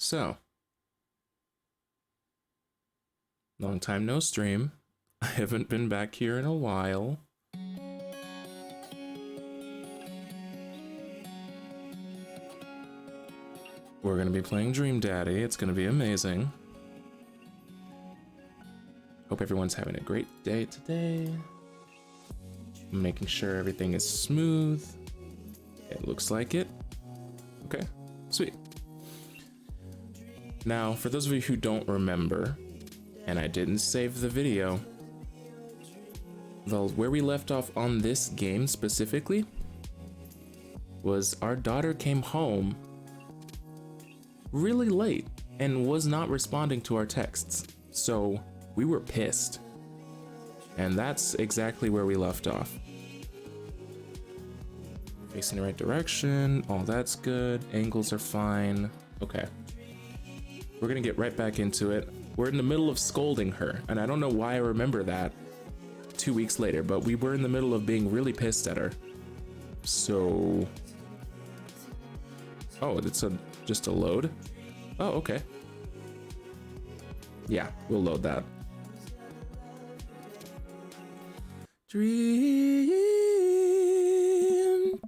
So, long time no stream. I haven't been back here in a while. We're gonna be playing Dream Daddy. It's gonna be amazing. Hope everyone's having a great day today. I'm making sure everything is smooth. It looks like it. Okay, sweet. Now, for those of you who don't remember, and I didn't save the video, where we left off on this game specifically was our daughter came home really late and was not responding to our texts. So we were pissed. And that's exactly where we left off. Facing the right direction, all that's good, angles are fine. Okay. We're gonna get right back into it. We're in the middle of scolding her, and I don't know why I remember that 2 weeks later, but we were in the middle of being really pissed at her. So... Oh, it's just a load? Oh, okay. Yeah, we'll load that. Dream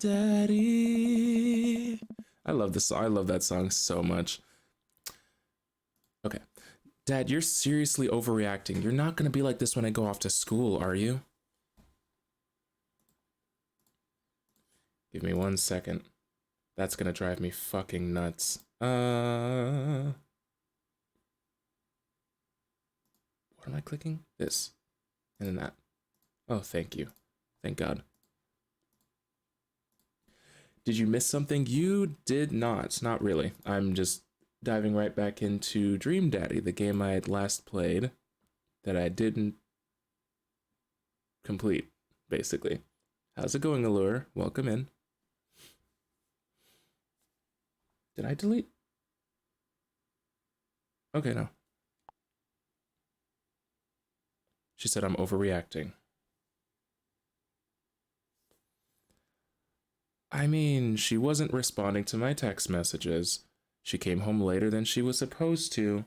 Daddy. I love this. I love that song so much. Okay. Dad, you're seriously overreacting. You're not gonna be like this when I go off to school, are you? Give me 1 second. That's gonna drive me fucking nuts. What am I clicking? This. And then that. Oh, thank you. Thank God. Did you miss something? You did not. Not really. I'm just diving right back into Dream Daddy, the game I had last played that I didn't complete, basically. How's it going, Allure? Welcome in. Did I delete? Okay, no. She said I'm overreacting. I mean, she wasn't responding to my text messages. She came home later than she was supposed to.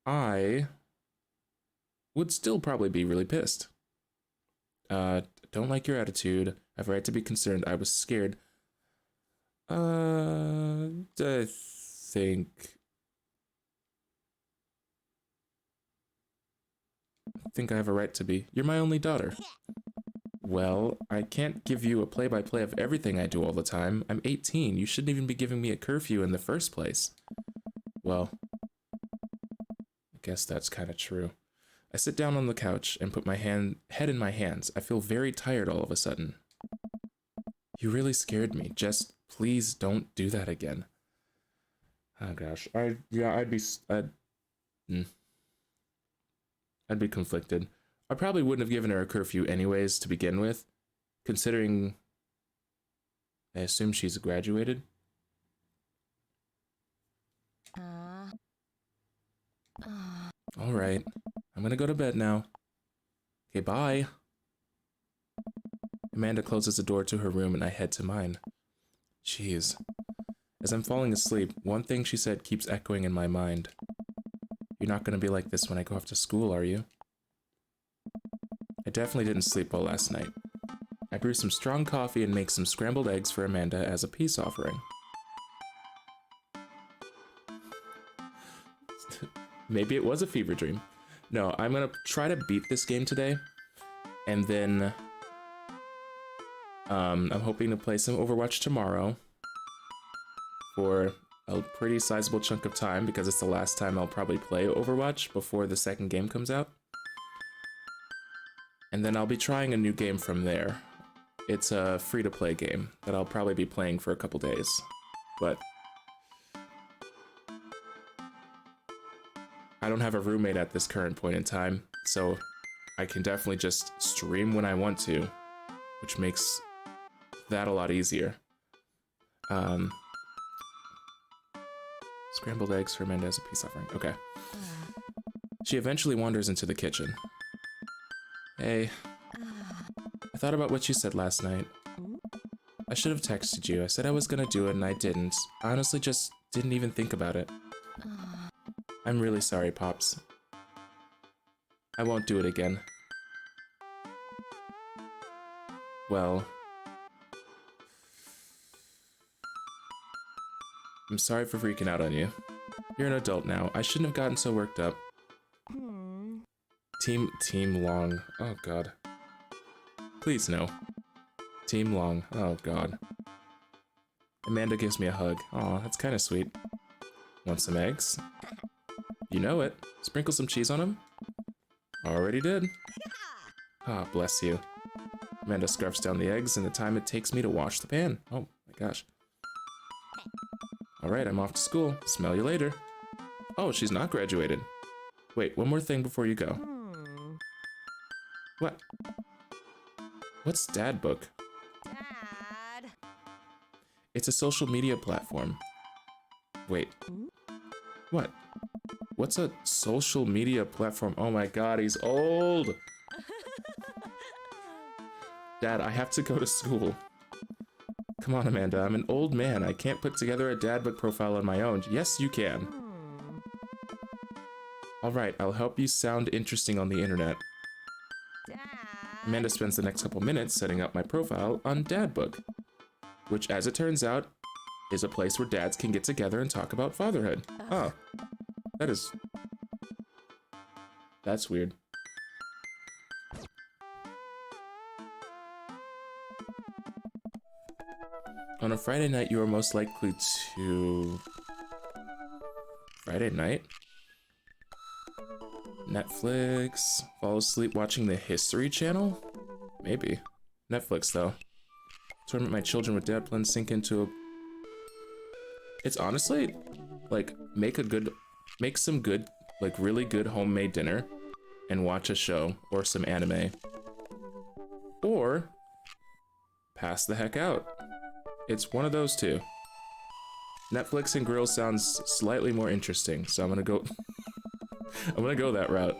I would still probably be really pissed. Don't like your attitude. I have a right to be concerned. I was scared. I think I have a right to be. You're my only daughter. Well, I can't give you a play-by-play of everything I do all the time. I'm 18. You shouldn't even be giving me a curfew in the first place. Well, I guess that's kind of true. I sit down on the couch and put my head in my hands. I feel very tired all of a sudden. You really scared me. Just please don't do that again. Oh gosh. I'd be conflicted. I probably wouldn't have given her a curfew anyways to begin with, considering I assume she's graduated. All right, I'm gonna go to bed now. Okay, bye. Amanda closes the door to her room and I head to mine. Jeez. As I'm falling asleep, one thing she said keeps echoing in my mind. You're not gonna be like this when I go off to school, are you? I definitely didn't sleep well last night. I brew some strong coffee and make some scrambled eggs for Amanda as a peace offering. Maybe it was a fever dream. No, I'm gonna try to beat this game today, and then I'm hoping to play some Overwatch tomorrow for a pretty sizable chunk of time because it's the last time I'll probably play Overwatch before the second game comes out. And then I'll be trying a new game from there. It's a free-to-play game that I'll probably be playing for a couple days. But I don't have a roommate at this current point in time, so I can definitely just stream when I want to, which makes that a lot easier. Scrambled eggs for Amanda as a peace offering. Okay. She eventually wanders into the kitchen. Hey, I thought about what you said last night. I should have texted you. I said I was gonna do it and I didn't. I honestly just didn't even think about it. I'm really sorry, Pops. I won't do it again. Well... I'm sorry for freaking out on you. You're an adult now. I shouldn't have gotten so worked up. Team Long. Oh god. Please no. Team Long. Oh god. Amanda gives me a hug. Aw, that's kind of sweet. Want some eggs? You know it. Sprinkle some cheese on them? Already did. Ah, bless you. Amanda scarfs down the eggs and the time it takes me to wash the pan. Oh my gosh. Alright, I'm off to school. Smell you later. Oh, she's not graduated. Wait, one more thing before you go. What? What's Dad Book? Dad. It's a social media platform. Wait. What? What's a social media platform? Oh my god, he's old! Dad, I have to go to school. Come on, Amanda, I'm an old man. I can't put together a Dad Book profile on my own. Yes, you can. Alright, I'll help you sound interesting on the internet. Dad. Amanda spends the next couple minutes setting up my profile on Dad Book, which, as it turns out, is a place where dads can get together and talk about fatherhood. Oh, that's weird. On a Friday night, you are most likely to... Friday night? Netflix? Fall asleep watching the History Channel? Maybe. Netflix, though. Torment my children with dad plans sink into a... It's honestly, like, make some good, like, really good homemade dinner and watch a show or some anime. Or pass the heck out. It's one of those two. Netflix and grill sounds slightly more interesting, so I'm gonna go... I'm gonna go that route.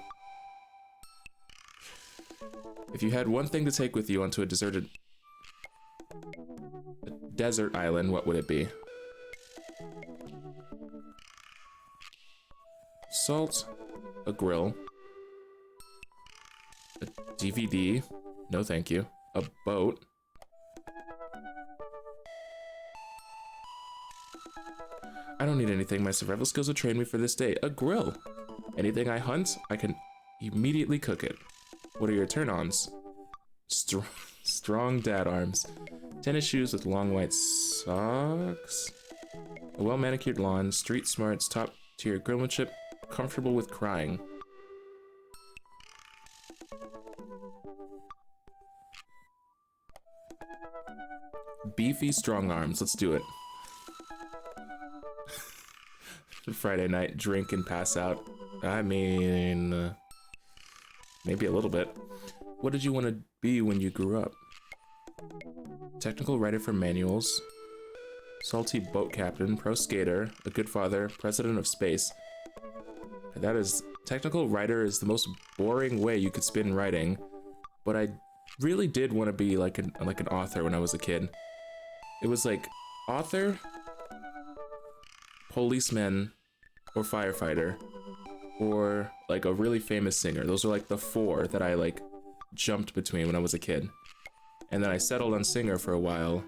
If you had one thing to take with you onto a desert island, what would it be? Salt, a grill, a DVD, no thank you, a boat, I don't need anything, my survival skills will train me for this day, a grill. Anything I hunt, I can immediately cook it. What are your turn-ons? Strong dad arms. Tennis shoes with long white socks. A well-manicured lawn. Street smarts. Top-tier grillmanship. Comfortable with crying. Beefy strong arms. Let's do it. Friday night, drink and pass out. I mean, maybe a little bit. What did you want to be when you grew up? Technical writer for manuals, salty boat captain, pro skater, a good father, president of space. That is, technical writer is the most boring way you could spin writing, but I really did want to be like an author when I was a kid. It was like author, policeman, or firefighter, or like a really famous singer. Those are like the four that I like jumped between when I was a kid. And then I settled on singer for a while.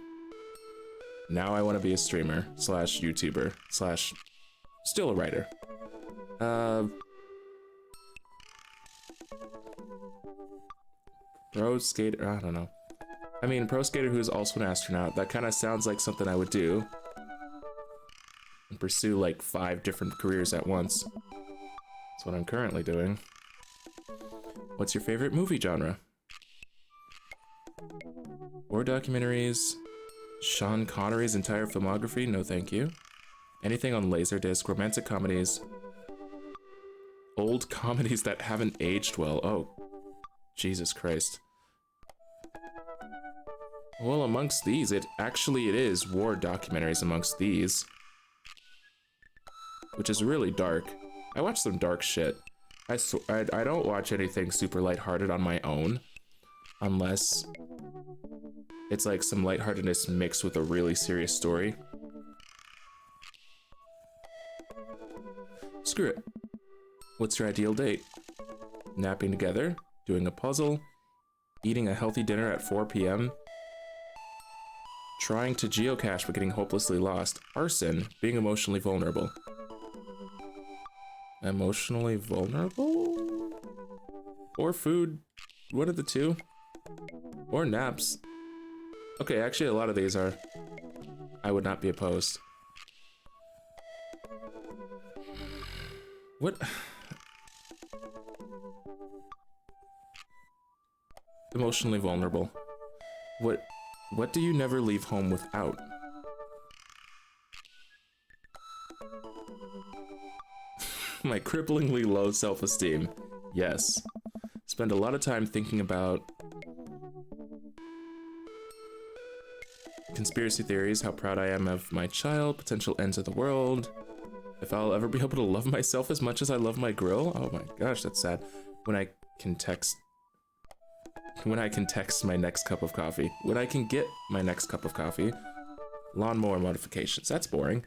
Now I want to be a streamer / YouTuber / still a writer. Pro skater, I don't know. I mean, pro skater who's also an astronaut. That kind of sounds like something I would do. And pursue like 5 different careers at once. That's what I'm currently doing. What's your favorite movie genre? War documentaries. Sean Connery's entire filmography? No thank you. Anything on Laserdisc. Romantic comedies. Old comedies that haven't aged well. Oh, Jesus Christ. Well, amongst these, it is war documentaries amongst these. Which is really dark. I watch some dark shit. I don't watch anything super lighthearted on my own. Unless It's like some lightheartedness mixed with a really serious story. Screw it. What's your ideal date? Napping together, doing a puzzle, eating a healthy dinner at 4 p.m., trying to geocache but getting hopelessly lost, arson, being emotionally vulnerable. Emotionally vulnerable? Or food? What are the two? Or naps? Okay, actually a lot of these are. I would not be opposed. What? Emotionally vulnerable. What do you never leave home without? My cripplingly low self-esteem. Yes. Spend a lot of time thinking about conspiracy theories, how proud I am of my child, potential ends of the world, if I'll ever be able to love myself as much as I love my grill. Oh my gosh, that's sad. When I can text my next cup of coffee. When I can get my next cup of coffee. Lawnmower modifications. That's boring.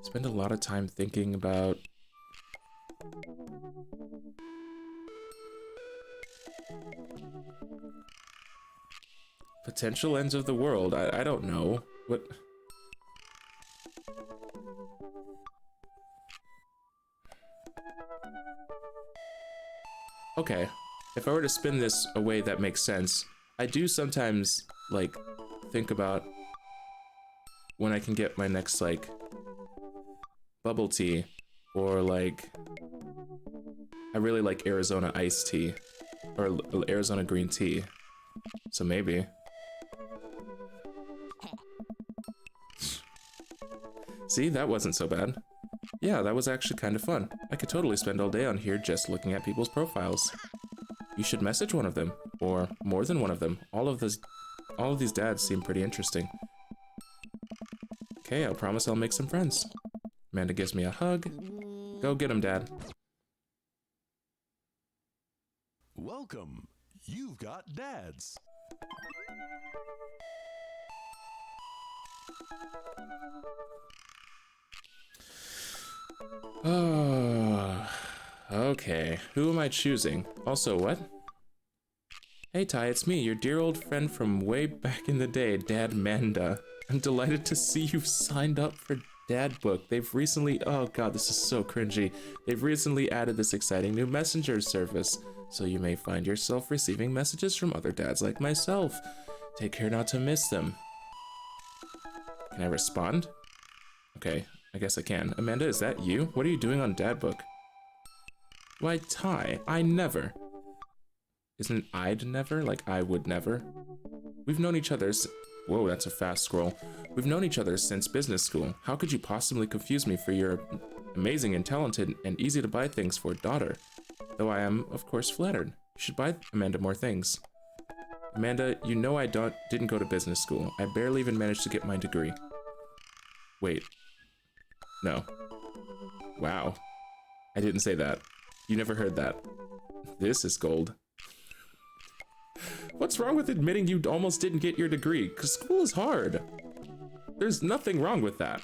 Spend a lot of time thinking about potential ends of the world. I don't know. What? Okay, if I were to spin this a way that makes sense, I do sometimes, like, think about when I can get my next, like, bubble tea, or, like, I really like Arizona iced tea, or Arizona green tea, so maybe. See, that wasn't so bad. Yeah, that was actually kind of fun. I could totally spend all day on here just looking at people's profiles. You should message one of them, or more than one of them. All of these dads seem pretty interesting. Okay, I'll promise I'll make some friends. Amanda gives me a hug. Go get him, Dad. Welcome. You've got dads. Oh, okay. Who am I choosing? Also, what? Hey Ty, it's me, your dear old friend from way back in the day, Dad Manda. I'm delighted to see you've signed up for Dad Book. They've recently, oh god, this is so cringy. They've recently added this exciting new messenger service, so you may find yourself receiving messages from other dads like myself. Take care not to miss them. Can I respond? Okay, I guess I can. Amanda, is that you? What are you doing on Dad Book? Why, Ty, I never. Isn't I'd never? Like I would never? We've known each other whoa, that's a fast scroll. We've known each other since business school. How could you possibly confuse me for your amazing and talented and easy to buy things for daughter? Though I am, of course, flattered. You should buy Amanda more things. Amanda, you know I didn't go to business school. I barely even managed to get my degree. Wait. No. Wow. I didn't say that. You never heard that. This is gold. What's wrong with admitting you almost didn't get your degree? Because school is hard. There's nothing wrong with that.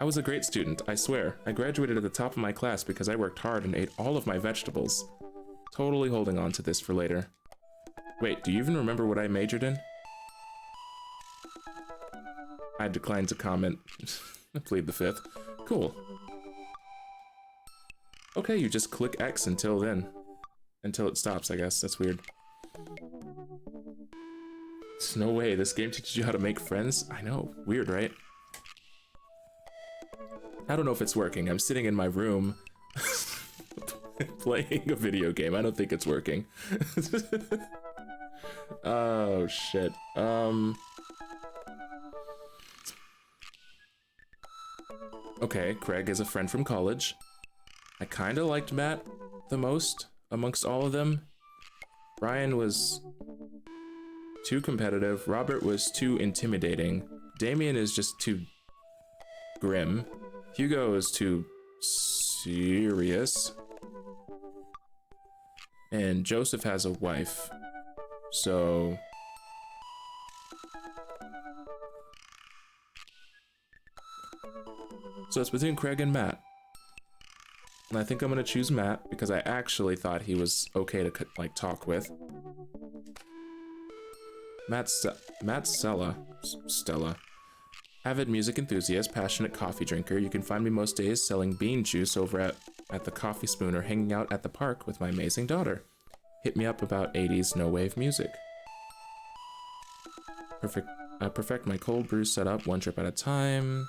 I was a great student, I swear. I graduated at the top of my class because I worked hard and ate all of my vegetables. Totally holding on to this for later. Wait, do you even remember what I majored in? I declined to comment. I plead the fifth. Cool. Okay, you just click X until then. Until it stops, I guess. That's weird. There's no way. This game teaches you how to make friends? I know. Weird, right? I don't know if it's working. I'm sitting in my room playing a video game. I don't think it's working. Oh, shit. Okay, Craig is a friend from college. I kind of liked Matt the most amongst all of them. Brian was too competitive. Robert was too intimidating. Damien is just too grim. Hugo is too serious. And Joseph has a wife. So... So it's between Craig and Matt. And I think I'm gonna choose Matt because I actually thought he was okay to like talk with. Matt Stella. Avid music enthusiast, passionate coffee drinker. You can find me most days selling bean juice over at the Coffee Spoon or hanging out at the park with my amazing daughter. Hit me up about 80s no-wave music. Perfect my cold brew setup one trip at a time.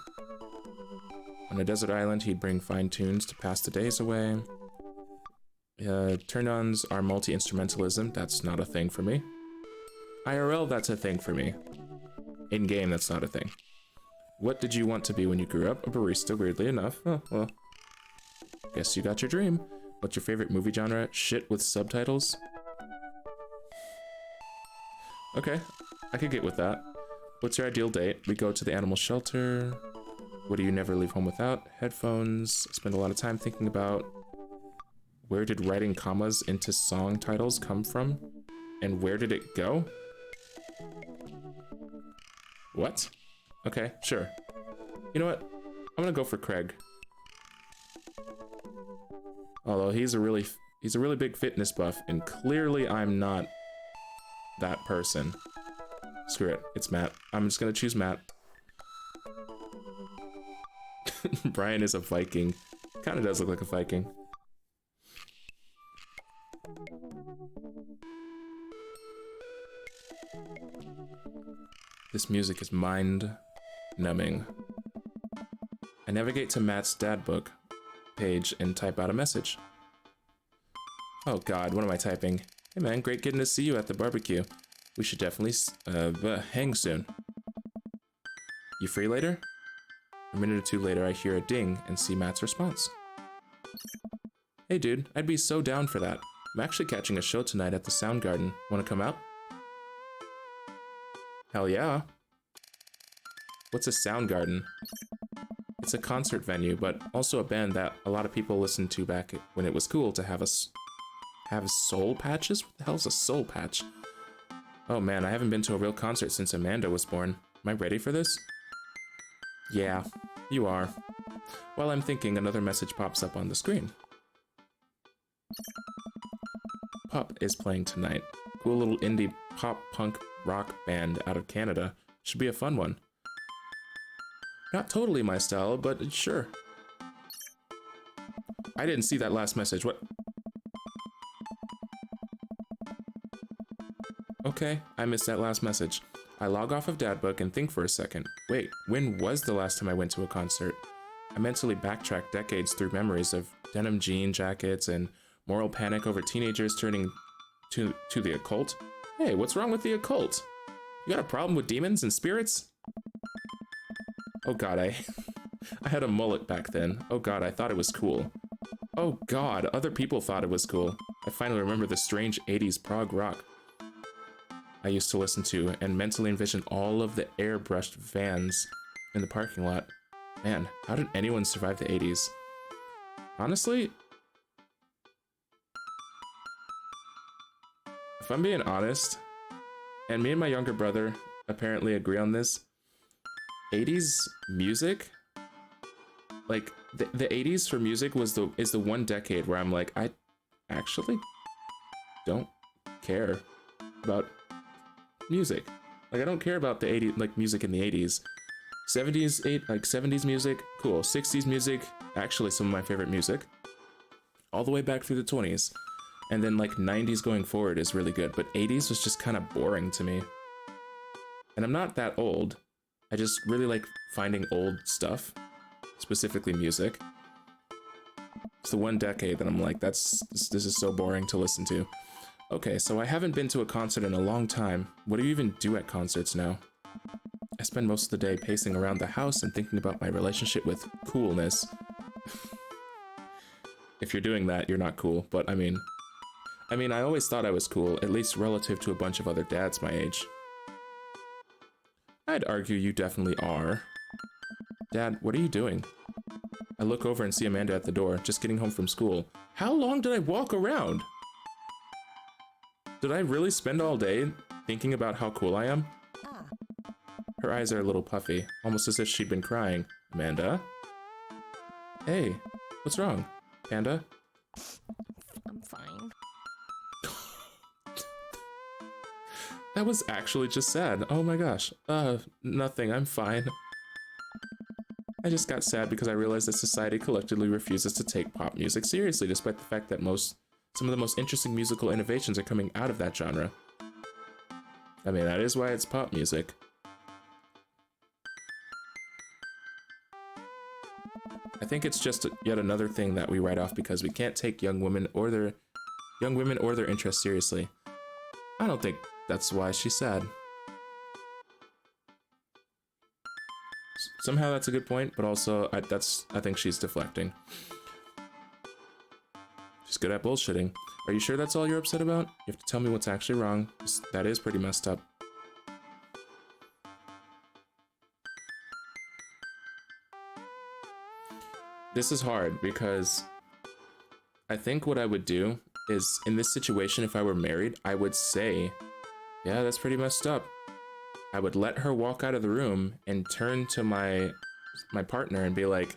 On a desert island, he'd bring fine tunes to pass the days away. Turn-ons are multi-instrumentalism. That's not a thing for me. IRL, that's a thing for me. In-game, that's not a thing. What did you want to be when you grew up? A barista, weirdly enough. Oh, well. Guess you got your dream. What's your favorite movie genre? Shit with subtitles? Okay, I could get with that. What's your ideal date? We go to the animal shelter. What do you never leave home without? Headphones. Spend a lot of time thinking about where did writing commas into song titles come from? And where did it go? What? Okay, sure. You know what? I'm gonna go for Craig. Although he's a really big fitness buff, and clearly I'm not that person. Screw it, it's Matt. I'm just gonna choose Matt. Brian is a Viking. Kinda does look like a Viking. This music is mind-numbing. I navigate to Matt's dad book page and type out a message. Oh god, what am I typing? Hey man, great getting to see you at the barbecue. We should definitely hang soon. You free later? A minute or two later, I hear a ding and see Matt's response. Hey dude, I'd be so down for that. I'm actually catching a show tonight at the Soundgarden. Wanna come out? Hell yeah. What's a Soundgarden? It's a concert venue, but also a band that a lot of people listened to back when it was cool to have soul patches? What the hell's a soul patch? Oh man, I haven't been to a real concert since Amanda was born. Am I ready for this? Yeah, you are. While I'm thinking, another message pops up on the screen. Pop is playing tonight. Cool little indie pop punk rock band out of Canada. Should be a fun one. Not totally my style, but sure. I didn't see that last message. What? Okay, I missed that last message. I log off of Dadbook and think for a second. Wait, when was the last time I went to a concert? I mentally backtrack decades through memories of denim jean jackets and moral panic over teenagers turning to the occult. Hey, what's wrong with the occult? You got a problem with demons and spirits? Oh god, I had a mullet back then. Oh god, I thought it was cool. Oh god, other people thought it was cool. I finally remember the strange 80s prog rock I used to listen to and mentally envision all of the airbrushed vans in the parking lot. Man, how did anyone survive the 80s? Honestly, if I'm being honest, and me and my younger brother apparently agree on this, 80s music, like the 80s for music is the one decade where I'm like, I actually don't care about music. Like I don't care about the 80s, like music in the 80s. 70s music, cool. 60s music, actually some of my favorite music. All the way back through the 20s. And then like 90s going forward is really good, but 80s was just kind of boring to me. And I'm not that old. I just really like finding old stuff, specifically music. It's the one decade that I'm like, this is so boring to listen to. Okay, so I haven't been to a concert in a long time. What do you even do at concerts now? I spend most of the day pacing around the house and thinking about my relationship with coolness. If you're doing that, you're not cool, but I mean, I always thought I was cool, at least relative to a bunch of other dads my age. I'd argue you definitely are. Dad, what are you doing? I look over and see Amanda at the door, just getting home from school. How long did I walk around? Did I really spend all day thinking about how cool I am? Ah. Her eyes are a little puffy, almost as if she'd been crying. Amanda? Hey, what's wrong? Panda? I'm fine. That was actually just sad. Oh my gosh. Nothing. I'm fine. I just got sad because I realized that society collectively refuses to take pop music seriously, despite the fact that some of the most interesting musical innovations are coming out of that genre. I mean, that is why it's pop music. I think it's just yet another thing that we write off because we can't take young women or their interests seriously. I don't think that's why she's sad. Somehow that's a good point, but also I think she's deflecting. She's good at bullshitting. Are you sure that's all you're upset about? You have to tell me what's actually wrong. That is pretty messed up. This is hard because I think what I would do is, in this situation, if I were married, I would say, yeah, that's pretty messed up. I would let her walk out of the room and turn to my partner and be like,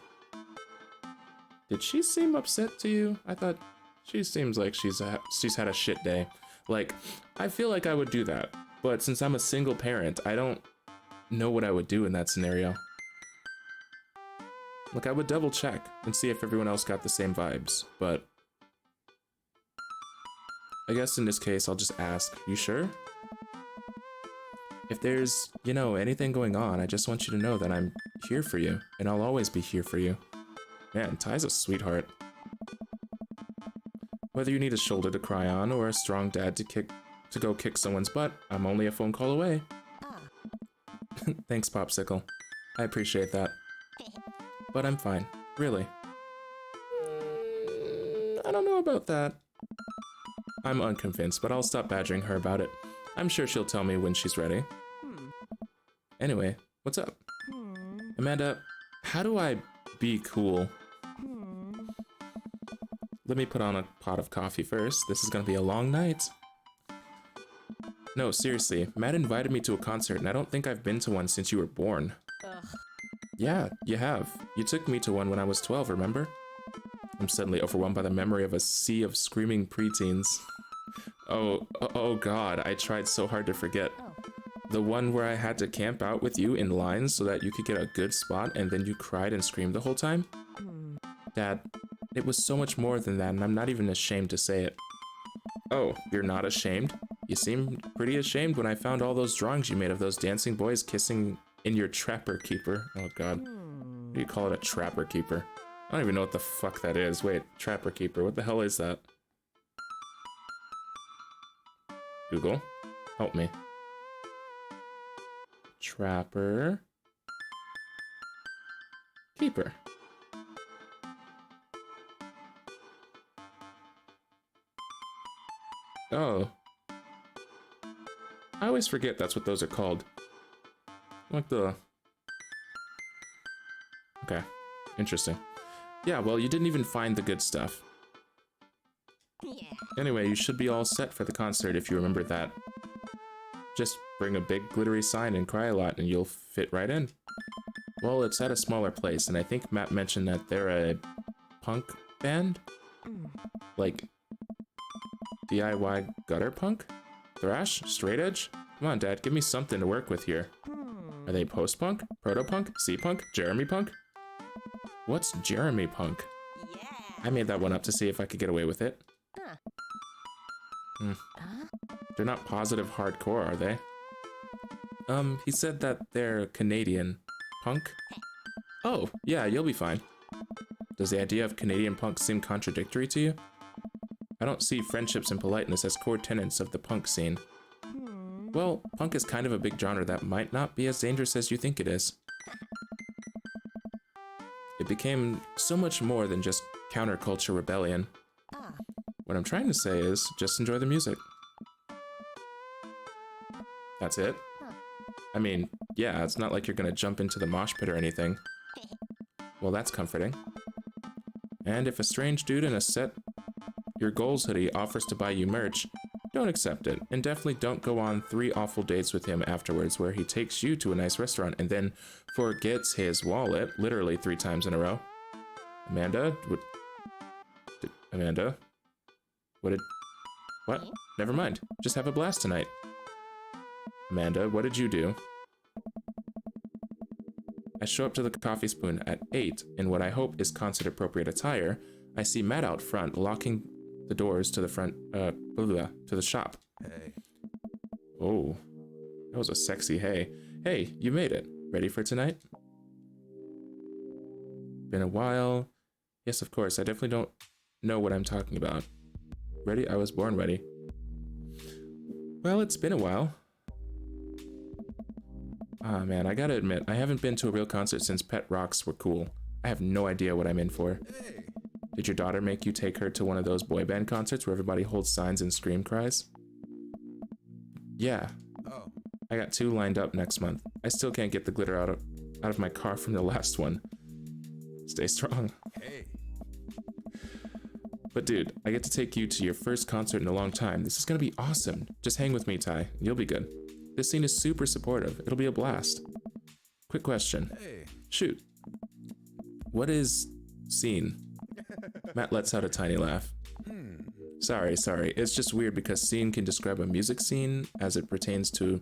did she seem upset to you? I thought she seems like she's had a shit day. Like, I feel like I would do that, but since I'm a single parent, I don't know what I would do in that scenario. Like, I would double check and see if everyone else got the same vibes, but I guess in this case, I'll just ask, you sure? If there's, anything going on, I just want you to know that I'm here for you, and I'll always be here for you. Man, Ty's a sweetheart. Whether you need a shoulder to cry on or a strong dad to go kick someone's butt, I'm only a phone call away. Ah. Thanks, Popsicle. I appreciate that. But I'm fine, really. I don't know about that. I'm unconvinced, but I'll stop badgering her about it. I'm sure she'll tell me when she's ready. Anyway, what's up? Amanda, how do I be cool? Let me put on a pot of coffee first. This is gonna be a long night. No, seriously, Matt invited me to a concert, and I don't think I've been to one since you were born. Ugh. Yeah, you have. You took me to one when I was 12, remember? I'm suddenly overwhelmed by the memory of a sea of screaming preteens. Oh god, I tried so hard to forget. Oh. The one where I had to camp out with you in lines so that you could get a good spot and then you cried and screamed the whole time? Dad, it was so much more than that, and I'm not even ashamed to say it. Oh, you're not ashamed? You seemed pretty ashamed when I found all those drawings you made of those dancing boys kissing in your Trapper Keeper. Oh god. What do you call it, a Trapper Keeper? I don't even know what the fuck that is. Wait, Trapper Keeper, what the hell is that? Google, help me. Trapper Keeper. Oh. I always forget that's what those are called. Like the... Okay, interesting. Yeah, well, you didn't even find the good stuff. Yeah. Anyway, you should be all set for the concert if you remember that. Just bring a big glittery sign and cry a lot and you'll fit right in. Well, it's at a smaller place, and I think Matt mentioned that they're a punk band? Like DIY gutter punk? Thrash? Straight edge? Come on, Dad, give me something to work with here. Are they post-punk? Proto-punk? C-punk? Jeremy punk? What's Jeremy punk? Yeah. I made that one up to see if I could get away with it. Huh? They're not positive hardcore, are they? He said that they're Canadian punk. Oh, yeah, you'll be fine. Does the idea of Canadian punk seem contradictory to you? I don't see friendships and politeness as core tenets of the punk scene. Well, punk is kind of a big genre that might not be as dangerous as you think it is. It became so much more than just counterculture rebellion. Ah. What I'm trying to say is, just enjoy the music. That's it? Huh. I mean, yeah, it's not like you're gonna jump into the mosh pit or anything. Well, that's comforting. And if a strange dude in a Set Your Goals hoodie offers to buy you merch, don't accept it. And definitely don't go on 3 awful dates with him afterwards where he takes you to a nice restaurant and then forgets his wallet literally 3 times in a row. Amanda? Amanda? What? Never mind. Just have a blast tonight. Amanda, what did you do? I show up to the Coffee Spoon at 8 in what I hope is concert-appropriate attire. I see Matt out front, locking the doors to the front, to the shop. Hey. Oh, that was a sexy hey. Hey, you made it. Ready for tonight? Been a while. Yes, of course. I definitely don't know what I'm talking about. Ready? I was born ready. Well, it's been a while. Ah, man, I gotta admit, I haven't been to a real concert since Pet Rocks were cool. I have no idea what I'm in for. Hey. Did your daughter make you take her to one of those boy band concerts where everybody holds signs and scream cries? Yeah, Oh. I got 2 lined up next month. I still can't get the glitter out of my car from the last one. Stay strong. Hey. But dude, I get to take you to your first concert in a long time. This is gonna be awesome. Just hang with me, Ty. You'll be good. This scene is super supportive. It'll be a blast. Quick question. Hey. Shoot. What is scene? Matt lets out a tiny laugh. Sorry. It's just weird because scene can describe a music scene as it pertains to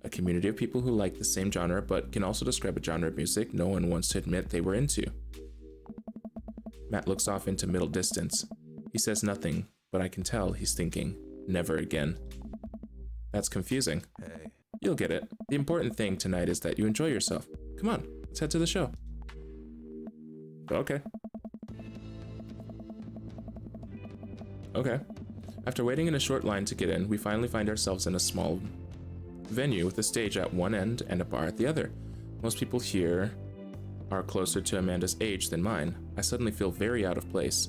a community of people who like the same genre, but can also describe a genre of music no one wants to admit they were into. Matt looks off into middle distance. He says nothing, but I can tell he's thinking, never again. That's confusing. Hey. You'll get it. The important thing tonight is that you enjoy yourself. Come on, let's head to the show. Okay. After waiting in a short line to get in, we finally find ourselves in a small venue with a stage at one end and a bar at the other. Most people here are closer to Amanda's age than mine. I suddenly feel very out of place.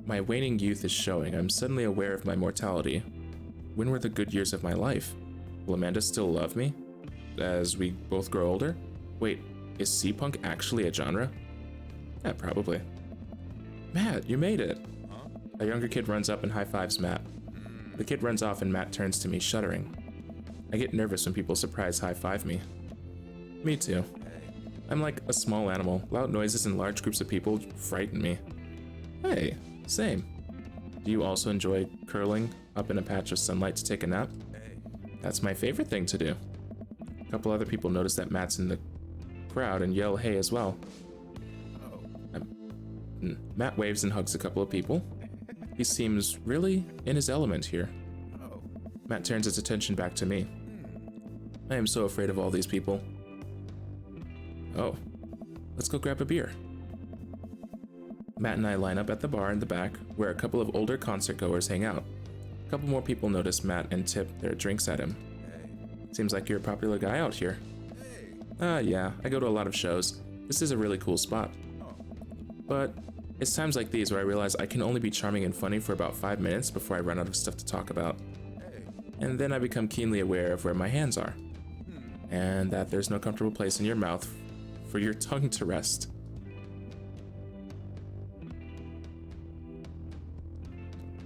My waning youth is showing. I'm suddenly aware of my mortality. When were the good years of my life? Will Amanda still love me as we both grow older? Wait, is C-punk actually a genre? Yeah, probably. Matt, you made it. Huh? A younger kid runs up and high-fives Matt. The kid runs off and Matt turns to me, shuddering. I get nervous when people surprise high-five me. Me too. Hey. I'm like a small animal. Loud noises and large groups of people frighten me. Hey, same. Do you also enjoy curling up in a patch of sunlight to take a nap? Hey. That's my favorite thing to do. A couple other people notice that Matt's in the crowd and yell hey as well. Oh. Matt waves and hugs a couple of people. He seems really in his element here. Oh. Matt turns his attention back to me. I am so afraid of all these people. Oh, let's go grab a beer. Matt and I line up at the bar in the back, where a couple of older concert goers hang out. A couple more people notice Matt and tip their drinks at him. Hey. Seems like you're a popular guy out here. Hey. Yeah, I go to a lot of shows. This is a really cool spot. Oh. But it's times like these where I realize I can only be charming and funny for about 5 minutes before I run out of stuff to talk about. Hey. And then I become keenly aware of where my hands are. And that there's no comfortable place in your mouth for your tongue to rest.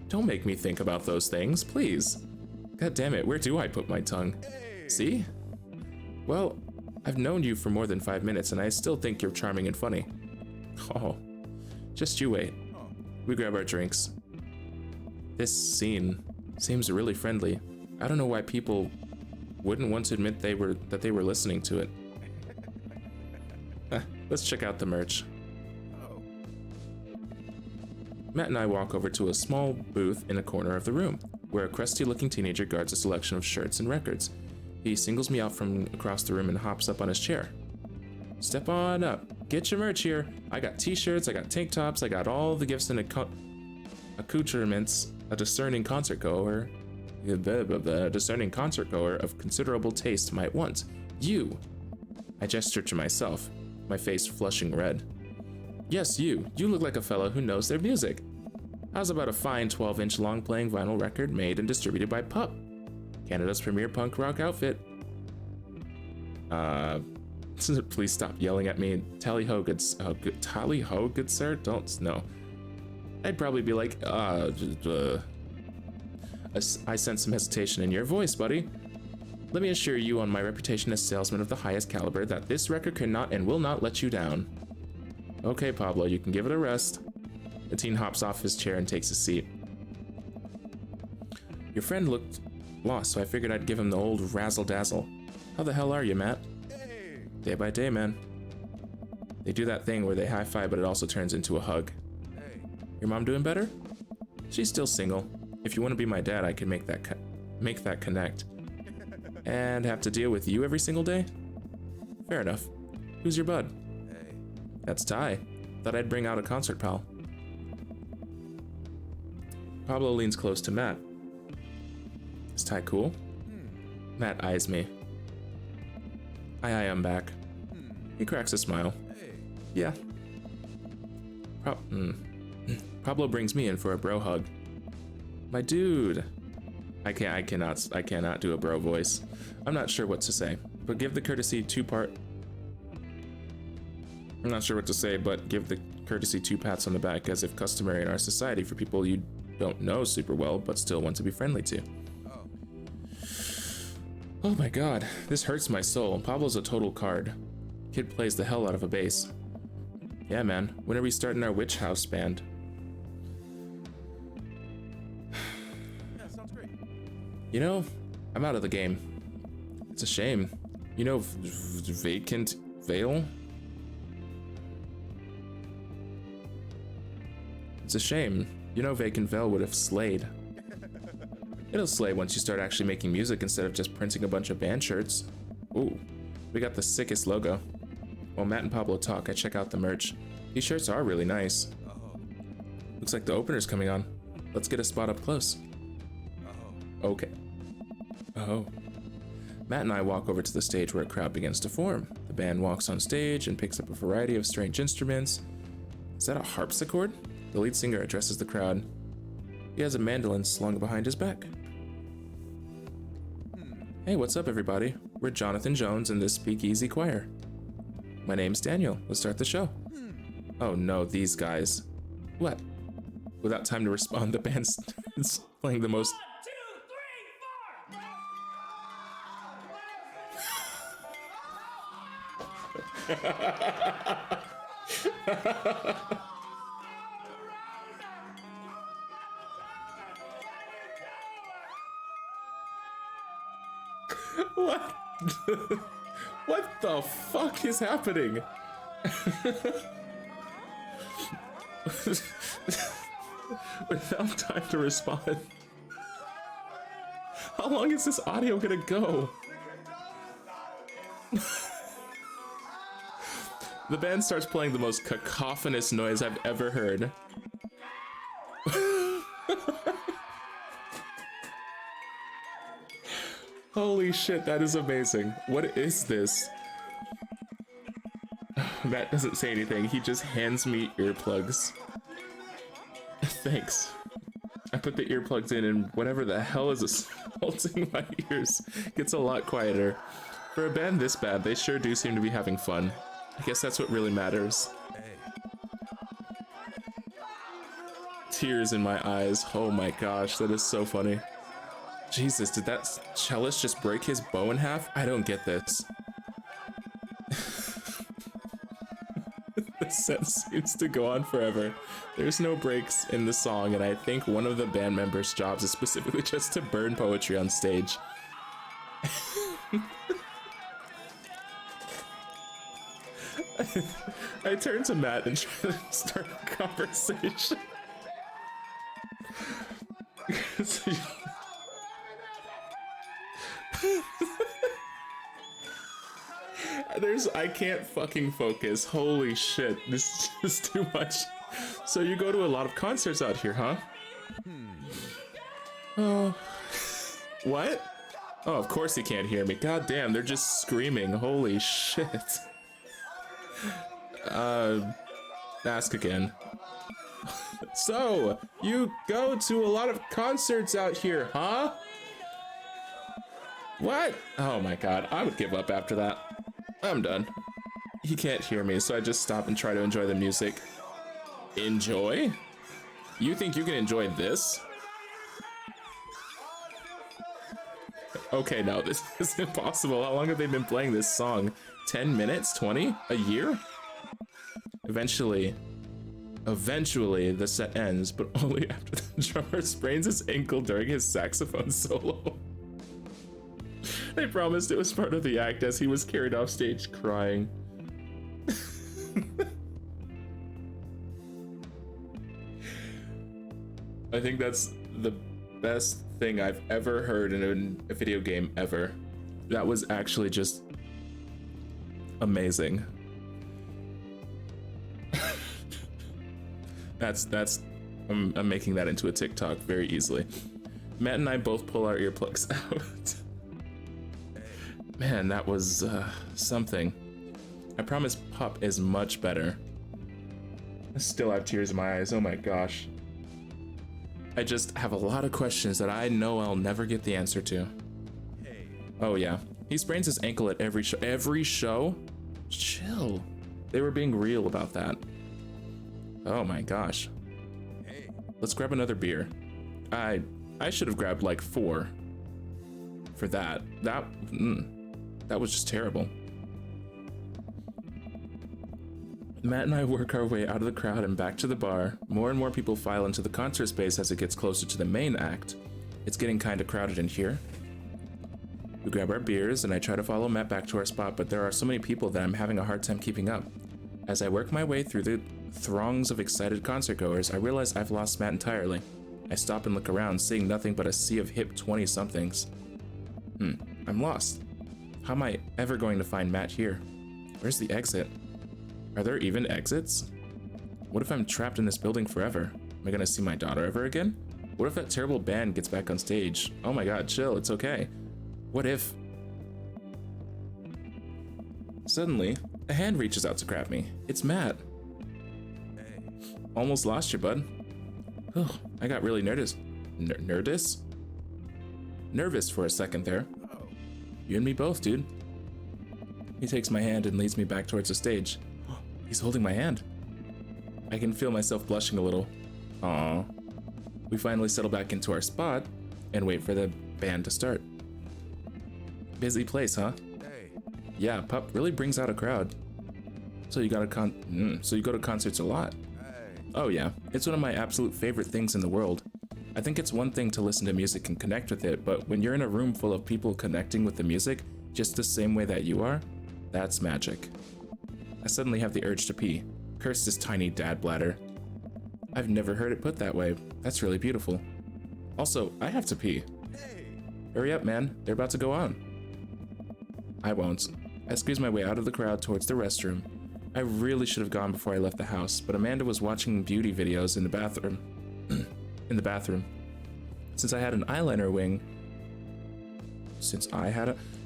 Don't make me think about those things, please. God damn it, where do I put my tongue? Hey. See? Well, I've known you for more than 5 minutes and I still think you're charming and funny. Oh, just you wait. Oh. We grab our drinks. This scene seems really friendly. I don't know why people wouldn't want to admit that they were listening to it. Let's check out the merch. Oh. Matt and I walk over to a small booth in a corner of the room, where a crusty-looking teenager guards a selection of shirts and records. He singles me out from across the room and hops up on his chair. Step on up. Get your merch here. I got t-shirts, I got tank tops, I got all the gifts and accoutrements a discerning concert goer of considerable taste might want. You. I gesture to myself, my face flushing red. Yes, you. You look like a fellow who knows their music. How's about a fine 12-inch long-playing vinyl record made and distributed by Pup, Canada's premier punk rock outfit? Please stop yelling at me. Tally ho, good sir? Don't, no. I'd probably be like, I sense some hesitation in your voice, buddy. Let me assure you on my reputation as salesman of the highest caliber that this record cannot and will not let you down. Okay, Pablo, you can give it a rest. The teen hops off his chair and takes a seat. Your friend looked lost, so I figured I'd give him the old razzle-dazzle. How the hell are you, Matt? Hey. Day by day, man. They do that thing where they high-five, but it also turns into a hug. Hey. Your mom doing better? She's still single. If you want to be my dad, I can make that connect. And have to deal with you every single day? Fair enough. Who's your bud? Hey. That's Ty. Thought I'd bring out a concert pal. Pablo leans close to Matt. Is Ty cool? Matt eyes me. Aye, I'm back. He cracks a smile. Hey. Yeah. Pablo brings me in for a bro hug. My dude. I cannot do a bro voice. I'm not sure what to say, but give the courtesy two-part. I'm not sure what to say, but give the courtesy 2 pats on the back as if customary in our society for people you don't know super well, but still want to be friendly to. Oh. Oh my god, this hurts my soul. Pablo's a total card. Kid plays the hell out of a bass. Yeah, man, when are we starting our witch house band? Yeah, sounds great. You know, I'm out of the game. It's a shame. You know, Vacant Veil? It's a shame. You know, Vacant Veil would have slayed. It'll slay once you start actually making music instead of just printing a bunch of band shirts. Ooh, we got the sickest logo. While Matt and Pablo talk, I check out the merch. These shirts are really nice. Oh. Looks like the opener's coming on. Let's get a spot up close. Oh. Okay. Oh. Matt and I walk over to the stage where a crowd begins to form. The band walks on stage and picks up a variety of strange instruments. Is that a harpsichord? The lead singer addresses the crowd. He has a mandolin slung behind his back. Hey, what's up, everybody? We're Jonathan Jones and this Speakeasy Choir. My name's Daniel. Let's start the show. Oh no, these guys. What? Without time to respond, the band's playing the most... 1, 2, 3, 4. What? What the fuck is happening? Without time to respond. How long is this audio gonna go? The band starts playing the most cacophonous noise I've ever heard. Holy shit, that is amazing. What is this? Matt doesn't say anything, he just hands me earplugs. Thanks. I put the earplugs in and whatever the hell is assaulting my ears gets a lot quieter. For a band this bad, they sure do seem to be having fun. I guess that's what really matters. Hey. Tears in my eyes. Oh my gosh, that is so funny. Jesus, did that cellist just break his bow in half? I don't get this. The set seems to go on forever. There's no breaks in the song, and I think one of the band members' jobs is specifically just to burn poetry on stage. I turn to Matt and try to start a conversation. I can't fucking focus. Holy shit, this is too much. So you go to a lot of concerts out here, huh? Oh. What? Oh, of course he can't hear me. God damn, they're just screaming. Holy shit. Ask again. So, you go to a lot of concerts out here, huh? What? Oh my god, I would give up after that. I'm done. He can't hear me, so I just stop and try to enjoy the music. Enjoy? You think you can enjoy this? Okay, no, this is impossible. How long have they been playing this song? 10 minutes? 20? A year? Eventually, the set ends, but only after the drummer sprains his ankle during his saxophone solo. They promised it was part of the act as he was carried off stage crying. I think that's the best thing I've ever heard in a video game ever. That was actually just amazing. I'm making that into a TikTok very easily. Matt and I both pull our earplugs out. Man, that was something. I promise Pup is much better. I still have tears in my eyes, oh my gosh. I just have a lot of questions that I know I'll never get the answer to. Hey. Oh yeah, he sprains his ankle at every show. Every show? Chill. They were being real about that. Oh my gosh. Hey. Let's grab another beer. I should have grabbed like 4 for that. That was just terrible. Matt and I work our way out of the crowd and back to the bar. More and more people file into the concert space as it gets closer to the main act. It's getting kinda crowded in here. We grab our beers and I try to follow Matt back to our spot, but there are so many people that I'm having a hard time keeping up. As I work my way through the throngs of excited concert goers, I realize I've lost Matt entirely. I stop and look around, seeing nothing but a sea of hip 20-somethings. I'm lost. How am I ever going to find Matt here? Where's the exit? Are there even exits? What if I'm trapped in this building forever? Am I gonna see my daughter ever again? What if that terrible band gets back on stage? Oh my god, chill, it's okay. What if... Suddenly, a hand reaches out to grab me. It's Matt. Hey. Almost lost you, bud. Oh, I got really nervous. Nervous? Nervous for a second there. Oh. You and me both, dude. He takes my hand and leads me back towards the stage. He's holding my hand. I can feel myself blushing a little. Aww. We finally settle back into our spot and wait for the band to start. Busy place, huh? Hey. Yeah, Pup really brings out a crowd. So you go to concerts a lot. Hey. Oh yeah, it's one of my absolute favorite things in the world. I think it's one thing to listen to music and connect with it, but when you're in a room full of people connecting with the music just the same way that you are, that's magic. I suddenly have the urge to pee. Curse this tiny dad bladder. I've never heard it put that way. That's really beautiful. Also, I have to pee. Hey. Hurry up, man. They're about to go on. I won't. I squeeze my way out of the crowd towards the restroom. I really should have gone before I left the house, but Amanda was watching beauty videos in the bathroom. Since I had an eyeliner wing...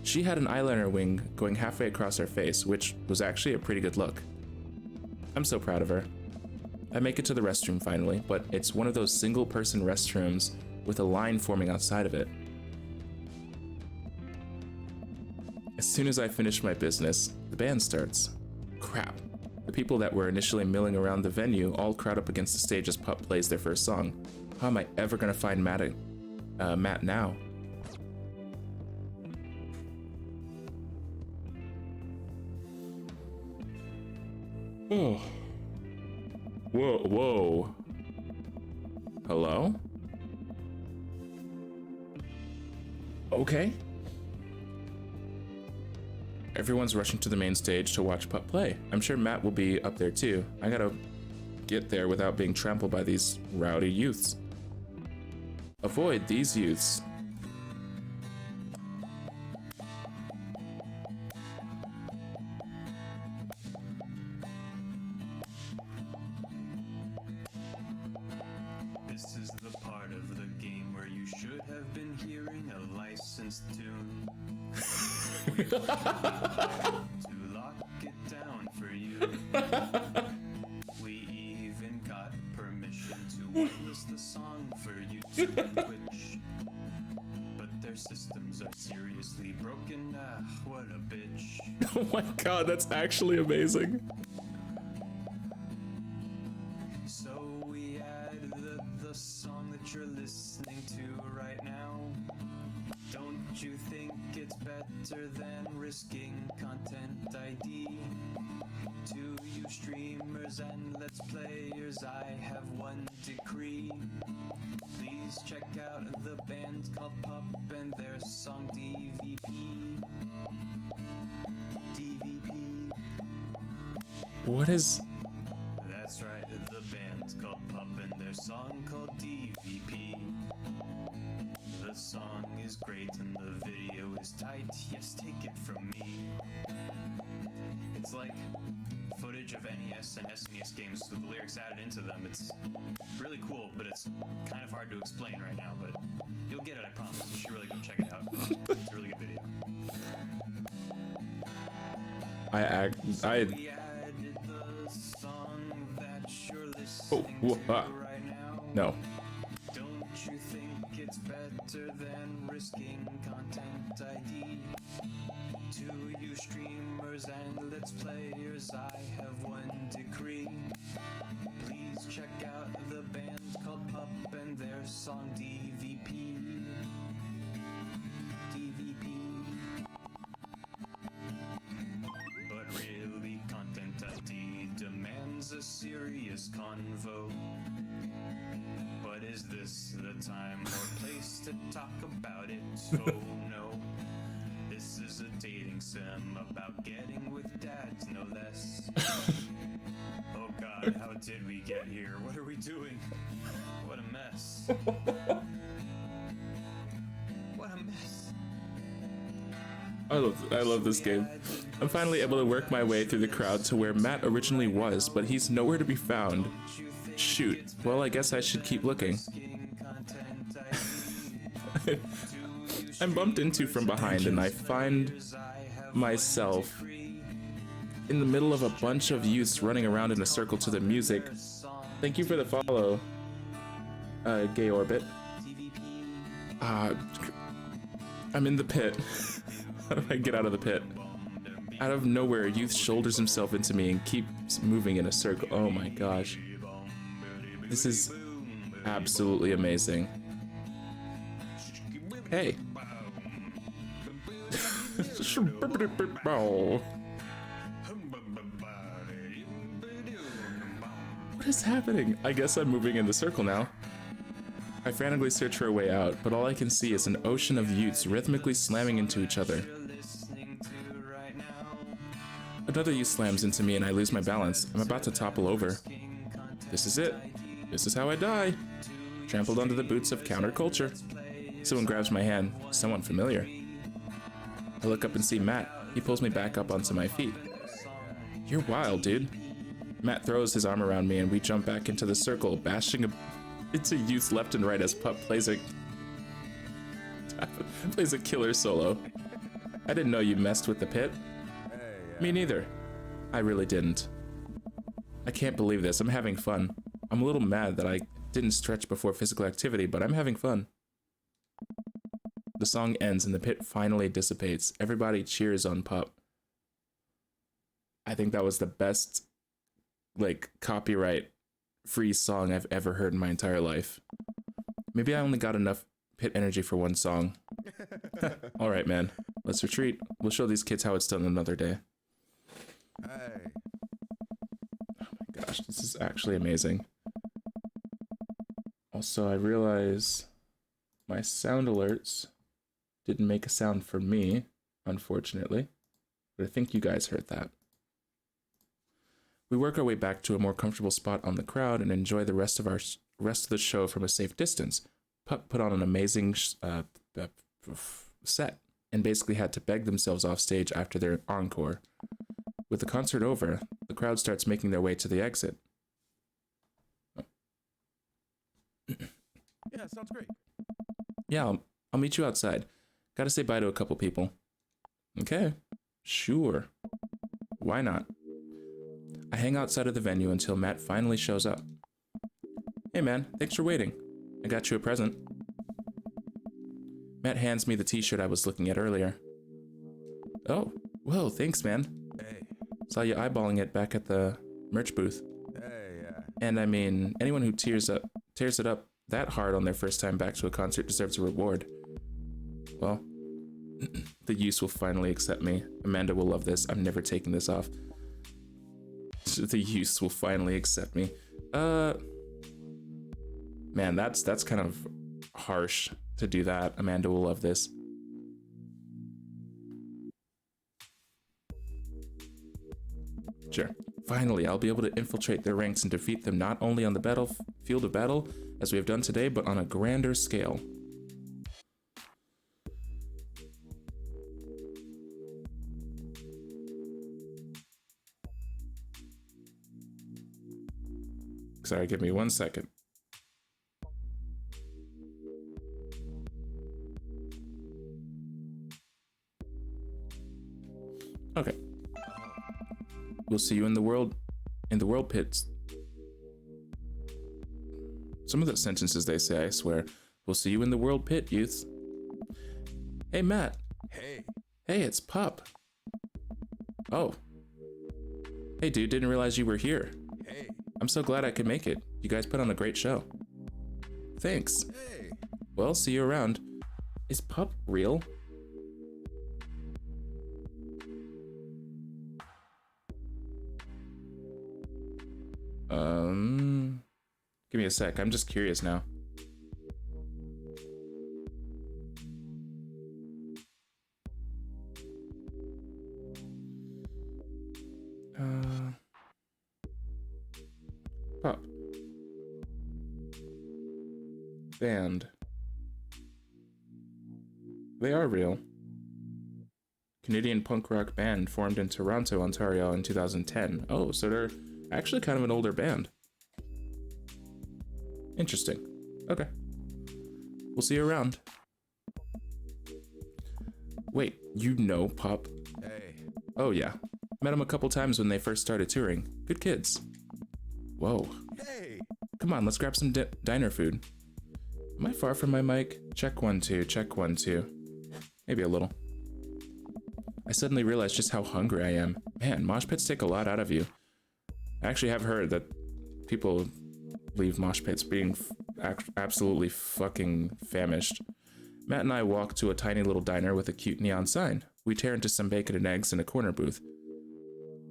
She had an eyeliner wing going halfway across her face, which was actually a pretty good look. I'm so proud of her. I make it to the restroom finally, but it's one of those single-person restrooms with a line forming outside of it. As soon as I finish my business, the band starts. Crap. The people that were initially milling around the venue all crowd up against the stage as Pup plays their first song. How am I ever gonna find Matt now? Oh. Whoa. Hello? Okay. Everyone's rushing to the main stage to watch Pup play. I'm sure Matt will be up there too. I gotta get there without being trampled by these rowdy youths. Avoid these youths. This is the part of the game where you should have been hearing a licensed tune. To lock it down for you. We even got permission to whitelist the song for YouTube and Twitch. But their systems are seriously broken. What a bitch. Oh my god, that's actually amazing. So we add the song that you're listening listening to right now. Don't you think it's better than risking content ID? To you streamers and let's players, I have one decree. Please check out the band called Pup and their song DVP. DVP. What is... That's right, the band's called Pup and their song called DVP. The song is great and the video is tight, yes, take it from me. It's like footage of NES and SNES games with the lyrics added into them. It's really cool, but it's kind of hard to explain right now, but you'll get it, I promise. You should really go check it out. It's a really good video. I We added the song that you're listening to right now. No. Don't you think it's better than risking content ID? To you streamers and let's players, I have one decree. Please check out the band called Pup and their song DVP. DVP. But really, content ID demands a serious convo. But is this the time or place to talk about it? Oh no. This is a dating sim about getting with dads, no less. Oh god, how did we get here? What are we doing? What a mess. What a mess. I love this game. I'm finally able to work my way through the crowd to where Matt originally was, but he's nowhere to be found. Shoot. Well, I guess I should keep looking. I'm bumped into from behind and I find myself in the middle of a bunch of youths running around in a circle to the music. Thank you for the follow, Gay Orbit. I'm in the pit. How do I get out of the pit? Out of nowhere, a youth shoulders himself into me and keeps moving in a circle. Oh my gosh. This is absolutely amazing. Hey. What is happening? I guess I'm moving in the circle now. I frantically search for a way out, but all I can see is an ocean of youths rhythmically slamming into each other. Another youth slams into me and I lose my balance. I'm about to topple over. This is it. This is how I die. Trampled under the boots of counterculture. Someone grabs my hand, someone familiar. I look up and see Matt. He pulls me back up onto my feet. You're wild, dude. Matt throws his arm around me and we jump back into the circle, bashing into youths left and right as Pup plays a killer solo. I didn't know you messed with the pit. Me neither. I really didn't. I can't believe this. I'm having fun. I'm a little mad that I didn't stretch before physical activity, but I'm having fun. The song ends and the pit finally dissipates. Everybody cheers on Pup. I think that was the best, like, copyright-free song I've ever heard in my entire life. Maybe I only got enough pit energy for one song. Alright, man. Let's retreat. We'll show these kids how it's done another day. Hey. Oh my gosh, this is actually amazing. Also, I realize my sound alerts didn't make a sound for me, unfortunately. But I think you guys heard that. We work our way back to a more comfortable spot on the crowd and enjoy the rest of the show from a safe distance. Pup put on an amazing set and basically had to beg themselves off stage after their encore. With the concert over, the crowd starts making their way to the exit. Yeah, sounds great. Yeah, I'll meet you outside. Gotta say bye to a couple people. Okay, sure. Why not? I hang outside of the venue until Matt finally shows up. Hey man, thanks for waiting. I got you a present. Matt hands me the t-shirt I was looking at earlier. Oh, whoa, thanks man. Hey. Saw you eyeballing it back at the merch booth. Hey, And I mean, anyone who tears it up that hard on their first time back to a concert deserves a reward. Well, the youths will finally accept me. Amanda will love this. I'm never taking this off. The youths will finally accept me. Man, that's kind of harsh to do that. Amanda will love this. Sure. Finally, I'll be able to infiltrate their ranks and defeat them not only on the battlefield of battle, as we have done today, but on a grander scale. Sorry, give me 1 second. Okay. We'll see you in the world pits. Some of the sentences they say, I swear. We'll see you in the world pit, youths. Hey, Matt. Hey. Hey, it's Pup. Oh. Hey, dude, didn't realize you were here. Hey. I'm so glad I could make it. You guys put on a great show. Thanks. Hey. Well, see you around. Is Pup real? Give me a sec. I'm just curious now. Pup. Band. They are real. Canadian punk rock band formed in Toronto, Ontario in 2010. Oh, so they're actually kind of an older band. Interesting. Okay. We'll see you around. Wait, you know Pup? Hey. Oh yeah. Met them a couple times when they first started touring. Good kids. Whoa. Hey. Come on, let's grab some diner food. Am I far from my mic? Check 1 2, check 1 2. Maybe a little. I suddenly realized just how hungry I am. Man, mosh pits take a lot out of you. I actually have heard that people leave mosh pits being absolutely fucking famished. Matt and I walk to a tiny little diner with a cute neon sign. We tear into some bacon and eggs in a corner booth.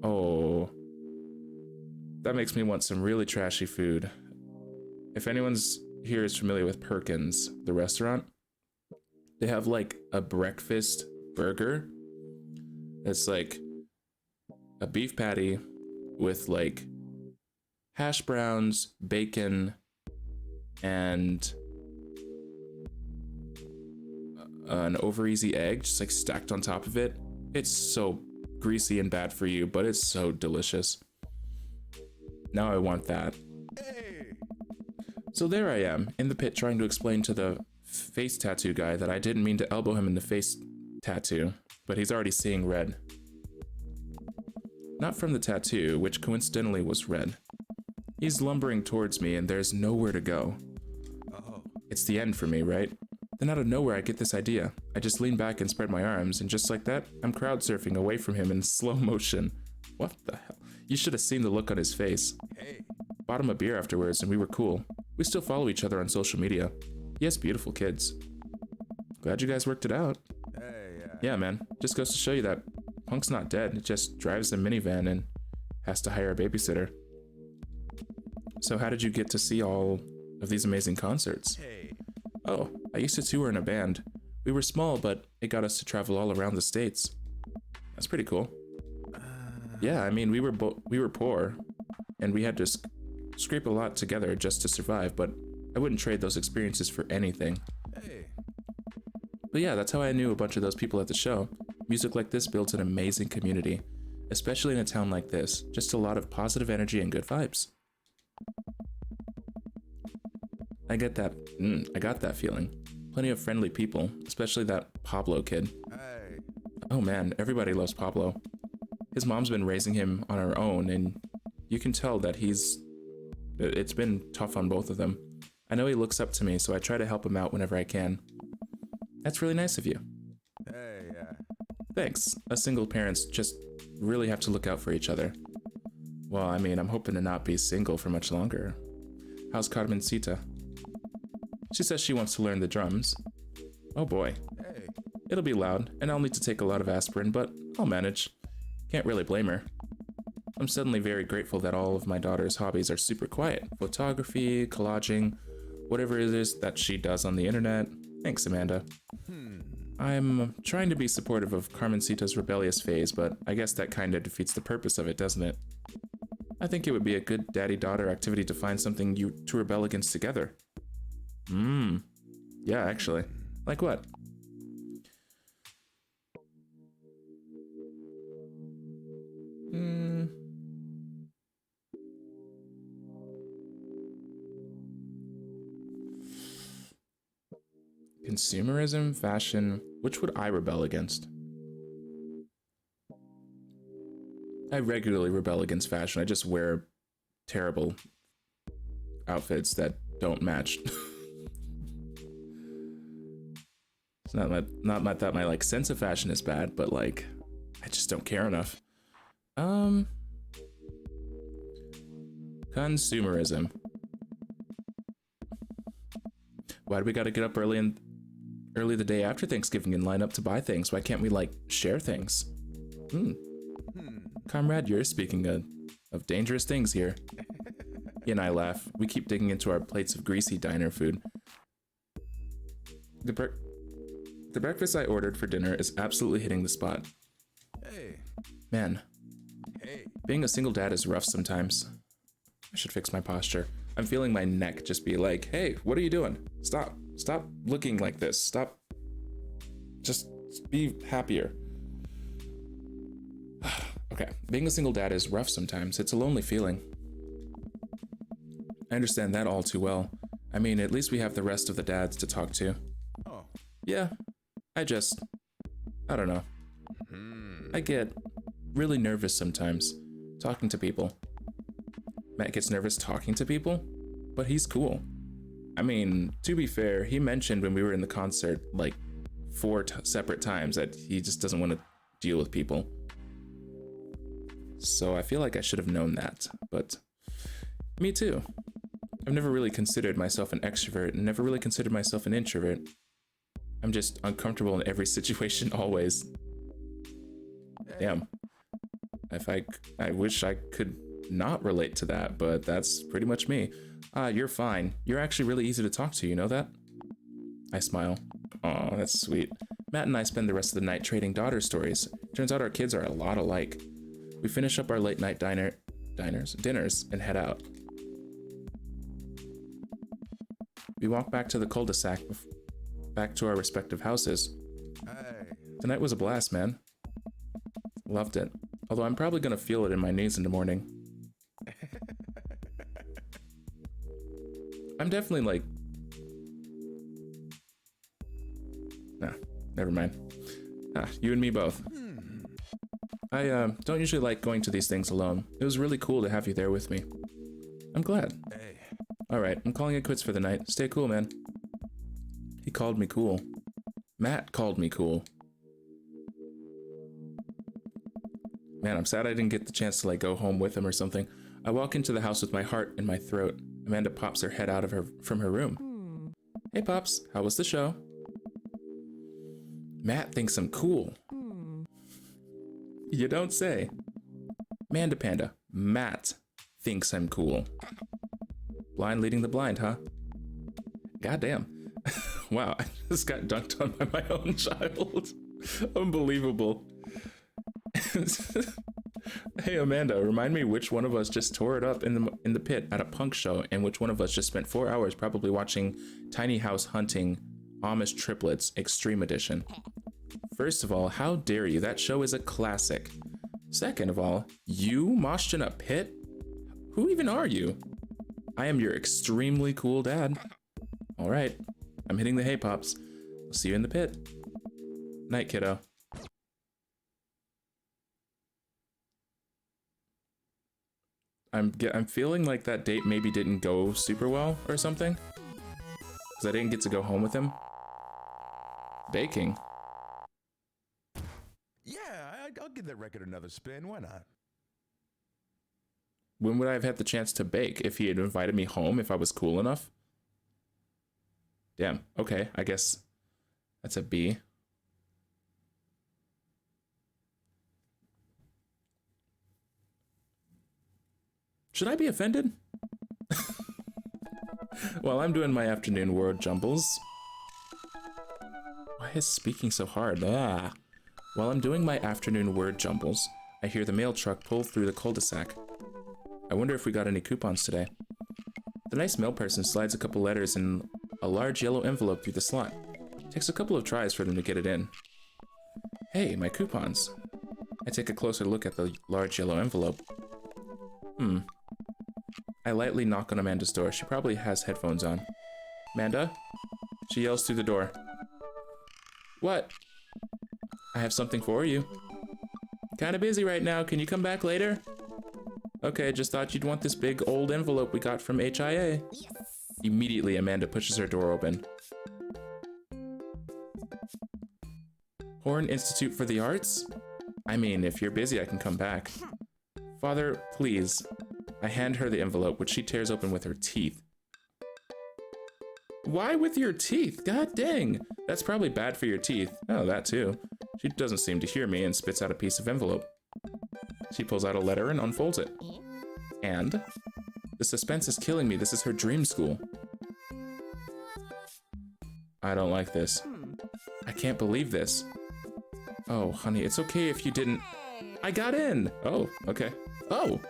Oh. That makes me want some really trashy food. If anyone's here is familiar with Perkins, the restaurant, they have like a breakfast burger. It's like a beef patty with like hash browns, bacon, and an over easy egg just like stacked on top of it. It's so greasy and bad for you, but it's so delicious. Now I want that. Hey. So there I am in the pit trying to explain to the face tattoo guy that I didn't mean to elbow him in the face tattoo, but he's already seeing red. Not from the tattoo, which coincidentally was red. He's lumbering towards me and there's nowhere to go. Oh. It's the end for me, right? Then out of nowhere I get this idea. I just lean back and spread my arms, and just like that, I'm crowd surfing away from him in slow motion. What the hell? You should have seen the look on his face. Hey. Bought him a beer afterwards and we were cool. We still follow each other on social media. He has beautiful kids. Glad you guys worked it out. Hey. Yeah, man. Just goes to show you that Punk's not dead. It just drives a minivan and has to hire a babysitter. So how did you get to see all of these amazing concerts? Hey. Oh, I used to tour in a band. We were small, but it got us to travel all around the States. That's pretty cool. Yeah, I mean, we were poor, and we had to scrape a lot together just to survive, but I wouldn't trade those experiences for anything. Hey. But yeah, that's how I knew a bunch of those people at the show. Music like this builds an amazing community, especially in a town like this. Just a lot of positive energy and good vibes. I get that. I got that feeling. Plenty of friendly people, especially that Pablo kid. Hey. Oh man, everybody loves Pablo. His mom's been raising him on her own, and you can tell that it's been tough on both of them. I know he looks up to me, so I try to help him out whenever I can. That's really nice of you. Hey. Thanks. Us single parents just really have to look out for each other. Well, I mean, I'm hoping to not be single for much longer. How's Carmencita? She says she wants to learn the drums. Oh boy. Hey. It'll be loud, and I'll need to take a lot of aspirin, but I'll manage. Can't really blame her. I'm suddenly very grateful that all of my daughter's hobbies are super quiet. Photography, collaging, whatever it is that she does on the internet. Thanks, Amanda. I'm trying to be supportive of Carmencita's rebellious phase, but I guess that kind of defeats the purpose of it, doesn't it? I think it would be a good daddy-daughter activity to find something you to rebel against together. Yeah, actually. Like what? Consumerism, fashion, which would I rebel against? I regularly rebel against fashion. I just wear terrible outfits that don't match. It's not that my like sense of fashion is bad, but like I just don't care enough. Consumerism. Why do we gotta get up early the day after Thanksgiving and line up to buy things? Why can't we like share things? Comrade, you're speaking of dangerous things here. He and I laugh. We keep digging into our plates of greasy diner food. The breakfast I ordered for dinner is absolutely hitting the spot. Hey. Man, Hey. being a single dad is rough sometimes. I should fix my posture. I'm feeling my neck just be like, hey, what are you doing? Stop looking like this. Stop. Just be happier. Okay, being a single dad is rough sometimes. It's a lonely feeling. I understand that all too well. I mean, at least we have the rest of the dads to talk to. Oh. Yeah, I don't know. I get really nervous sometimes talking to people. Matt gets nervous talking to people, but he's cool. I mean, to be fair, he mentioned when we were in the concert like 4 separate times that he just doesn't want to deal with people. So I feel like I should have known that, but me too. I've never really considered myself an extrovert and never really considered myself an introvert. I'm just uncomfortable in every situation always. Damn. I wish I could not relate to that, but that's pretty much me. You're fine. You're actually really easy to talk to, you know that? I smile. Aw, that's sweet. Matt and I spend the rest of the night trading daughter stories. Turns out our kids are a lot alike. We finish up our late night dinners and head out. We walk back to the cul-de-sac, back to our respective houses. Hey. Tonight was a blast, man. Loved it. Although I'm probably gonna feel it in my knees in the morning. I'm definitely like... Nah, never mind. You and me both. I don't usually like going to these things alone. It was really cool to have you there with me. I'm glad. Hey. Alright, I'm calling it quits for the night. Stay cool, man. He called me cool. Matt called me cool. Man, I'm sad I didn't get the chance to like go home with him or something. I walk into the house with my heart in my throat. Amanda pops her head out from her room. Hey Pops, how was the show? Matt thinks I'm cool. You don't say. Manda Panda, Matt thinks I'm cool. Blind leading the blind, huh? Goddamn. Wow, I just got dunked on by my own child. Unbelievable. Hey Amanda, remind me which one of us just tore it up in the pit at a punk show and which one of us just spent 4 hours probably watching Tiny House Hunting Amish Triplets Extreme Edition. First of all, how dare you? That show is a classic. Second of all, you moshed in a pit? Who even are you? I am your extremely cool dad. All right, I'm hitting the hay pops. I'll see you in the pit. Night, kiddo. I'm feeling like that date maybe didn't go super well or something. Because I didn't get to go home with him. Baking. Yeah, I'll give that record another spin. Why not? When would I have had the chance to bake? If he had invited me home, if I was cool enough? Damn. Okay, I guess that's a B. Should I be offended? While I'm doing my afternoon word jumbles. Why is speaking so hard? Ah. While I'm doing my afternoon word jumbles, I hear the mail truck pull through the cul-de-sac. I wonder if we got any coupons today. The nice mail person slides a couple letters in a large yellow envelope through the slot. Takes a couple of tries for them to get it in. Hey, my coupons. I take a closer look at the large yellow envelope. I lightly knock on Amanda's door. She probably has headphones on. Amanda? She yells through the door. What? I have something for you. Kinda busy right now. Can you come back later? Okay, just thought you'd want this big old envelope we got from HIA. Yes. Immediately, Amanda pushes her door open. Horn Institute for the Arts? I mean, if you're busy, I can come back. Father, please. I hand her the envelope, which she tears open with her teeth. Why with your teeth? God dang. That's probably bad for your teeth. Oh, that too. She doesn't seem to hear me and spits out a piece of envelope. She pulls out a letter and unfolds it. And? The suspense is killing me. This is her dream school. I don't like this. I can't believe this. Oh, honey, it's okay if you didn't... I got in! Oh, okay. Oh!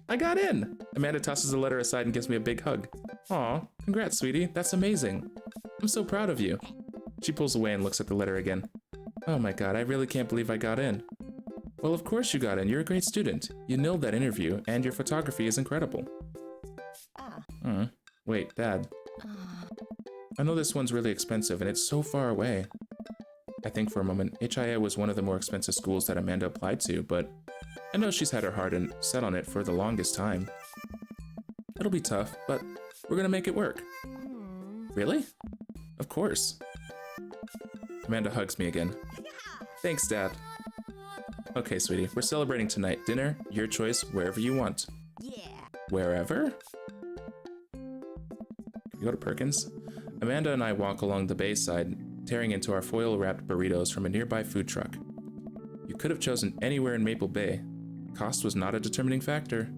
I got in! Amanda tosses the letter aside and gives me a big hug. Aw, congrats, sweetie. That's amazing. I'm so proud of you. She pulls away and looks at the letter again. Oh my god, I really can't believe I got in. Well, of course you got in. You're a great student. You nailed that interview, and your photography is incredible. Wait, Dad. I know this one's really expensive, and it's so far away. I think for a moment, HIA was one of the more expensive schools that Amanda applied to, but I know she's had her heart set on it for the longest time. It'll be tough, but we're gonna make it work. Really? Of course. Amanda hugs me again. Thanks, Dad. Okay, sweetie, we're celebrating tonight. Dinner, your choice, wherever you want. Yeah. Wherever? Can we go to Perkins? Amanda and I walk along the bay side, tearing into our foil-wrapped burritos from a nearby food truck. You could have chosen anywhere in Maple Bay. Cost was not a determining factor.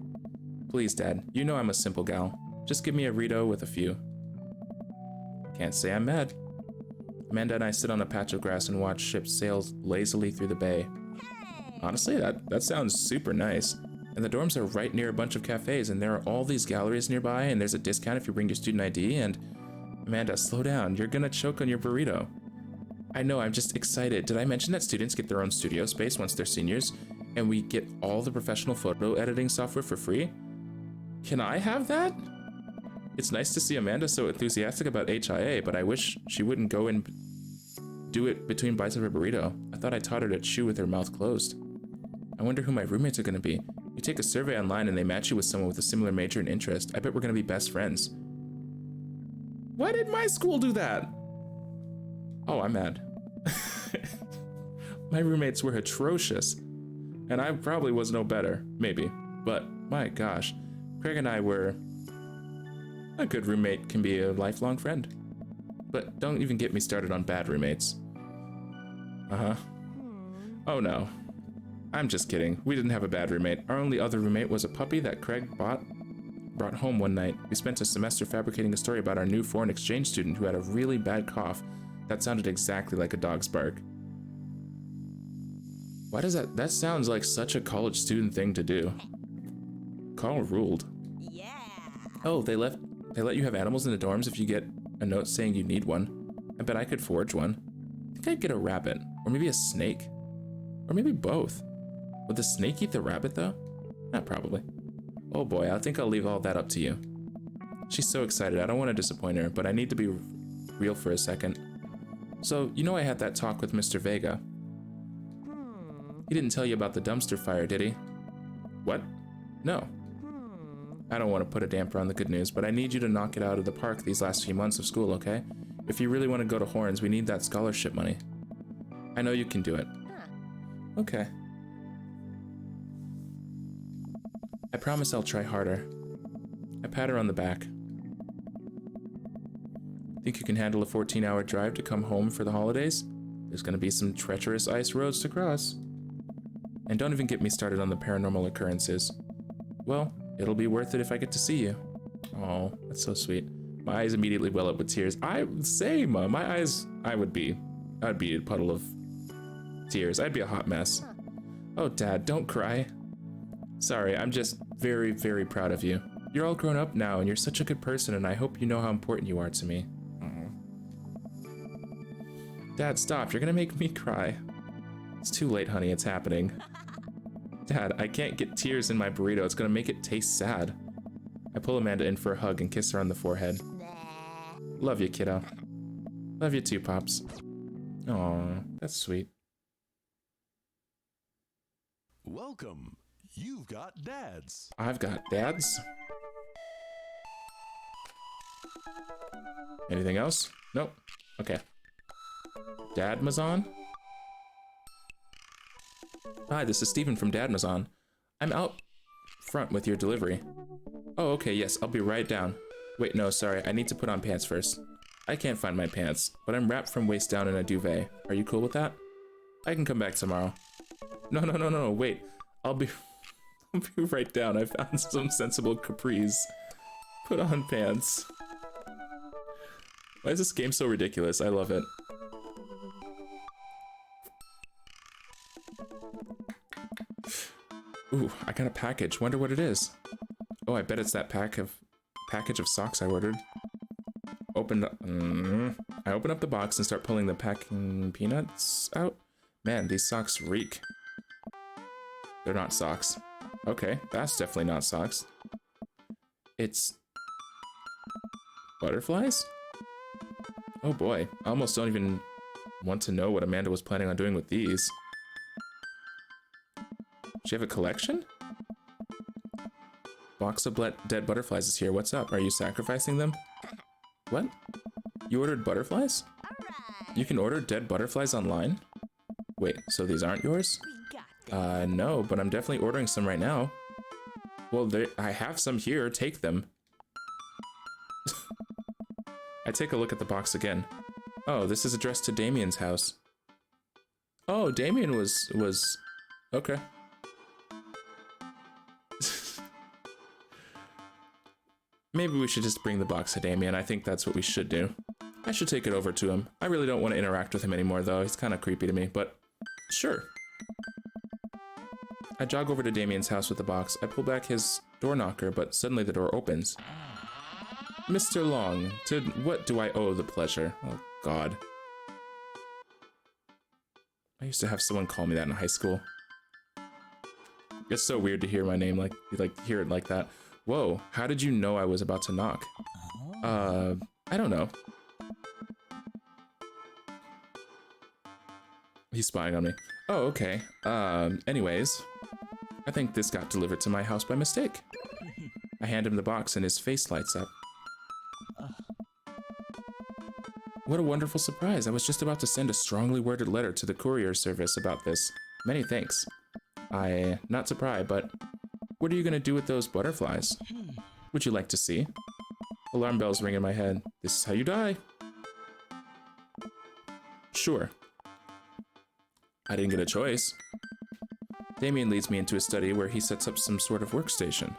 Please, Dad, you know I'm a simple gal. Just give me a Rito with a few. Can't say I'm mad. Amanda and I sit on a patch of grass and watch ships sail lazily through the bay. Honestly, that sounds super nice. And the dorms are right near a bunch of cafes, and there are all these galleries nearby, and there's a discount if you bring your student ID, and... Amanda, slow down. You're gonna choke on your burrito. I know, I'm just excited. Did I mention that students get their own studio space once they're seniors, and we get all the professional photo editing software for free? Can I have that? It's nice to see Amanda so enthusiastic about HIA, but I wish she wouldn't go and do it between bites of her burrito. I thought I taught her to chew with her mouth closed. I wonder who my roommates are gonna be. You take a survey online and they match you with someone with a similar major and interest. I bet we're gonna be best friends. Why did my school do that? Oh, I'm mad. My roommates were atrocious. And I probably was no better, maybe. But, my gosh, Craig and I were... A good roommate can be a lifelong friend. But don't even get me started on bad roommates. Uh-huh. Oh no. I'm just kidding. We didn't have a bad roommate. Our only other roommate was a puppy that Craig brought home one night. We spent a semester fabricating a story about our new foreign exchange student who had a really bad cough that sounded exactly like a dog's bark. Why does that sounds like such a college student thing to do. Carl ruled. Yeah. Oh, they let you have animals in the dorms if you get a note saying you need one. I bet I could forge one. I think I'd get a rabbit, or maybe a snake. Or maybe both. Would the snake eat the rabbit though? Not probably. Oh boy, I think I'll leave all that up to you. She's so excited, I don't want to disappoint her, but I need to be real for a second. So, you know I had that talk with Mr. Vega. He didn't tell you about the dumpster fire, did he? What? No. I don't want to put a damper on the good news, but I need you to knock it out of the park these last few months of school, okay? If you really want to go to Horns, we need that scholarship money. I know you can do it. Okay. I promise I'll try harder. I pat her on the back. Think you can handle a 14-hour drive to come home for the holidays? There's gonna be some treacherous ice roads to cross. And don't even get me started on the paranormal occurrences. Well, it'll be worth it if I get to see you. Oh, that's so sweet. My eyes immediately well up with tears. My eyes, I'd be a puddle of tears. I'd be a hot mess. Oh, Dad, don't cry. Sorry, I'm just very, very proud of you. You're all grown up now, and you're such a good person, and I hope you know how important you are to me. Dad, stop. You're gonna make me cry. It's too late, honey. It's happening. Dad, I can't get tears in my burrito. It's gonna make it taste sad. I pull Amanda in for a hug and kiss her on the forehead. Love you, kiddo. Love you too, Pops. Aw, that's sweet. Welcome. You've got dads. I've got dads. Anything else? Nope. Okay. Dadmazon? Hi, this is Steven from Dadmazon. I'm out front with your delivery. Oh, okay, yes, I'll be right down. Wait, no, sorry, I need to put on pants first. I can't find my pants, but I'm wrapped from waist down in a duvet. Are you cool with that? I can come back tomorrow. No, wait. I'll be right down. I found some sensible capris. Put on pants. Why is this game so ridiculous? I love it. Ooh, I got a package. Wonder what it is. Oh, I bet it's that package of socks I ordered. I open up the box and start pulling the packing peanuts out. Man, these socks reek. They're not socks. Okay, that's definitely not socks. It's butterflies? Oh boy, I almost don't even want to know what Amanda was planning on doing with these. Does she have a collection? Box of dead butterflies is here. What's up? Are you sacrificing them? What? You ordered butterflies? You can order dead butterflies online? Wait, so these aren't yours? No, but I'm definitely ordering some right now. Well, I have some here. Take them. I take a look at the box again. Oh, this is addressed to Damien's house. Oh, Damien was... Okay. Maybe we should just bring the box to Damien. I think that's what we should do. I should take it over to him. I really don't want to interact with him anymore, though. He's kind of creepy to me, but sure. I jog over to Damien's house with the box. I pull back his door knocker, but suddenly the door opens. Mr. Long, to what do I owe the pleasure? Oh, God. I used to have someone call me that in high school. It's so weird to hear my name, hear it like that. Whoa, how did you know I was about to knock? I don't know. He's spying on me. Oh, okay. Anyways, I think this got delivered to my house by mistake. I hand him the box and his face lights up. What a wonderful surprise. I was just about to send a strongly worded letter to the courier service about this. Many thanks. Not to pry, but what are you gonna do with those butterflies? Would you like to see? Alarm bells ring in my head. This is how you die. Sure. I didn't get a choice. Damien leads me into a study where he sets up some sort of workstation.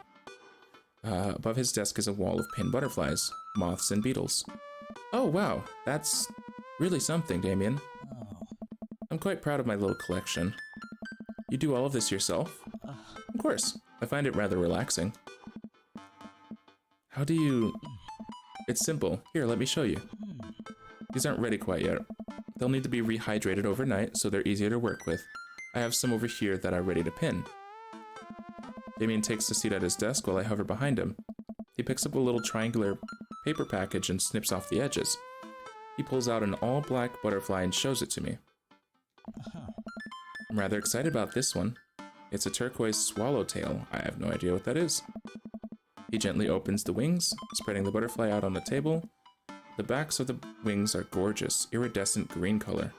Above his desk is a wall of pinned butterflies, moths, and beetles. Oh, wow. That's really something, Damien. I'm quite proud of my little collection. You do all of this yourself? Of course. I find it rather relaxing. How do you... It's simple. Here, let me show you. These aren't ready quite yet. They'll need to be rehydrated overnight, so they're easier to work with. I have some over here that are ready to pin. Damien takes a seat at his desk while I hover behind him. He picks up a little triangular paper package and snips off the edges. He pulls out an all-black butterfly and shows it to me. I'm rather excited about this one. It's a turquoise swallowtail. I have no idea what that is. He gently opens the wings, spreading the butterfly out on the table. The backs of the wings are gorgeous, iridescent green color.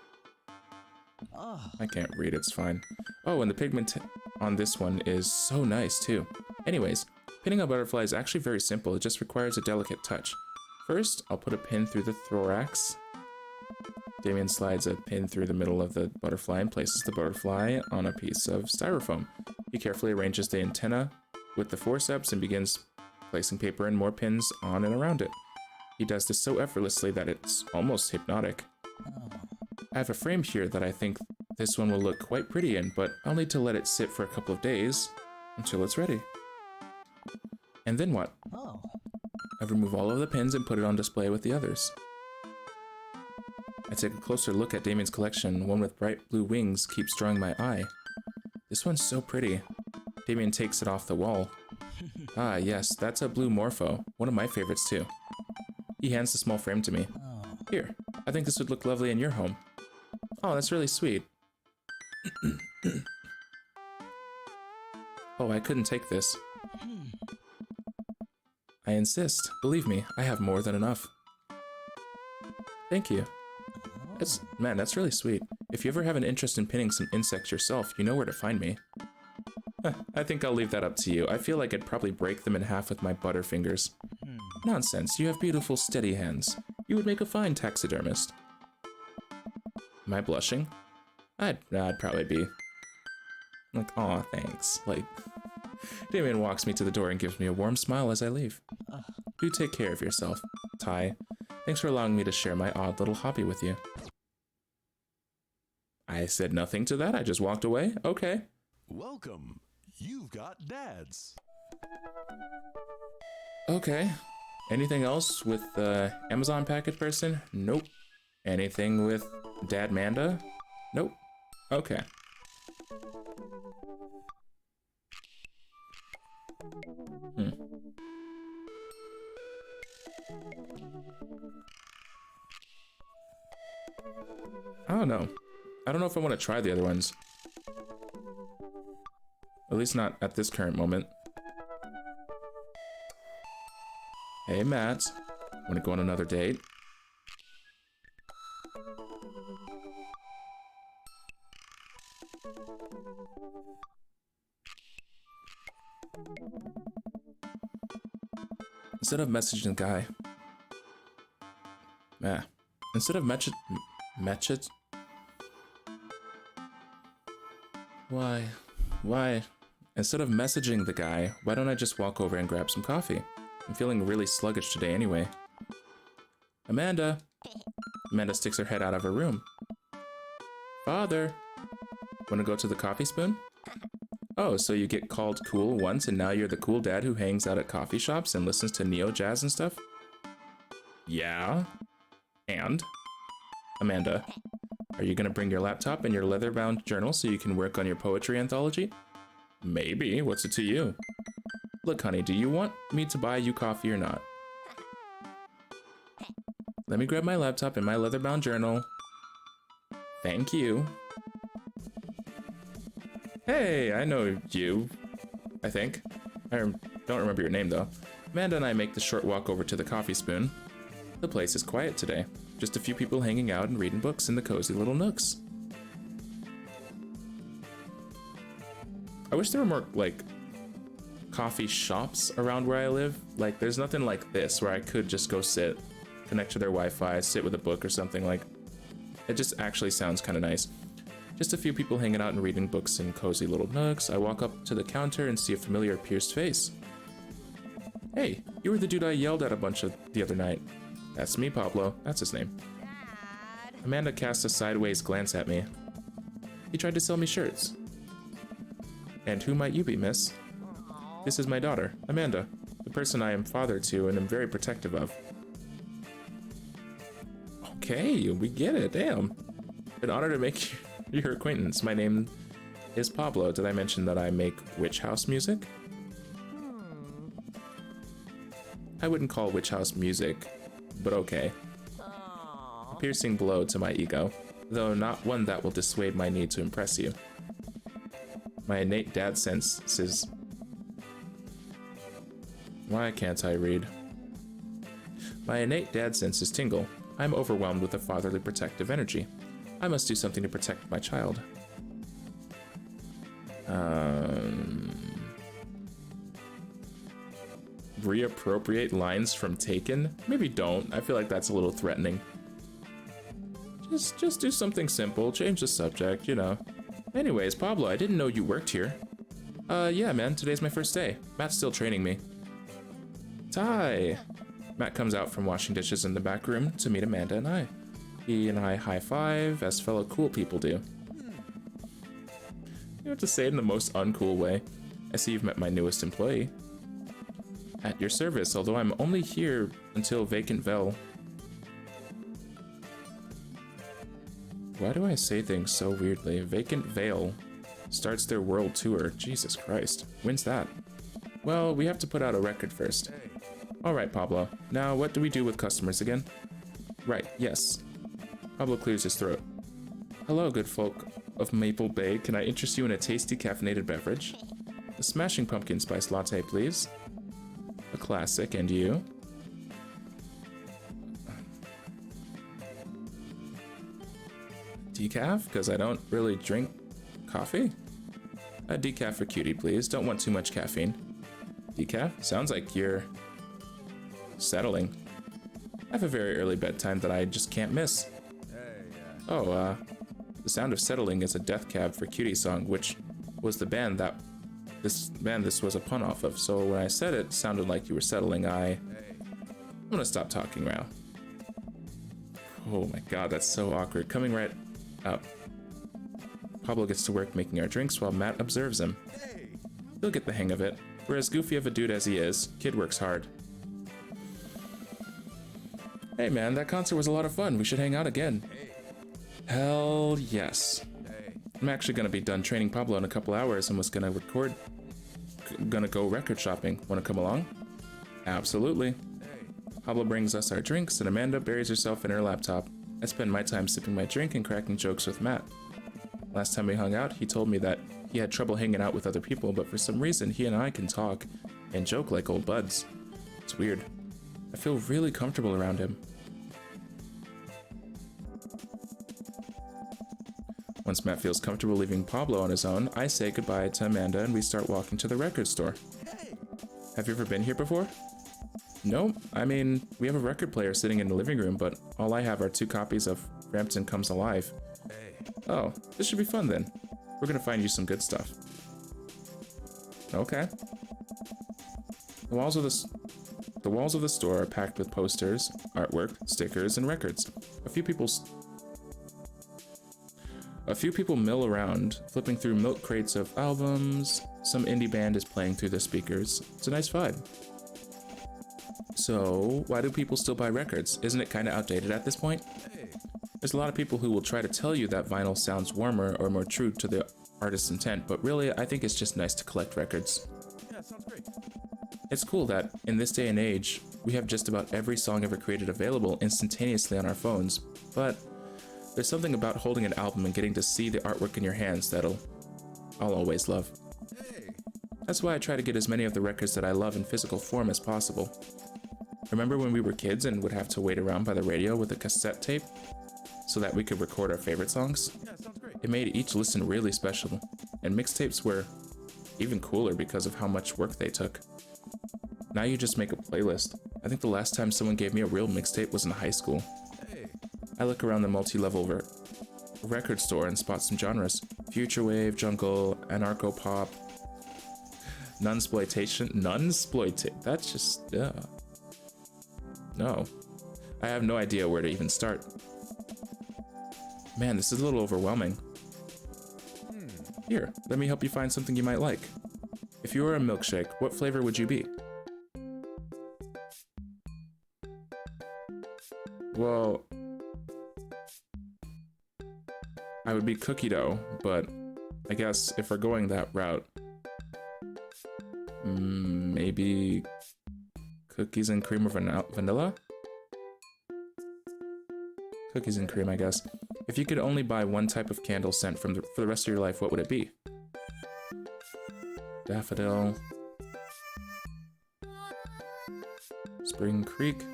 I can't read, it's fine. Oh, and the pigment on this one is so nice too. Anyways, pinning a butterfly is actually very simple. It just requires a delicate touch. First, I'll put a pin through the thorax. Damien slides a pin through the middle of the butterfly and places the butterfly on a piece of styrofoam. He carefully arranges the antenna with the forceps and begins placing paper and more pins on and around it. He does this so effortlessly that it's almost hypnotic. I have a frame here that I think this one will look quite pretty in, but I'll need to let it sit for a couple of days until it's ready. And then what? I remove all of the pins and put it on display with the others. I take a closer look at Damien's collection. One with bright blue wings keeps drawing my eye. This one's so pretty. Damien takes it off the wall. Ah, yes, that's a blue Morpho. One of my favorites too. He hands the small frame to me. Here, I think this would look lovely in your home. Oh, that's really sweet. Oh, I couldn't take this. I insist. Believe me, I have more than enough. Thank you. Man, that's really sweet. If you ever have an interest in pinning some insects yourself, you know where to find me. I think I'll leave that up to you. I feel like I'd probably break them in half with my butterfingers. Nonsense, you have beautiful, steady hands. You would make a fine taxidermist. Am I blushing? I'd probably be. Like, aw, thanks. Like, Damien walks me to the door and gives me a warm smile as I leave. Do take care of yourself, Ty. Thanks for allowing me to share my odd little hobby with you. I said nothing to that, I just walked away? Okay. Welcome. You've got dads. Okay. Anything else with Amazon package person? Nope. Anything with Dad Manda? Nope. Okay. I don't know. I don't know if I want to try the other ones. At least not at this current moment. Hey, Matt. Want to go on another date? Instead of messaging the guy. Instead of message. Why? Instead of messaging the guy, why don't I just walk over and grab some coffee? I'm feeling really sluggish today anyway. Amanda! Amanda sticks her head out of her room. Father! Wanna go to the coffee spoon? Oh, so you get called cool once and now you're the cool dad who hangs out at coffee shops and listens to neo jazz and stuff? Yeah? And? Amanda, are you gonna bring your laptop and your leather-bound journal so you can work on your poetry anthology? Maybe. What's it to you? Look, honey, do you want me to buy you coffee or not? Let me grab my laptop and my leather-bound journal. Thank you. Hey, I know you. I think. I don't remember your name, though. Amanda and I make the short walk over to the coffee spoon. The place is quiet today. Just a few people hanging out and reading books in the cozy little nooks. I wish there were more, like, coffee shops around where I live. Like, there's nothing like this where I could just go sit, connect to their Wi-Fi, sit with a book or something. Like, it just actually sounds kind of nice. Just a few people hanging out and reading books in cozy little nooks. I walk up to the counter and see a familiar pierced face. Hey, you were the dude I yelled at a bunch of the other night. That's me, Pablo. That's his name. Dad. Amanda casts a sideways glance at me. He tried to sell me shirts. And who might you be, miss? This is my daughter, Amanda, the person I am father to and am very protective of. Okay, we get it, damn. An honor to make your acquaintance. My name is Pablo. Did I mention that I make witch house music? I wouldn't call witch house music, but okay. A piercing blow to my ego, though not one that will dissuade my need to impress you. My innate dad sense says... Why can't I read? My innate dad senses tingle. I'm overwhelmed with a fatherly protective energy. I must do something to protect my child. reappropriate lines from Taken? Maybe don't. I feel like that's a little threatening. Just do something simple. Change the subject, you know. Anyways, Pablo, I didn't know you worked here. Yeah, man. Today's my first day. Matt's still training me. Ty. Matt comes out from washing dishes in the back room to meet Amanda and I. He and I high five as fellow cool people do. You have to say it in the most uncool way. I see you've met my newest employee. At your service, although I'm only here until Vacant Veil. Why do I say things so weirdly? Vacant Veil starts their world tour. Jesus Christ. When's that? Well, we have to put out a record first. Alright, Pablo. Now, what do we do with customers again? Right, yes. Pablo clears his throat. Hello, good folk of Maple Bay. Can I interest you in a tasty caffeinated beverage? A smashing pumpkin spice latte, please. A classic, and you? Decaf? Because I don't really drink coffee? A decaf for Cutie, please. Don't want too much caffeine. Decaf? Sounds like you're settling. I have a very early bedtime that I just can't miss. Oh, The Sound of Settling is a Death Cab for Cutie song, which was the band that this was a pun off of. So when I said it sounded like you were settling, I'm gonna stop talking now. Oh my god, that's so awkward. Coming right up. Pablo gets to work making our drinks while Matt observes him. He'll get the hang of it. For as goofy of a dude as he is, kid works hard. Hey man, that concert was a lot of fun. We should hang out again. Hell yes. I'm actually gonna be done training Pablo in a couple hours and was gonna go record shopping. Wanna come along? Absolutely. Pablo brings us our drinks and Amanda buries herself in her laptop. I spend my time sipping my drink and cracking jokes with Matt. Last time we hung out, he told me that he had trouble hanging out with other people, but for some reason he and I can talk and joke like old buds. It's weird. I feel really comfortable around him. Once Matt feels comfortable leaving Pablo on his own, I say goodbye to Amanda and we start walking to the record store. Have you ever been here before? No, I mean, we have a record player sitting in the living room, but all I have are 2 copies of Frampton Comes Alive. Oh, this should be fun then. We're gonna find you some good stuff. Okay. The walls of the store are packed with posters, artwork, stickers, and records. A few people mill around, flipping through milk crates of albums. Some indie band is playing through the speakers. It's a nice vibe. So, why do people still buy records? Isn't it kind of outdated at this point? There's a lot of people who will try to tell you that vinyl sounds warmer or more true to the artist's intent, but really, I think it's just nice to collect records. Yeah, sounds great. It's cool that, in this day and age, we have just about every song ever created available instantaneously on our phones, but there's something about holding an album and getting to see the artwork in your hands that I'll always love. That's why I try to get as many of the records that I love in physical form as possible. Remember when we were kids and would have to wait around by the radio with a cassette tape so that we could record our favorite songs? Yeah, sounds great. It made each listen really special, and mixtapes were even cooler because of how much work they took. Now you just make a playlist. I think the last time someone gave me a real mixtape was in high school. I look around the multi-level record store and spot some genres. Future wave, jungle, anarcho-pop, nunsploitation, that's just, no. I have no idea where to even start. Man, this is a little overwhelming. Here, let me help you find something you might like. If you were a milkshake, what flavor would you be? Well, I would be cookie dough, but I guess if we're going that route, maybe cookies and cream or vanilla? Cookies and cream, I guess. If you could only buy one type of candle scent for the rest of your life, what would it be? Daffodil. Spring Creek.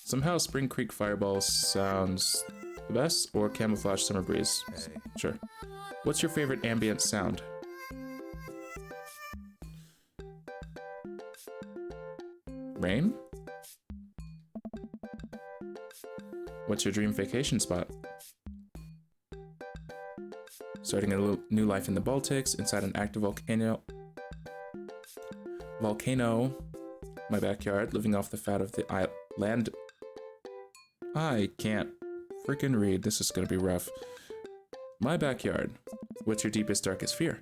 Somehow Spring Creek Fireball sounds the best, or Camouflage Summer Breeze. Sure. What's your favorite ambient sound? Rain? What's your dream vacation spot? Starting a new life in the Baltics, inside an active volcano. My backyard, living off the fat of the land. I can't freaking read. This is gonna be rough. My backyard. What's your deepest, darkest fear?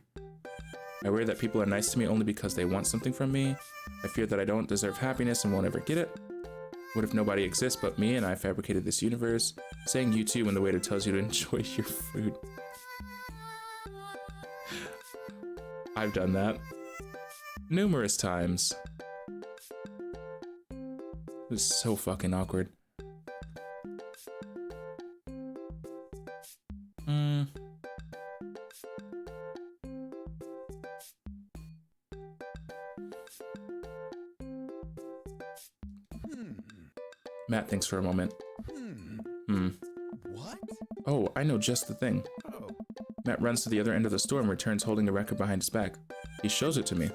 I worry that people are nice to me only because they want something from me. I fear that I don't deserve happiness and won't ever get it. What if nobody exists but me and I fabricated this universe? Saying you too when the waiter tells you to enjoy your food. I've done that. Numerous times. It was so fucking awkward. Matt thinks for a moment. What? Oh, I know just the thing. Oh. Matt runs to the other end of the store and returns holding a record behind his back. He shows it to me.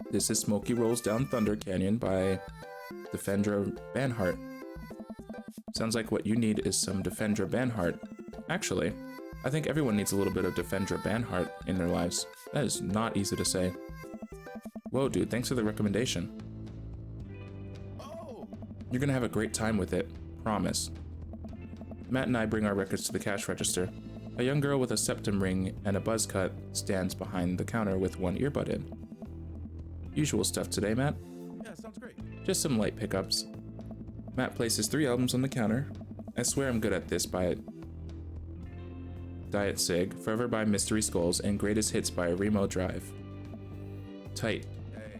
This is Smokey Rolls Down Thunder Canyon by Defendra Banhart. Sounds like what you need is some Defendra Banhart. Actually, I think everyone needs a little bit of Defendra Banhart in their lives. That is not easy to say. Whoa, dude, thanks for the recommendation. Oh. You're gonna have a great time with it. Promise. Matt and I bring our records to the cash register. A young girl with a septum ring and a buzz cut stands behind the counter with one earbud in. Usual stuff today, Matt? Yeah, sounds great. Just some light pickups. Matt places 3 albums on the counter. I swear I'm good at this by Diet Sig, Forever by Mystery Skulls, and Greatest Hits by Remo Drive. Tight. Hey.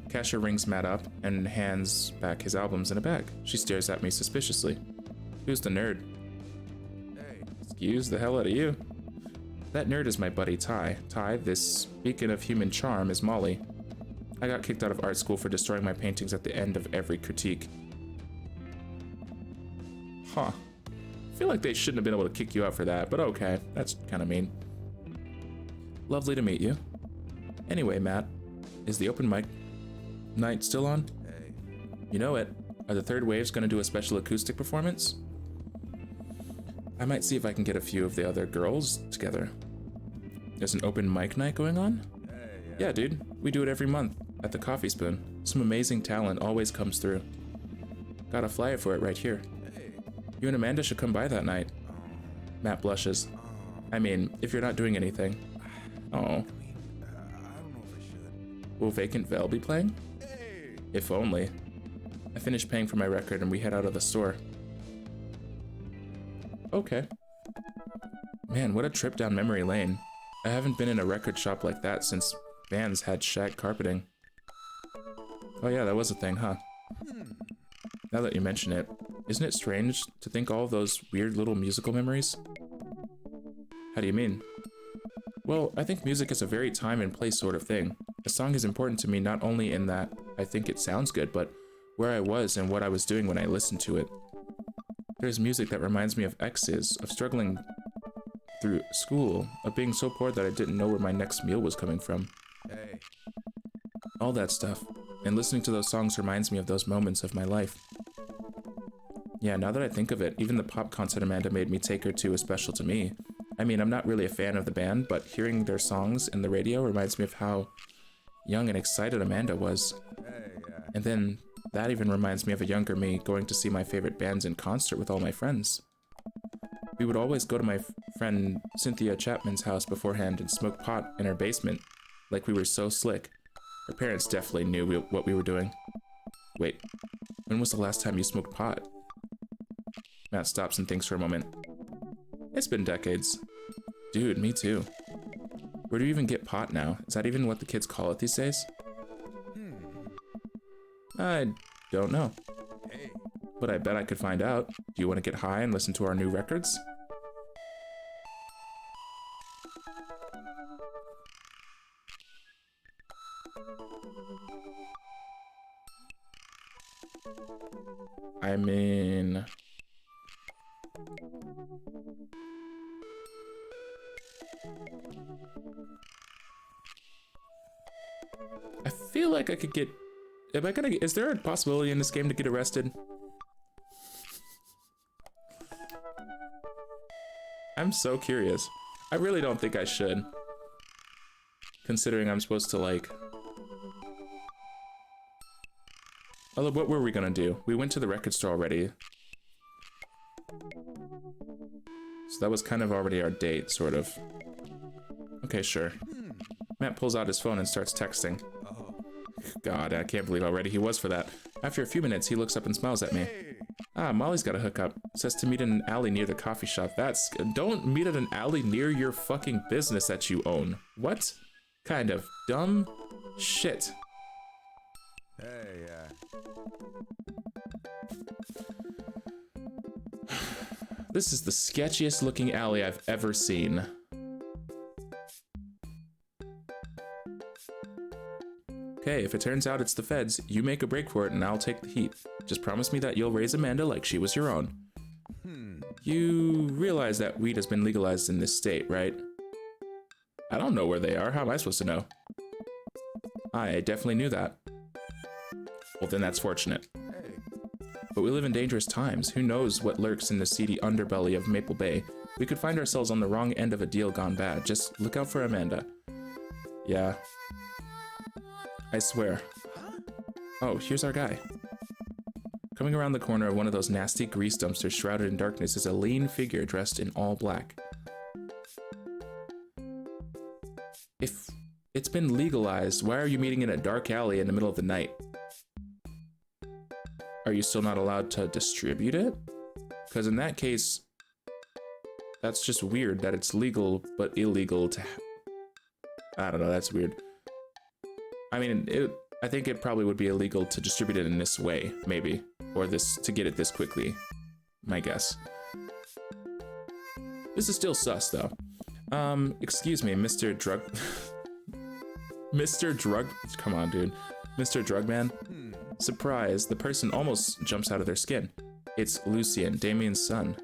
Cashier rings Matt up and hands back his albums in a bag. She stares at me suspiciously. Who's the nerd? Hey. Excuse the hell out of you. That nerd is my buddy Ty. Ty, this beacon of human charm, is Molly. I got kicked out of art school for destroying my paintings at the end of every critique. Huh. I feel like they shouldn't have been able to kick you out for that, but okay, that's kind of mean. Lovely to meet you. Anyway, Matt, is the open mic night still on? Hey. You know it. Are the Third Waves going to do a special acoustic performance? I might see if I can get a few of the other girls together. There's an open mic night going on? Hey. Yeah, dude. We do it every month at the Coffee Spoon. Some amazing talent always comes through. Got a flyer for it right here. Hey. You and Amanda should come by that night. Matt blushes. I mean, if you're not doing anything. Oh. I don't know if I should. Will Vacant Veil be playing? Hey. If only. I finish paying for my record and we head out of the store. Okay. Man, what a trip down memory lane. I haven't been in a record shop like that since bands had shag carpeting. Oh yeah, that was a thing, huh? Now that you mention it, isn't it strange to think all of those weird little musical memories? How do you mean? Well, I think music is a very time and place sort of thing. A song is important to me not only in that I think it sounds good, but where I was and what I was doing when I listened to it. There's music that reminds me of exes, of struggling through school, of being so poor that I didn't know where my next meal was coming from. Hey. All that stuff. And listening to those songs reminds me of those moments of my life. Yeah, now that I think of it, even the pop concert Amanda made me take her to is special to me. I mean, I'm not really a fan of the band, but hearing their songs in the radio reminds me of how young and excited Amanda was. Hey. And then that even reminds me of a younger me going to see my favorite bands in concert with all my friends. We would always go to my friend Cynthia Chapman's house beforehand and smoke pot in her basement, like we were so slick. Her parents definitely knew what we were doing. Wait, when was the last time you smoked pot? Matt stops and thinks for a moment. It's been decades. Dude, me too. Where do you even get pot now? Is that even what the kids call it these days? I don't know. Hey. But I bet I could find out. Do you want to get high and listen to our new records? I mean... I feel like I could get Am I gonna? Is there a possibility in this game to get arrested? I'm so curious. I really don't think I should. Considering I'm supposed to, like... Although, what were we gonna do? We went to the record store already. So that was kind of already our date, sort of. Okay, sure. Matt pulls out his phone and starts texting. Oh. God, I can't believe how ready he was for that. After a few minutes, he looks up and smiles at me. Hey. Ah, Molly's got a hookup. Says to meet in an alley near the coffee shop. That's... Don't meet at an alley near your fucking business that you own. What kind of dumb shit? Hey, This is the sketchiest looking alley I've ever seen. Okay, if it turns out it's the feds, you make a break for it and I'll take the heat. Just promise me that you'll raise Amanda like she was your own. You realize that weed has been legalized in this state, right? I don't know where they are. How am I supposed to know? I definitely knew that. Well, then that's fortunate. hey. But we live in dangerous times. Who knows what lurks in the seedy underbelly of Maple Bay? We could find ourselves on the wrong end of a deal gone bad. Just look out for Amanda. Yeah. I swear. Oh, here's our guy. Coming around the corner of one of those nasty grease dumpsters shrouded in darkness is a lean figure dressed in all black. If it's been legalized, why are you meeting in a dark alley in the middle of the night? Are you still not allowed to distribute it? Because in that case, that's just weird that it's legal but illegal to... I don't know, that's weird. I mean, I think it probably would be illegal to distribute it in this way, maybe. Or to get it this quickly, my guess. This is still sus, though. Excuse me, Mr. Drug... Mr. Drug... Come on, dude. Mr. Drugman? Surprise, the person almost jumps out of their skin. It's Lucien, Damien's son.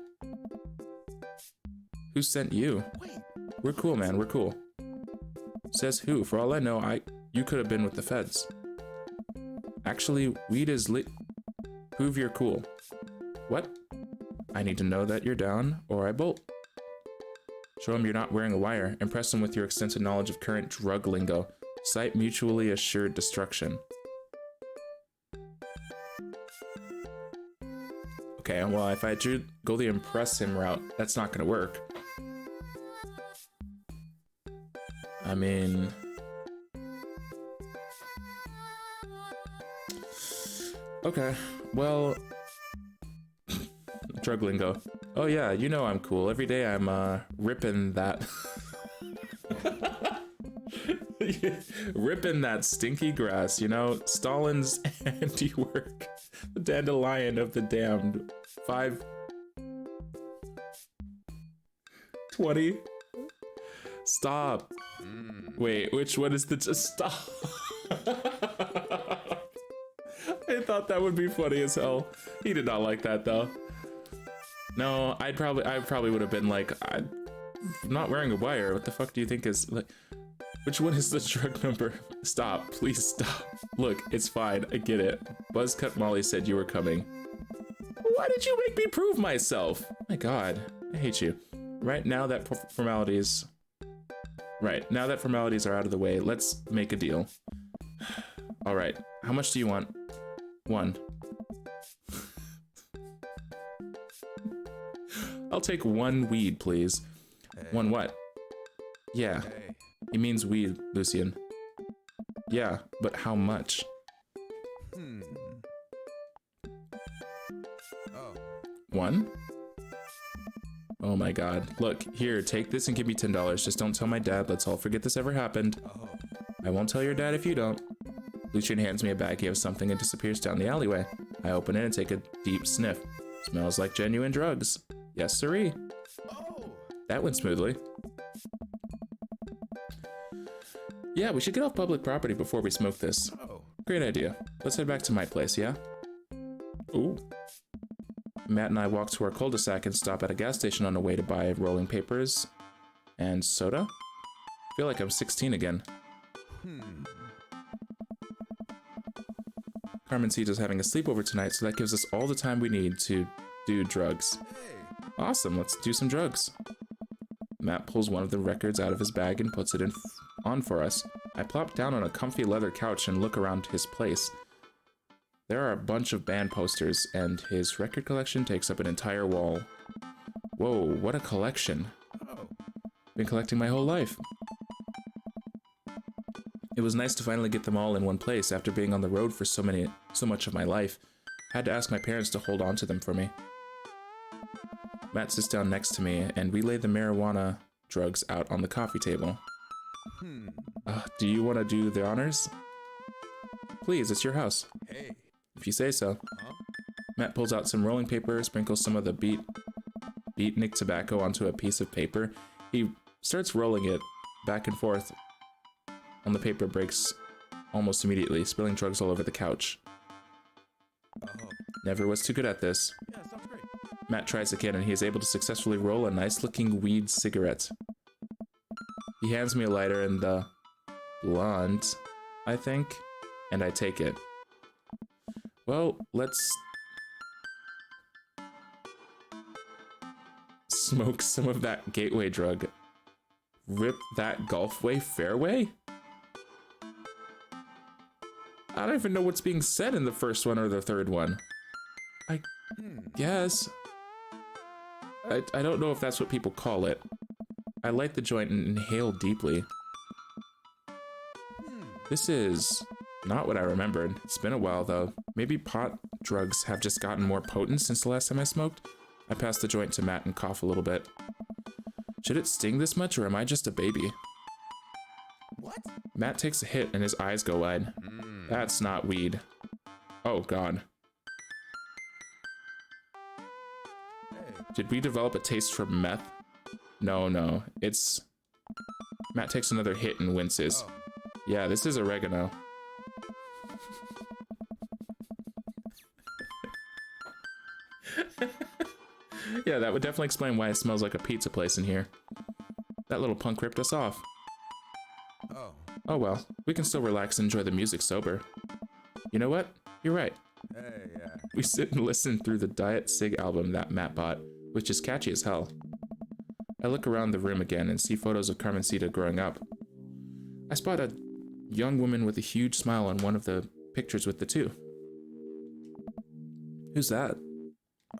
Who sent you? We're cool, man, we're cool. Says who? For all I know, you could have been with the feds. Actually, weed is Prove you're cool. What? I need to know that you're down, or I bolt. Show him you're not wearing a wire. Impress him with your extensive knowledge of current drug lingo. Cite mutually assured destruction. Okay, well, if I go the impress him route, that's not gonna work. I mean... Okay, well... Drug lingo. Oh yeah, you know I'm cool. Every day I'm, ripping that... ripping that stinky grass, you know? Stalin's handiwork. The dandelion of the damned. 520. Stop. Wait, which one is the stop? I thought that would be funny as hell. He did not like that though. No, I probably would have been like, I'm not wearing a wire. What the fuck do you think is like? Which one is the drug number? Stop, please stop. Look, it's fine. I get it. Buzzcut Molly said you were coming. Why did you make me prove myself? My God, I hate you. Right now that formalities. Right now that formalities are out of the way, let's make a deal. All right, how much do you want? 1. I'll take 1 weed, please. Hey. 1 what? Yeah, Hey. he means weed, Lucien. Yeah, but how much? Oh. 1? Oh my God. Look, here, take this and give me $10. Just don't tell my dad. Let's all forget this ever happened. Oh. I won't tell your dad if you don't. Lucien hands me a baggie of something and disappears down the alleyway. I open it and take a deep sniff. Smells like genuine drugs. Yes, sirree. Oh. That went smoothly. Yeah, we should get off public property before we smoke this. Oh. Great idea. Let's head back to my place, yeah? Ooh. Matt and I walk to our cul-de-sac and stop at a gas station on the way to buy rolling papers and soda. Feel like I'm 16 again. Carmencita's having a sleepover tonight, so that gives us all the time we need to do drugs. Hey. Awesome, let's do some drugs. Matt pulls one of the records out of his bag and puts it on for us. I plop down on a comfy leather couch and look around his place. There are a bunch of band posters, and his record collection takes up an entire wall. Whoa, what a collection. Oh. Been collecting my whole life. It was nice to finally get them all in one place after being on the road for so much of my life. I had to ask my parents to hold on to them for me. Matt sits down next to me, and we lay the marijuana drugs out on the coffee table. Do you want to do the honors? Please, it's your house. Hey. If you say so. Huh? Matt pulls out some rolling paper, sprinkles some of the beatnik tobacco onto a piece of paper. He starts rolling it back and forth, and the paper breaks almost immediately, spilling drugs all over the couch. Oh. Never was too good at this. Yeah, sounds great. Matt tries again, and he is able to successfully roll a nice-looking weed cigarette. He hands me a lighter and the blunt, I think, and I take it. Well, let's smoke some of that gateway drug. Rip that Gulfway fairway? I don't even know what's being said in the first one or the third one. I guess. I don't know if that's what people call it. I light the joint and inhale deeply. This is not what I remembered. It's been a while though. Maybe pot drugs have just gotten more potent since the last time I smoked? I pass the joint to Matt and cough a little bit. Should it sting this much, or am I just a baby? What? Matt takes a hit and his eyes go wide. That's not weed. Oh god. Hey. Did we develop a taste for meth? No, it's... Matt takes another hit and winces. Oh. Yeah, this is oregano. Yeah, that would definitely explain why it smells like a pizza place in here. That little punk ripped us off. Oh. Oh well, we can still relax and enjoy the music sober. You know what? You're right. Hey, yeah. We sit and listen through the Diet Sig album that Matt bought, which is catchy as hell. I look around the room again and see photos of Carmencita growing up. I spot a young woman with a huge smile on one of the pictures with the two. Who's that?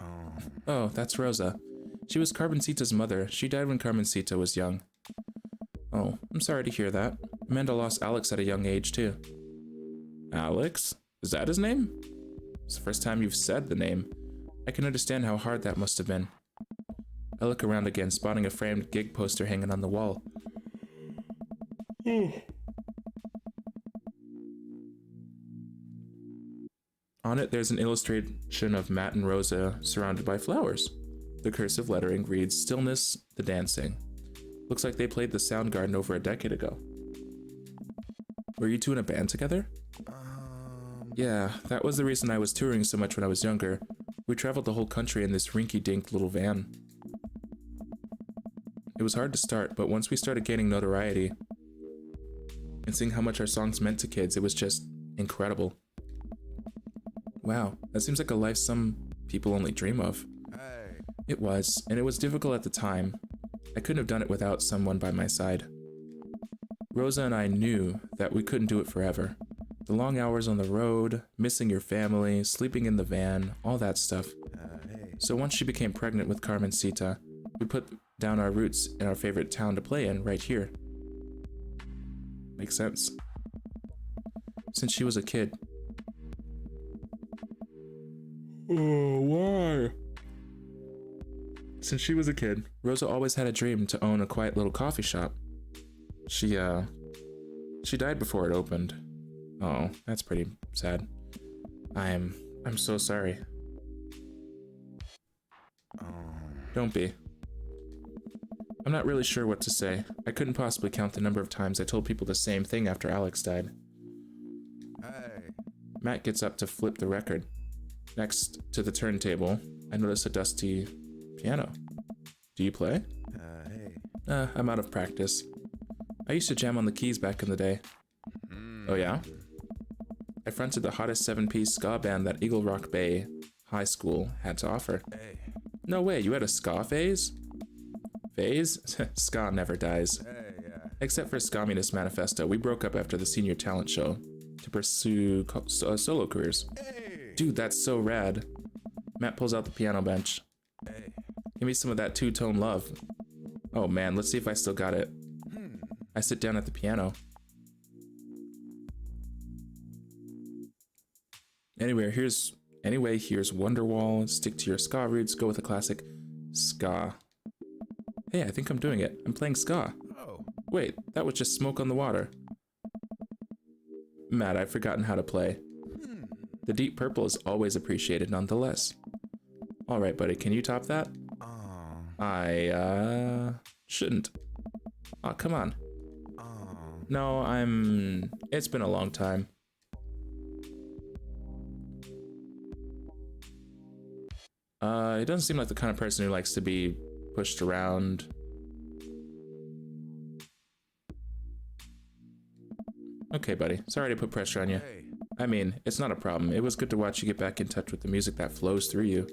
Oh. Oh, that's Rosa. She was Carmencita's mother. She died when Carmencita was young. Oh, I'm sorry to hear that. Amanda lost Alex at a young age, too. Alex? Is that his name? It's the first time you've said the name. I can understand how hard that must have been. I look around again, spotting a framed gig poster hanging on the wall. On it, there's an illustration of Matt and Rosa surrounded by flowers. The cursive lettering reads, "Stillness, the dancing." Looks like they played the Soundgarden over a decade ago. Were you two in a band together? Yeah, that was the reason I was touring so much when I was younger. We traveled the whole country in this rinky-dink little van. It was hard to start, but once we started gaining notoriety and seeing how much our songs meant to kids, it was just incredible. Wow, that seems like a life some people only dream of. Hey. It was, and it was difficult at the time. I couldn't have done it without someone by my side. Rosa and I knew that we couldn't do it forever. The long hours on the road, missing your family, sleeping in the van, all that stuff. Hey. So once she became pregnant with Carmencita, we put down our roots in our favorite town to play in, right here. Makes sense. Since she was a kid. Oh, why? Since she was a kid, Rosa always had a dream to own a quiet little coffee shop. She died before it opened. Oh, that's pretty sad. I'm so sorry. Don't be. I'm not really sure what to say. I couldn't possibly count the number of times I told people the same thing after Alex died. Hey. Matt gets up to flip the record. Next to the turntable, I notice a dusty piano. Do you play? Hey. I'm out of practice. I used to jam on the keys back in the day. Oh yeah? I fronted the hottest 7-piece ska band that Eagle Rock Bay High School had to offer. Hey. No way, you had a ska phase? Phase? Ska never dies. Hey, yeah. Except for Scommunist Manifesto, we broke up after the senior talent show to pursue solo careers. Hey. Dude, that's so rad. Matt pulls out the piano bench. Hey. Give me some of that two-tone love. Oh man, let's see if I still got it. I sit down at the piano. Anyway, here's Wonderwall. Stick to your ska roots. Go with a classic ska. Hey, I think I'm doing it. I'm playing ska. Oh. Wait, that was just Smoke on the Water. Matt, I've forgotten how to play. The Deep Purple is always appreciated nonetheless. Alright, buddy, can you top that? I shouldn't. Oh, come on. No, it's been a long time. He doesn't seem like the kind of person who likes to be pushed around. Okay, buddy. Sorry to put pressure on you. Hey. I mean, it's not a problem. It was good to watch you get back in touch with the music that flows through you.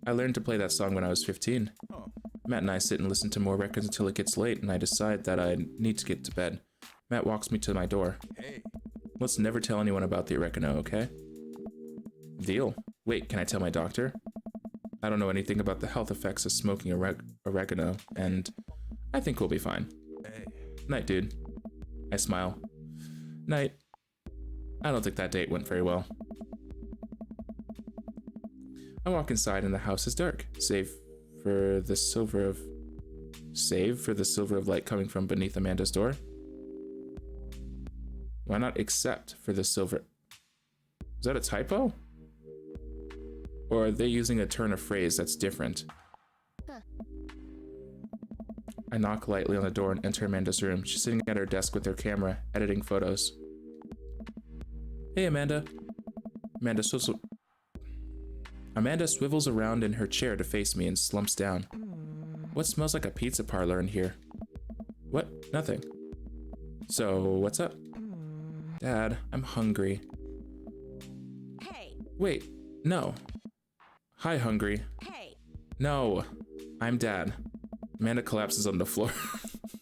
I learned to play that song when I was 15. Oh. Matt and I sit and listen to more records until it gets late, and I decide that I need to get to bed. Matt walks me to my door. Hey. Let's never tell anyone about the oregano, okay? Deal. Wait, can I tell my doctor? I don't know anything about the health effects of smoking oregano, and I think we'll be fine. Hey. Night, dude. I smile. Night. I don't think that date went very well. I walk inside and the house is dark, save for the silver of light coming from beneath Amanda's door. Why not except for the silver? Is that a typo? Or are they using a turn of phrase that's different? I knock lightly on the door and enter Amanda's room. She's sitting at her desk with her camera, editing photos. Hey, Amanda. Amanda swivels around in her chair to face me and slumps down. What smells like a pizza parlor in here? What? Nothing. So, what's up? Dad, I'm hungry. Hey, Wait, no. Hi, hungry. hey. No, I'm Dad. Amanda collapses on the floor.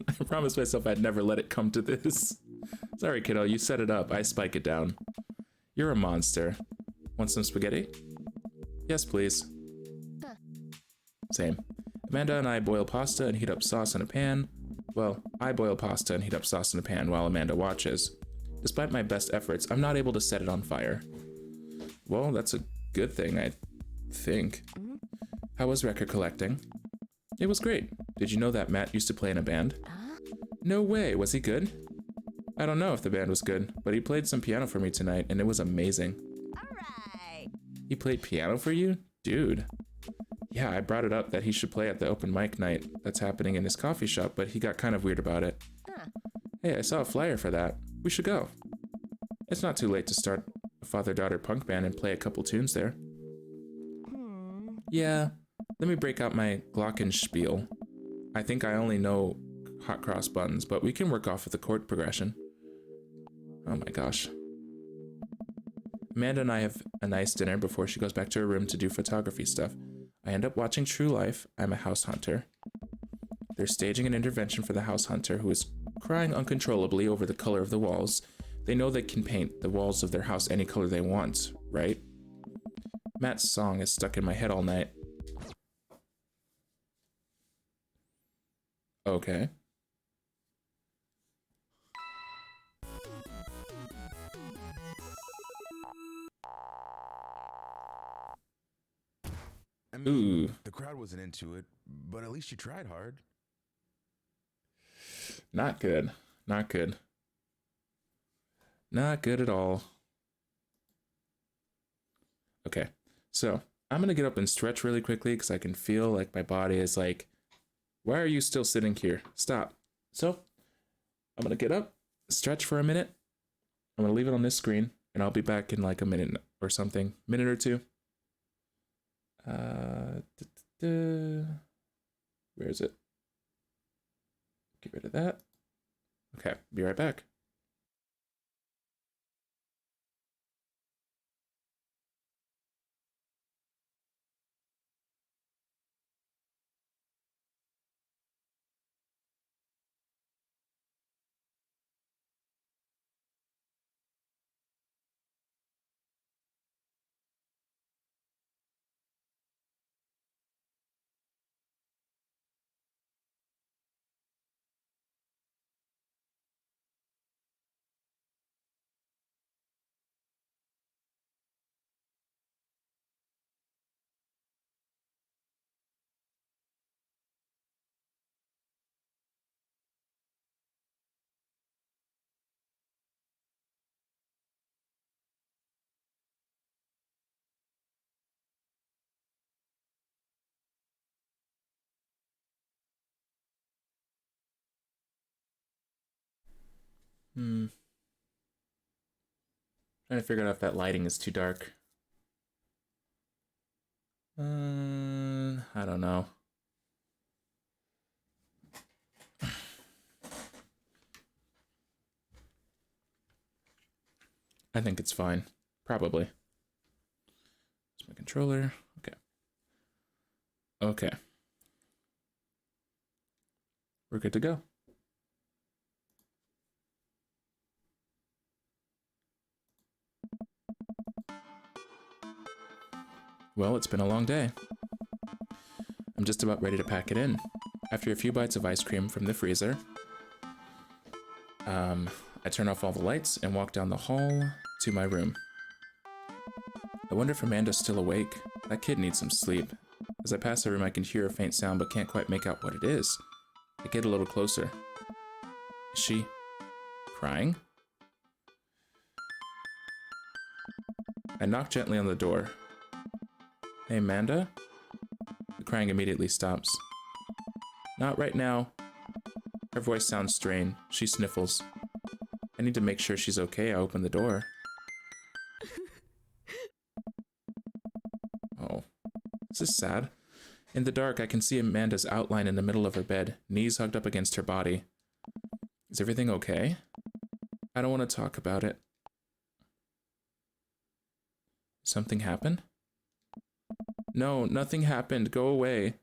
I promised myself I'd never let it come to this. Sorry, kiddo, you set it up. I spike it down. You're a monster. Want some spaghetti? Yes, please. Same. Amanda and I boil pasta and heat up sauce in a pan. Well, I boil pasta and heat up sauce in a pan while Amanda watches. Despite my best efforts, I'm not able to set it on fire. Well, that's a good thing, I think. How was record collecting? It was great. Did you know that Matt used to play in a band? No way, was he good? I don't know if the band was good, but he played some piano for me tonight and it was amazing. Alright. He played piano for you? Dude. Yeah, I brought it up that he should play at the open mic night that's happening in his coffee shop, but he got kind of weird about it. Hey, I saw a flyer for that. We should go. It's not too late to start a father-daughter punk band and play a couple tunes there. Yeah, let me break out my glockenspiel. I think I only know hot cross buns, but we can work off of the chord progression. Oh my gosh. Amanda and I have a nice dinner before she goes back to her room to do photography stuff. I end up watching True Life. I'm a house hunter. They're staging an intervention for the house hunter who is crying uncontrollably over the color of the walls. They know they can paint the walls of their house any color they want, right? Matt's song is stuck in my head all night. Okay. I mean, Ooh. the crowd wasn't into it, but at least you tried hard. Not good. Not good. Not good at all. Okay, so I'm gonna get up and stretch really quickly because I can feel like my body is like, why are you still sitting here? Stop. So I'm gonna get up, stretch for a minute. I'm gonna leave it on this screen and I'll be back in like a minute or something, minute or two. Where is it? Get rid of that. Okay, be right back. Trying to figure out if that lighting is too dark. I don't know. I think it's fine. Probably. It's my controller. Okay. Okay. We're good to go. Well, it's been a long day. I'm just about ready to pack it in. After a few bites of ice cream from the freezer, I turn off all the lights and walk down the hall to my room. I wonder if Amanda's still awake. That kid needs some sleep. As I pass the room, I can hear a faint sound but can't quite make out what it is. I get a little closer. Is she crying? I knock gently on the door. Hey, Amanda? The crying immediately stops. Not right now. Her voice sounds strained. She sniffles. I need to make sure she's okay. I open the door. Oh, this is sad. In the dark, I can see Amanda's outline in the middle of her bed, knees hugged up against her body. Is everything okay? I don't want to talk about it. Something happened? No, nothing happened. Go away.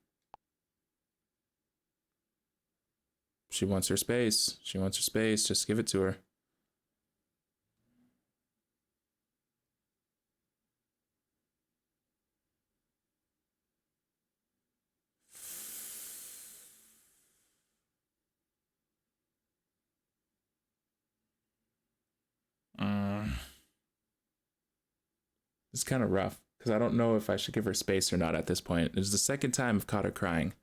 She wants her space. She wants her space. Just give it to her. It's kind of rough because I don't know if I should give her space or not at this point. It's the second time I've caught her crying.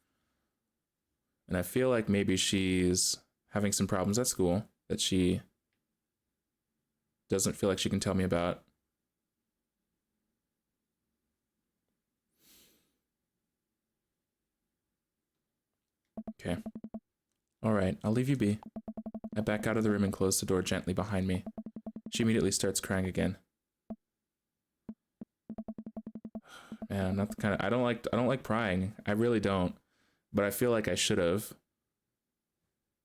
And I feel like maybe she's having some problems at school that she doesn't feel like she can tell me about. Okay. All right, I'll leave you be. I back out of the room and close the door gently behind me. She immediately starts crying again. Man, I'm not the kind of I don't like crying. I really don't. But I feel like I should have.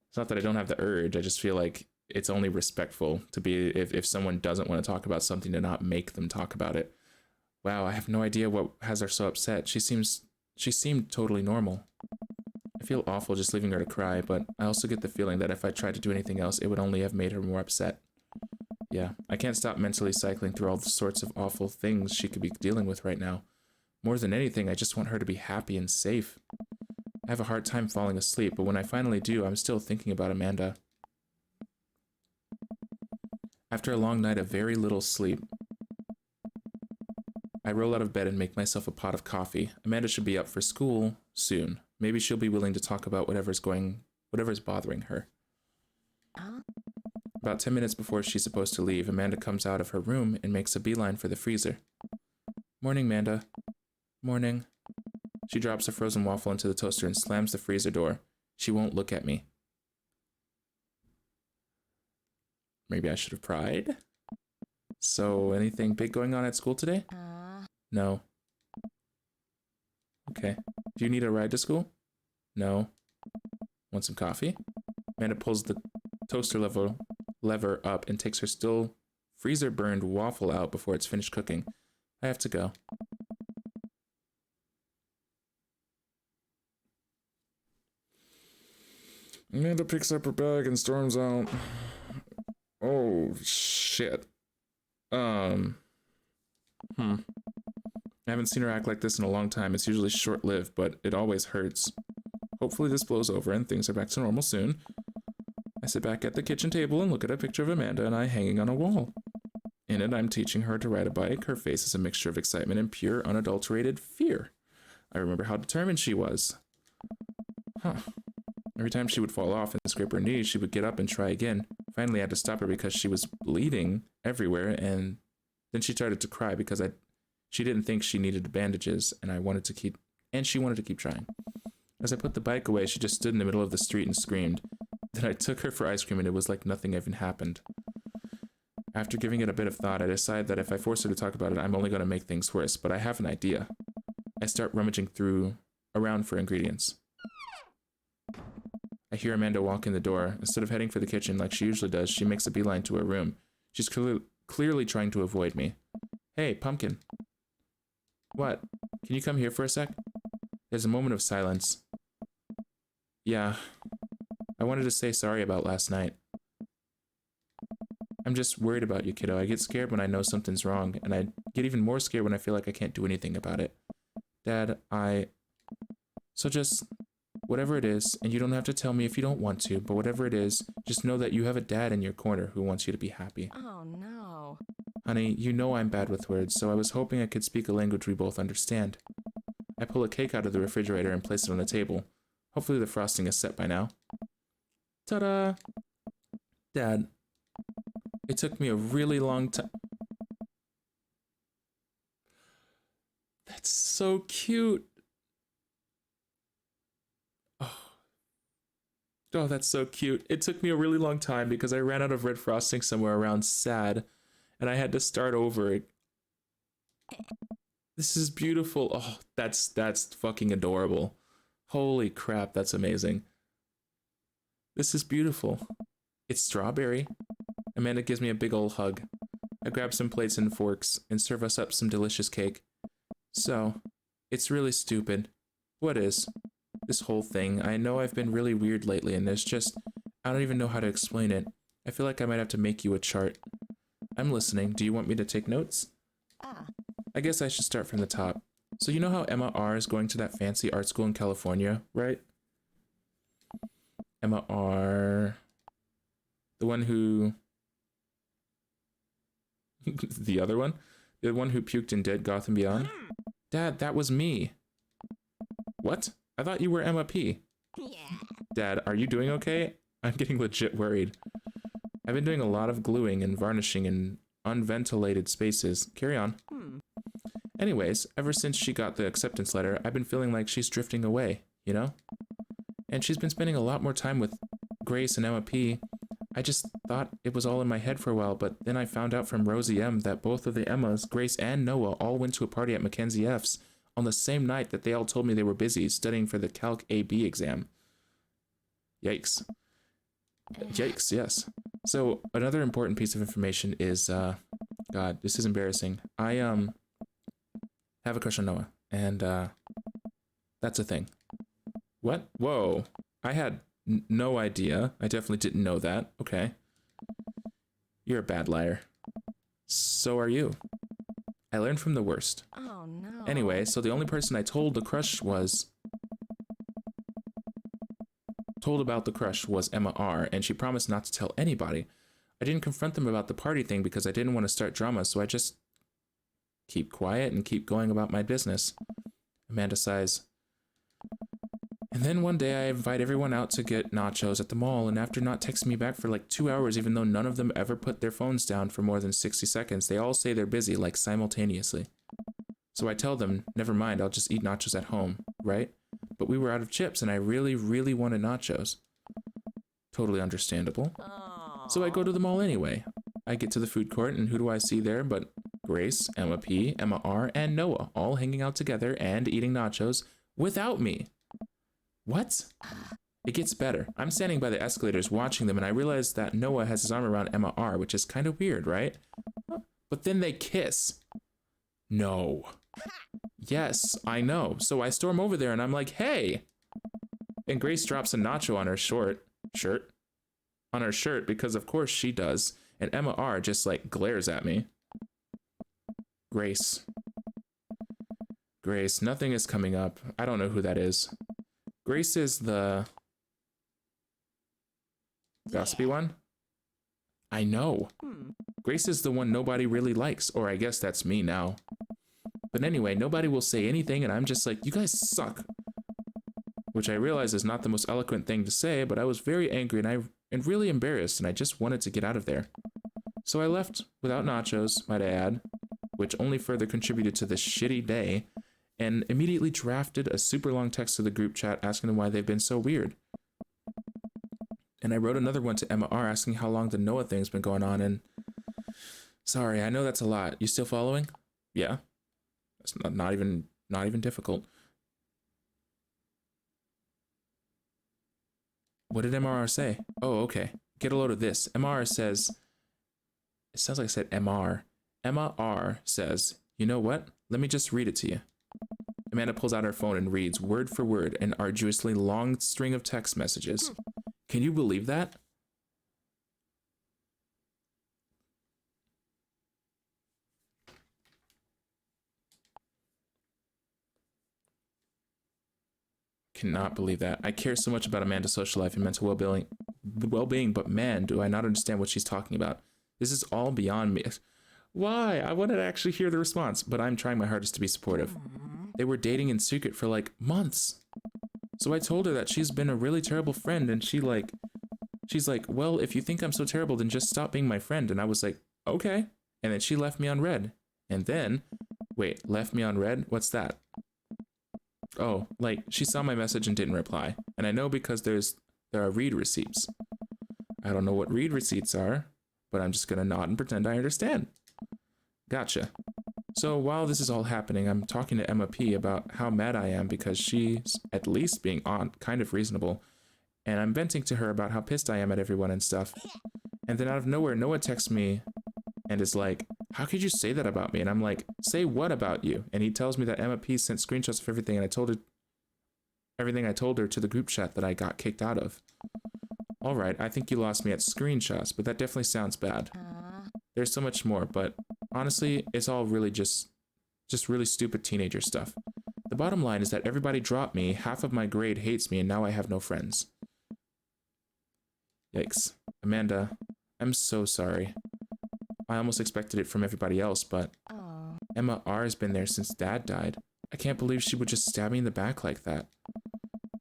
It's not that I don't have the urge. I just feel like it's only respectful to be if someone doesn't want to talk about something to not make them talk about it. Wow, I have no idea what has her so upset. She seemed totally normal. I feel awful just leaving her to cry, but I also get the feeling that if I tried to do anything else, it would only have made her more upset. Yeah, I can't stop mentally cycling through all the sorts of awful things she could be dealing with right now. More than anything, I just want her to be happy and safe. I have a hard time falling asleep, but when I finally do, I'm still thinking about Amanda. After a long night of very little sleep, I roll out of bed and make myself a pot of coffee. Amanda should be up for school soon. Maybe she'll be willing to talk about whatever's bothering her. About 10 minutes before she's supposed to leave, Amanda comes out of her room and makes a beeline for the freezer. Morning, Amanda. Morning. She drops a frozen waffle into the toaster and slams the freezer door. She won't look at me. Maybe I should have pried. So, anything big going on at school today? No. Okay. Do you need a ride to school? No. Want some coffee? Amanda pulls the toaster lever up and takes her still freezer burned waffle out before it's finished cooking. I have to go. Amanda picks up her bag and storms out. Oh, shit. I haven't seen her act like this in a long time. It's usually short-lived, but it always hurts. Hopefully this blows over and things are back to normal soon. I sit back at the kitchen table and look at a picture of Amanda and I hanging on a wall. In it, I'm teaching her to ride a bike. Her face is a mixture of excitement and pure, unadulterated fear. I remember how determined she was. Every time she would fall off and scrape her knees, she would get up and try again. Finally, I had to stop her because she was bleeding everywhere, and then she started to cry because she didn't think she needed bandages, and she wanted to keep trying. As I put the bike away, she just stood in the middle of the street and screamed. Then I took her for ice cream and it was like nothing even happened. After giving it a bit of thought, I decide that if I force her to talk about it, I'm only going to make things worse, but I have an idea. I start rummaging around for ingredients. I hear Amanda walk in the door. Instead of heading for the kitchen like she usually does, she makes a beeline to her room. She's clearly trying to avoid me. Hey, Pumpkin. What? Can you come here for a sec? There's a moment of silence. Yeah. I wanted to say sorry about last night. I'm just worried about you, kiddo. I get scared when I know something's wrong, and I get even more scared when I feel like I can't do anything about it. Dad, So just, whatever it is, and you don't have to tell me if you don't want to, but whatever it is, just know that you have a dad in your corner who wants you to be happy. Oh no. Honey, you know I'm bad with words, so I was hoping I could speak a language we both understand. I pull a cake out of the refrigerator and place it on the table. Hopefully the frosting is set by now. Ta-da! Dad, it took me a really long time. That's so cute. Oh, that's so cute. It took me a really long time because I ran out of red frosting somewhere around sad, and I had to start over. This is beautiful. Oh, that's fucking adorable. Holy crap, that's amazing. This is beautiful. It's strawberry. Amanda gives me a big ol' hug. I grab some plates and forks and serve us up some delicious cake. So, it's really stupid. What is? This whole thing. I know I've been really weird lately, and I don't even know how to explain it. I feel like I might have to make you a chart. I'm listening. Do you want me to take notes? I guess I should start from the top. So you know how Emma R is going to that fancy art school in California, right? Emma R. The one who... the other one? The one who puked in Dead Gotham Beyond? Dad, that was me. What? I thought you were Emma P. Yeah. Dad, are you doing okay? I'm getting legit worried. I've been doing a lot of gluing and varnishing in unventilated spaces. Carry on. Anyways, ever since she got the acceptance letter, I've been feeling like she's drifting away, you know? And she's been spending a lot more time with Grace and Emma P. I just thought it was all in my head for a while, but then I found out from Rosie M that both of the Emmas, Grace and Noah, all went to a party at Mackenzie F's on the same night that they all told me they were busy studying for the Calc AB exam. Yikes. Yikes, yes. So, another important piece of information is, God, this is embarrassing. I, have a crush on Noah, and, that's a thing. What? Whoa. I had no idea. I definitely didn't know that. Okay. You're a bad liar. So are you. I learned from the worst. Oh no. Anyway, so the only person I told about the crush was Emma R, and she promised not to tell anybody. I didn't confront them about the party thing because I didn't want to start drama, so I just keep quiet and keep going about my business. Amanda sighs. And then one day I invite everyone out to get nachos at the mall, and after not texting me back for like 2 hours, even though none of them ever put their phones down for more than 60 seconds, they all say they're busy, like simultaneously. So I tell them, never mind, I'll just eat nachos at home, right? But we were out of chips, and I really, really wanted nachos. Totally understandable. So I go to the mall anyway. I get to the food court, and who do I see there but Grace, Emma P, Emma R, and Noah, all hanging out together and eating nachos without me. What? It gets better. I'm standing by the escalators watching them, and I realize that Noah has his arm around Emma R, which is kind of weird, right? But then they kiss. No. Yes, I know. So I storm over there, and I'm like, hey! And Grace drops a nacho on her shirt, because of course she does, and Emma R just, like, glares at me. Grace, nothing is coming up. I don't know who that is. Grace is the gossipy one? I know. Grace is the one nobody really likes, or I guess that's me now. But anyway, nobody will say anything, and I'm just like, you guys suck. Which I realize is not the most eloquent thing to say, but I was very angry and really embarrassed, and I just wanted to get out of there. So I left without nachos, might I add, which only further contributed to this shitty day, and immediately drafted a super long text to the group chat asking them why they've been so weird. And I wrote another one to Emma R asking how long the Noah thing's been going on, and sorry, I know that's a lot. You still following? Yeah. It's not even difficult. What did MRR say? Oh, okay. Get a load of this. MRR says, it sounds like I said MR. Emma R says, you know what? Let me just read it to you. Amanda pulls out her phone and reads word for word an arduously long string of text messages. Can you believe that? Cannot believe that. I care so much about Amanda's social life and mental well-being, but man, do I not understand what she's talking about. This is all beyond me. Why? I wanted to actually hear the response, but I'm trying my hardest to be supportive. They were dating in secret for like months. So I told her that she's been a really terrible friend, and she's like, well, if you think I'm so terrible, then just stop being my friend. And I was like, okay. And then she left me on read. And then, wait, left me on read? What's that? Oh, like, she saw my message and didn't reply. And I know because there are read receipts. I don't know what read receipts are, but I'm just gonna nod and pretend I understand. Gotcha. So while this is all happening, I'm talking to Emma P about how mad I am because she's at least being kind of reasonable. And I'm venting to her about how pissed I am at everyone and stuff. And then out of nowhere, Noah texts me and is like, how could you say that about me? And I'm like, say what about you? And he tells me that Emma P sent screenshots of everything, and I told her everything I told her to the group chat that I got kicked out of. All right, I think you lost me at screenshots, but that definitely sounds bad. There's so much more, but honestly, it's all really just really stupid teenager stuff. The bottom line is that everybody dropped me, half of my grade hates me, and now I have no friends. Yikes. Amanda, I'm so sorry. I almost expected it from everybody else, but Emma R has been there since Dad died. I can't believe she would just stab me in the back like that.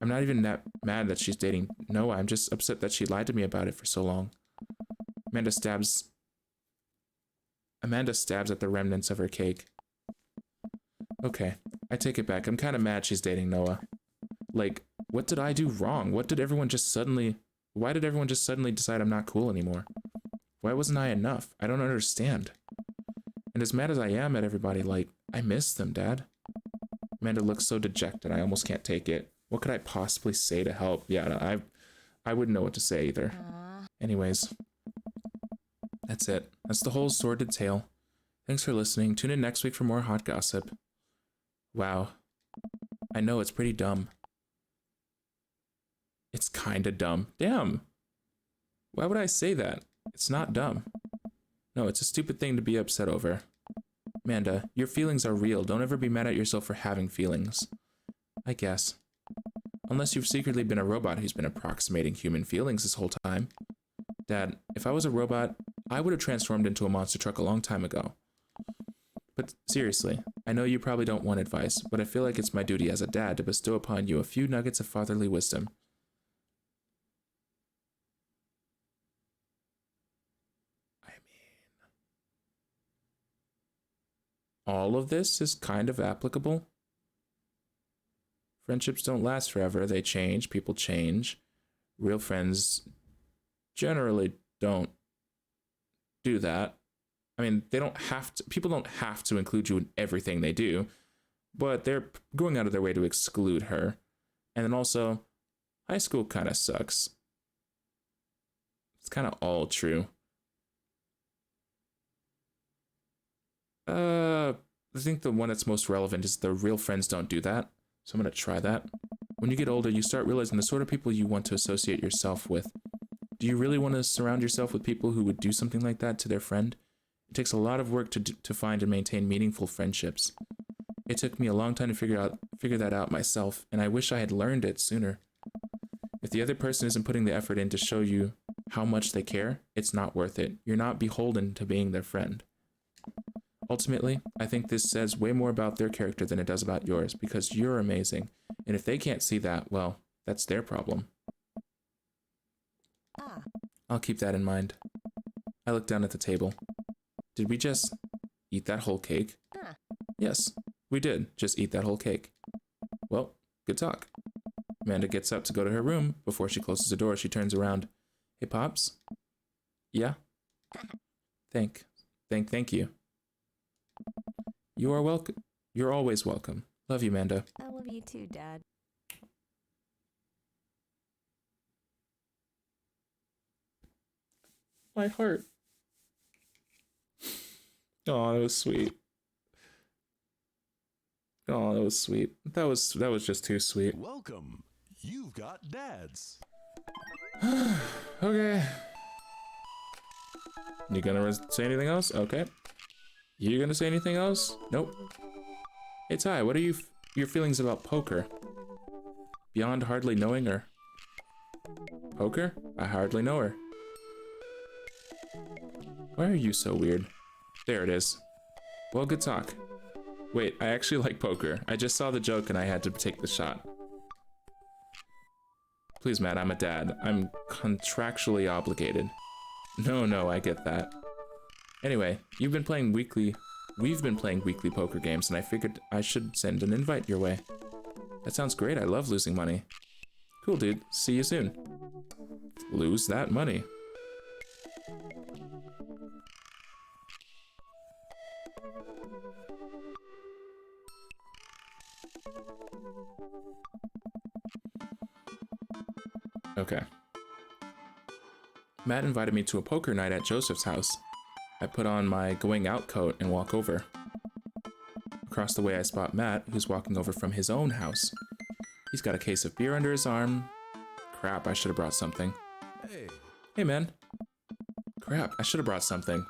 I'm not even that mad that she's dating Noah. I'm just upset that she lied to me about it for so long. Amanda stabs at the remnants of her cake. Okay, I take it back. I'm kind of mad she's dating Noah. Like, what did I do wrong? Why did everyone just suddenly decide I'm not cool anymore? Why wasn't I enough? I don't understand. And as mad as I am at everybody, like, I miss them, Dad. Amanda looks so dejected, I almost can't take it. What could I possibly say to help? Yeah, I wouldn't know what to say either. Anyways, that's it. That's the whole sordid tale. Thanks for listening. Tune in next week for more hot gossip. Wow. I know, it's pretty dumb. It's kinda dumb. Damn. Why would I say that? It's not dumb. No, it's a stupid thing to be upset over. Amanda, your feelings are real. Don't ever be mad at yourself for having feelings. I guess. Unless you've secretly been a robot who's been approximating human feelings this whole time. Dad, if I was a robot, I would have transformed into a monster truck a long time ago. But seriously, I know you probably don't want advice, but I feel like it's my duty as a dad to bestow upon you a few nuggets of fatherly wisdom. All of this is kind of applicable. Friendships don't last forever. They change. People change. Real friends generally don't do that. I mean, people don't have to include you in everything they do, but they're going out of their way to exclude her. And then also, high school kind of sucks. It's kind of all true. I think the one that's most relevant is the real friends don't do that. So I'm going to try that. When you get older, you start realizing the sort of people you want to associate yourself with. Do you really want to surround yourself with people who would do something like that to their friend? It takes a lot of work to find and maintain meaningful friendships. It took me a long time to figure that out myself, and I wish I had learned it sooner. If the other person isn't putting the effort in to show you how much they care, it's not worth it. You're not beholden to being their friend. Ultimately, I think this says way more about their character than it does about yours, because you're amazing, and if they can't see that, well, that's their problem. I'll keep that in mind. I looked down at the table. Did we just eat that whole cake? Yes, we did just eat that whole cake. Well, good talk. Amanda gets up to go to her room. Before she closes the door, she turns around. Hey, Pops? Yeah? Thank you. You are welcome. You're always welcome. Love you, Manda. I love you too, Dad. My heart. Oh, that was sweet. Oh, that was sweet. That was just too sweet. Welcome. You've got dads. Okay. You gonna say anything else? Okay. You gonna say anything else? Nope. Hey Ty, what are your feelings about poker? Beyond hardly knowing her. Poker? I hardly know her. Why are you so weird? There it is. Well, good talk. Wait, I actually like poker. I just saw the joke and I had to take the shot. Please, Matt, I'm a dad. I'm contractually obligated. No, I get that. Anyway, we've been playing weekly poker games, and I figured I should send an invite your way. That sounds great. I love losing money. Cool, dude. See you soon. Lose that money. Okay. Matt invited me to a poker night at Joseph's house. I put on my going out coat and walk over. Across the way I spot Matt, who's walking over from his own house. He's got a case of beer under his arm. Crap, I should have brought something. Hey man. Crap, I should have brought something.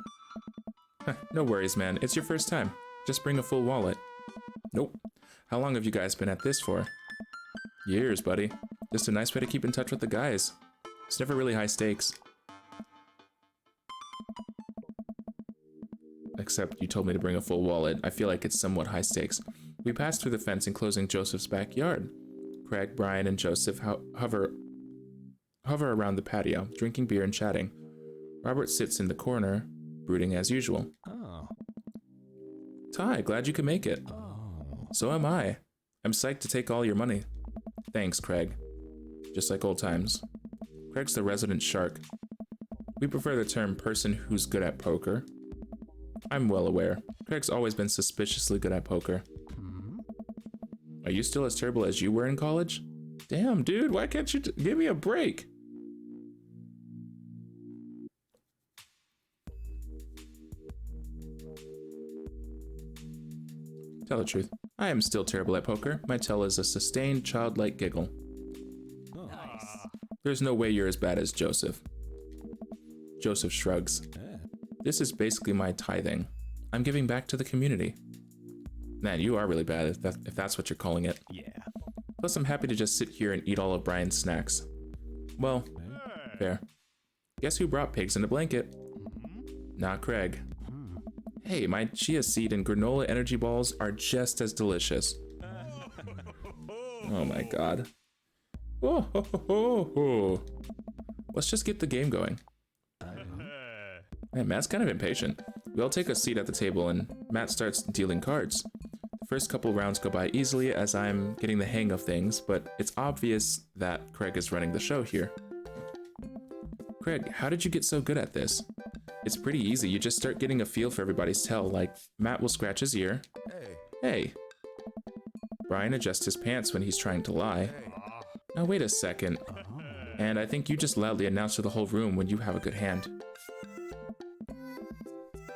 No worries, man. It's your first time. Just bring a full wallet. Nope. How long have you guys been at this for? Years, buddy. Just a nice way to keep in touch with the guys. It's never really high stakes. Except you told me to bring a full wallet. I feel like it's somewhat high stakes. We passed through the fence enclosing Joseph's backyard. Craig, Brian, and Joseph hover around the patio, drinking beer and chatting. Robert sits in the corner, brooding as usual. Oh. Ty, glad you could make it. Oh. So am I. I'm psyched to take all your money. Thanks, Craig. Just like old times. Craig's the resident shark. We prefer the term person who's good at poker. I'm well aware. Craig's always been suspiciously good at poker. Are you still as terrible as you were in college? Damn, dude, why can't you give me a break? Tell the truth. I am still terrible at poker. My tell is a sustained, childlike giggle. Nice. There's no way you're as bad as Joseph. Joseph shrugs. This is basically my tithing. I'm giving back to the community. Man, you are really bad if that's what you're calling it. Yeah. Plus, I'm happy to just sit here and eat all of Brian's snacks. Well, fair. Guess who brought pigs in a blanket? Not Craig. Hey, my chia seed and granola energy balls are just as delicious. Oh my god. Oh. Let's just get the game going. Man, Matt's kind of impatient. We all take a seat at the table and Matt starts dealing cards. The first couple rounds go by easily as I'm getting the hang of things, but it's obvious that Craig is running the show here. Craig, how did you get so good at this? It's pretty easy. You just start getting a feel for everybody's tell, like Matt will scratch his ear. Hey. Brian adjusts his pants when he's trying to lie. Now wait a second. And I think you just loudly announce to the whole room when you have a good hand.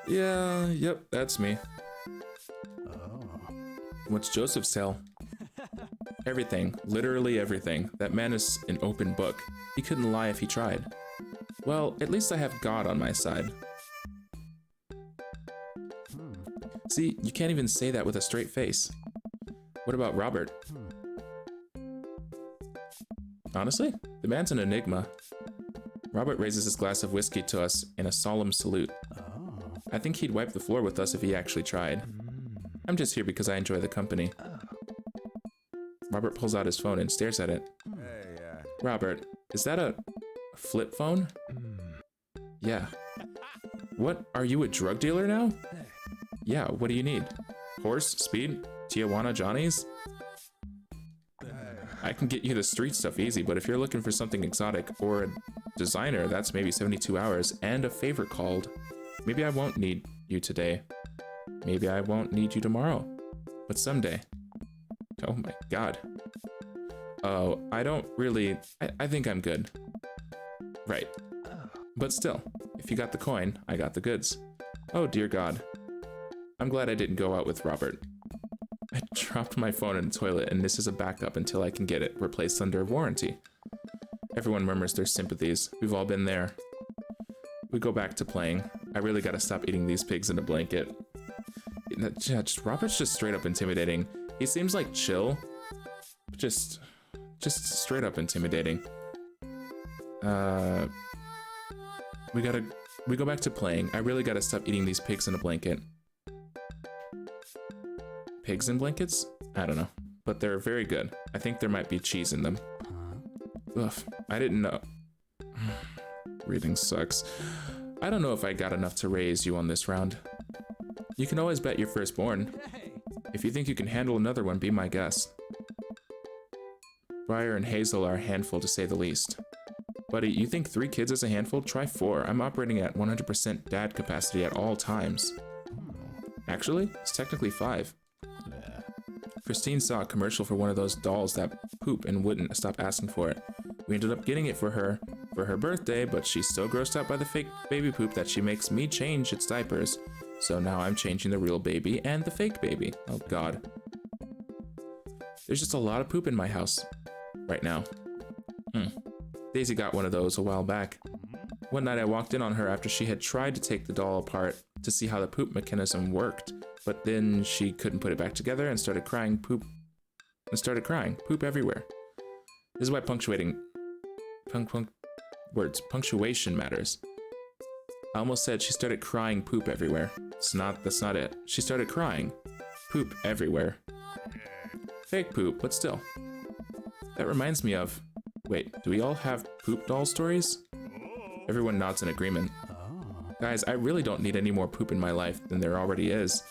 Yeah, yep, that's me. What's Joseph's tell? Everything, literally everything. That man is an open book. He couldn't lie if he tried. Well, at least I have God on my side. See, you can't even say that with a straight face. What about Robert? Honestly, the man's an enigma. Robert raises his glass of whiskey to us in a solemn salute. I think he'd wipe the floor with us if he actually tried. I'm just here because I enjoy the company. Robert pulls out his phone and stares at it. Robert, is that a flip phone? Yeah. What, are you a drug dealer now? Yeah, what do you need? Horse, speed, Tijuana Johnnies? I can get you the street stuff easy, but if you're looking for something exotic or a designer, that's maybe 72 hours and a favor called. Maybe I won't need you today. Maybe I won't need you tomorrow. But someday. Oh my god. Oh, I don't really... I think I'm good. Right. But still, if you got the coin, I got the goods. Oh dear god. I'm glad I didn't go out with Robert. I dropped my phone in the toilet and this is a backup until I can get it replaced under warranty. Everyone murmurs their sympathies. We've all been there. We go back to playing. I really gotta stop eating these pigs in a blanket. Robert's just straight up intimidating. He seems like chill. Just straight up intimidating. We go back to playing. I really gotta stop eating these pigs in a blanket. Pigs in blankets? I don't know. But they're very good. I think there might be cheese in them. Ugh, I didn't know. Reading sucks. I don't know if I got enough to raise you on this round. You can always bet your firstborn. If you think you can handle another one, be my guest. Briar and Hazel are a handful to say the least. Buddy, you think 3 kids is a handful? Try 4. I'm operating at 100% dad capacity at all times. Actually, it's technically 5. Christine saw a commercial for one of those dolls that poop and wouldn't stop asking for it. We ended up getting it for her birthday, but she's so grossed out by the fake baby poop that she makes me change its diapers. So now I'm changing the real baby and the fake baby. Oh god. There's just a lot of poop in my house right now. Daisy got one of those a while back. One night I walked in on her after she had tried to take the doll apart to see how the poop mechanism worked, but then she couldn't put it back together and started crying poop everywhere. This is why punctuation matters. I almost said she started crying poop everywhere. That's not it. She started crying poop everywhere. Fake poop, but still. That reminds me of... Wait, do we all have poop doll stories? Everyone nods in agreement. Guys, I really don't need any more poop in my life than there already is.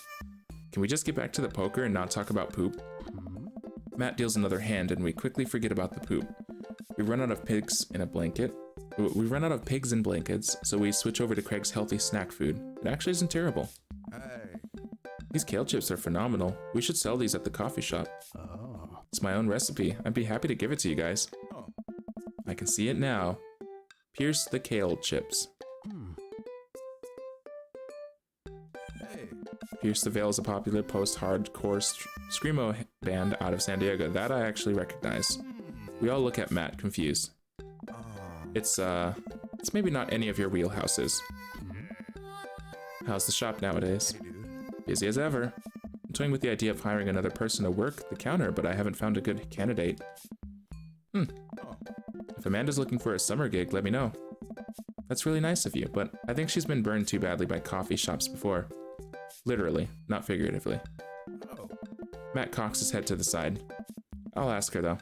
Can we just get back to the poker and not talk about poop? Matt deals another hand and we quickly forget about the poop. We run out of pigs in blankets, so we switch over to Craig's healthy snack food. It actually isn't terrible. Hey. These kale chips are phenomenal. We should sell these at the coffee shop. It's my own recipe. I'd be happy to give it to you guys. I can see it now. Pierce the kale chips. Hey. Pierce the Veil is a popular post-hardcore screamo band out of San Diego that I actually recognize. We all look at Matt, confused. It's maybe not any of your wheelhouses. How's the shop nowadays? Hey, dude. Busy as ever. I'm toying with the idea of hiring another person to work the counter, but I haven't found a good candidate. If Amanda's looking for a summer gig, let me know. That's really nice of you, but I think she's been burned too badly by coffee shops before. Literally, not figuratively. Matt cocks his head to the side. I'll ask her though.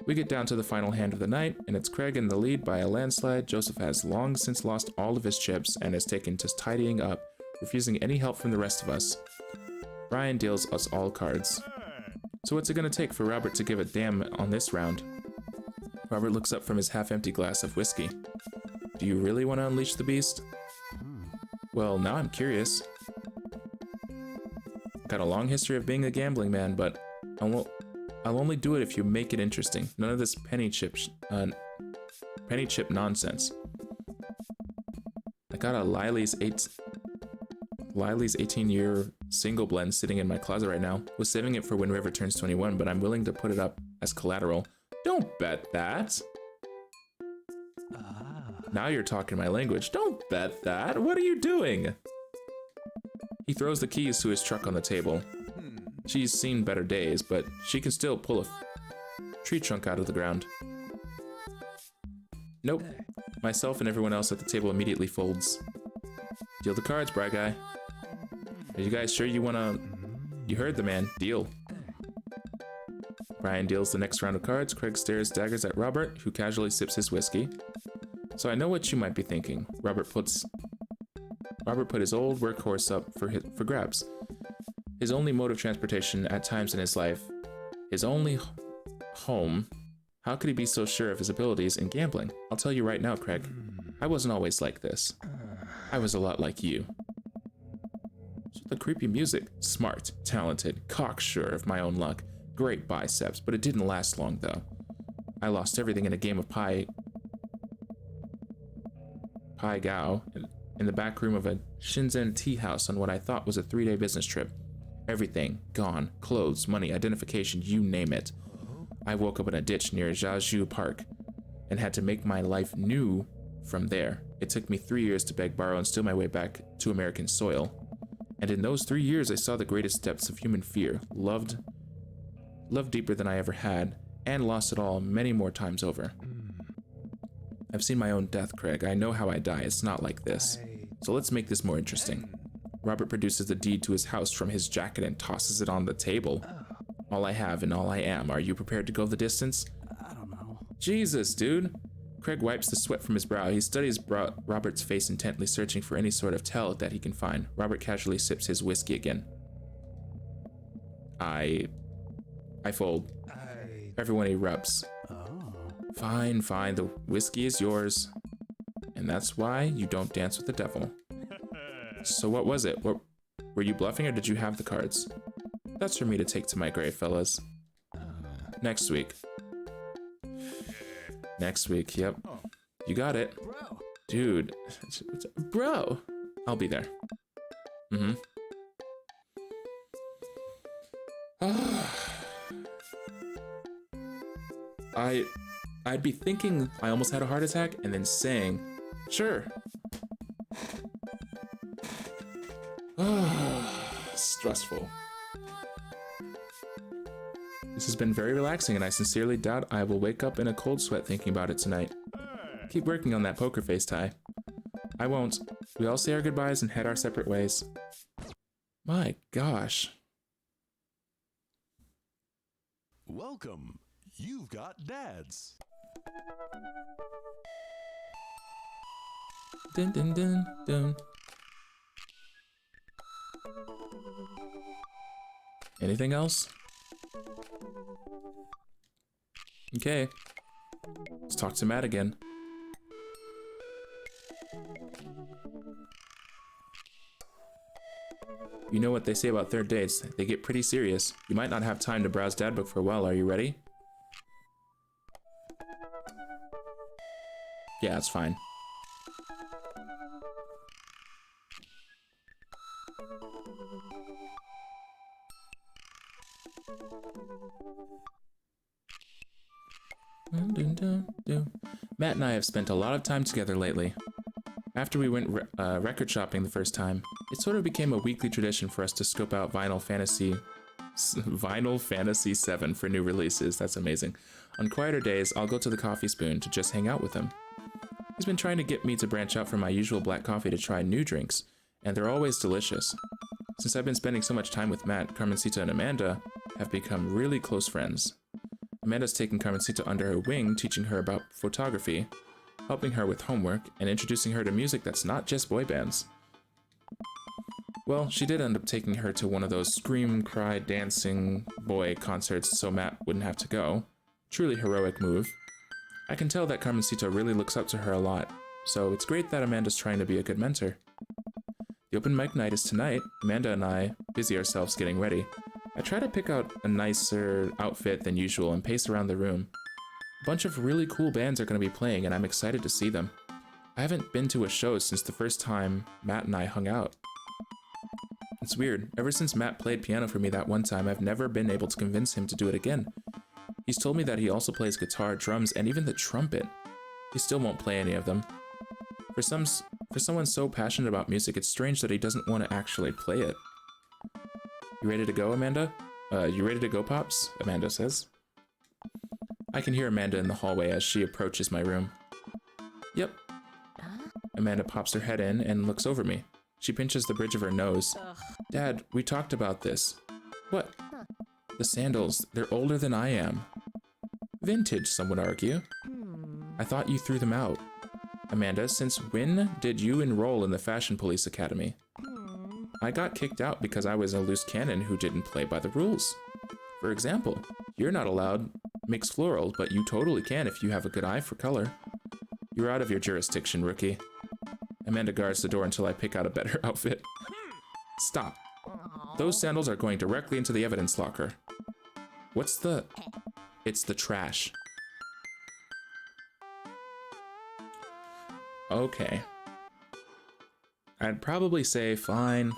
We get down to the final hand of the night, and it's Craig in the lead by a landslide. Joseph has long since lost all of his chips and is taken to tidying up, refusing any help from the rest of us. Brian deals us all cards. So what's it gonna take for Robert to give a damn on this round? Robert looks up from his half-empty glass of whiskey. Do you really want to unleash the beast? Well, now I'm curious. Got a long history of being a gambling man, but I'll only do it if you make it interesting. None of this penny chip nonsense. I got a Lily's 18-year single blend sitting in my closet right now. Was saving it for when River turns 21, but I'm willing to put it up as collateral. Don't bet that. Now you're talking my language. Don't bet that. What are you doing? He throws the keys to his truck on the table. She's seen better days, but she can still pull a tree trunk out of the ground. Nope. Myself and everyone else at the table immediately folds. Deal the cards, Bry Guy. Are you guys sure you wanna... You heard the man. Deal. Brian deals the next round of cards. Craig stares daggers at Robert, who casually sips his whiskey. So I know what you might be thinking. Robert put his old workhorse up for grabs. His only mode of transportation at times in his life. His only home. How could he be so sure of his abilities in gambling? I'll tell you right now, Craig. I wasn't always like this. I was a lot like you. So the creepy music. Smart, talented, cocksure of my own luck. Great biceps, but it didn't last long though. I lost everything in a game of Pai Gao in the back room of a Shenzhen tea house on what I thought was a 3-day business trip. Everything gone. Clothes, money, identification, you name it. I woke up in a ditch near Jiazhu Park and had to make my life new from there. It took me 3 years to beg, borrow, and steal my way back to American soil. And in those 3 years, I saw the greatest depths of human fear, loved deeper than I ever had, and lost it all many more times over. I've seen my own death, Craig. I know how I die. It's not like this. So let's make this more interesting. Robert produces the deed to his house from his jacket and tosses it on the table. All I have and all I am. Are you prepared to go the distance? I don't know. Jesus, dude. Craig wipes the sweat from his brow. He studies Robert's face intently, searching for any sort of tell that he can find. Robert casually sips his whiskey again. I fold. Everyone erupts. Fine, fine. The whiskey is yours. And that's why you don't dance with the devil. So what was it? Were you bluffing or did you have the cards? That's for me to take to my grave, fellas. Next week. Next week, yep. You got it. Dude. Bro. I'll be there. I'd be thinking I almost had a heart attack and then saying, sure. Stressful. This has been very relaxing and I sincerely doubt I will wake up in a cold sweat thinking about it tonight. Keep working on that poker face, Ty. I won't. We all say our goodbyes and head our separate ways. My gosh. Welcome. You've got dads. Dun dun dun dun. Anything else? Okay. Let's talk to Matt again. You know what they say about third dates. They get pretty serious. You might not have time to browse Dadbook for a while. Are you ready? Yeah, it's fine. Matt and I have spent a lot of time together lately. After we went record shopping the first time, it sort of became a weekly tradition for us to scope out Vinyl Fantasy 7 for new releases. That's amazing. On quieter days, I'll go to the Coffee Spoon to just hang out with him. He's been trying to get me to branch out from my usual black coffee to try new drinks, and they're always delicious. Since I've been spending so much time with Matt, Carmencita and Amanda have become really close friends. Amanda's taken Carmencita under her wing, teaching her about photography, helping her with homework, and introducing her to music that's not just boy bands. Well, she did end up taking her to one of those scream, cry, dancing boy concerts so Matt wouldn't have to go. Truly heroic move. I can tell that Carmencita really looks up to her a lot, so it's great that Amanda's trying to be a good mentor. The open mic night is tonight. Amanda and I busy ourselves getting ready. I try to pick out a nicer outfit than usual and pace around the room. A bunch of really cool bands are going to be playing and I'm excited to see them. I haven't been to a show since the first time Matt and I hung out. It's weird. Ever since Matt played piano for me that one time, I've never been able to convince him to do it again. He's told me that he also plays guitar, drums, and even the trumpet. He still won't play any of them. For someone so passionate about music, it's strange that he doesn't want to actually play it. You ready to go, Amanda? You ready to go, Pops? Amanda says. I can hear Amanda in the hallway as she approaches my room. Yep. Amanda pops her head in and looks over me. She pinches the bridge of her nose. Dad, we talked about this. What? The sandals, they're older than I am. Vintage, some would argue. I thought you threw them out. Amanda, since when did you enroll in the Fashion Police Academy? I got kicked out because I was a loose cannon who didn't play by the rules. For example, you're not allowed mix floral, but you totally can if you have a good eye for color. You're out of your jurisdiction, rookie. Amanda guards the door until I pick out a better outfit. Stop. Those sandals are going directly into the evidence locker. What's the... It's the trash. Okay. I'd probably say fine.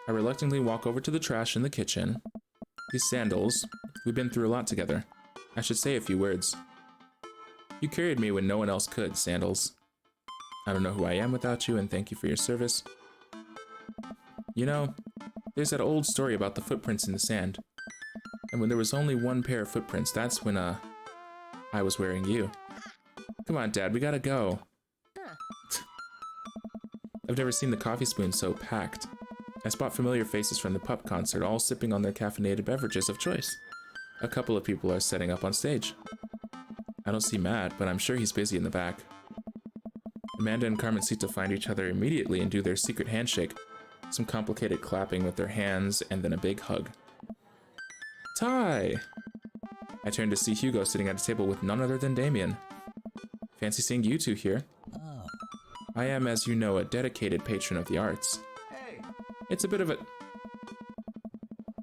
I reluctantly walk over to the trash in the kitchen. These sandals, we've been through a lot together. I should say a few words. You carried me when no one else could, Sandals. I don't know who I am without you, and thank you for your service. You know, there's that old story about the footprints in the sand. And when there was only one pair of footprints, that's when, I was wearing you. Come on, Dad, we gotta go. I've never seen the coffee spoon so packed. I spot familiar faces from the pup concert, all sipping on their caffeinated beverages of choice. A couple of people are setting up on stage. I don't see Matt, but I'm sure he's busy in the back. Amanda and Carmen seem to find each other immediately and do their secret handshake. Some complicated clapping with their hands, and then a big hug. Ty! I turn to see Hugo sitting at a table with none other than Damien. Fancy seeing you two here. I am, as you know, a dedicated patron of the arts. Hey. It's a bit of a...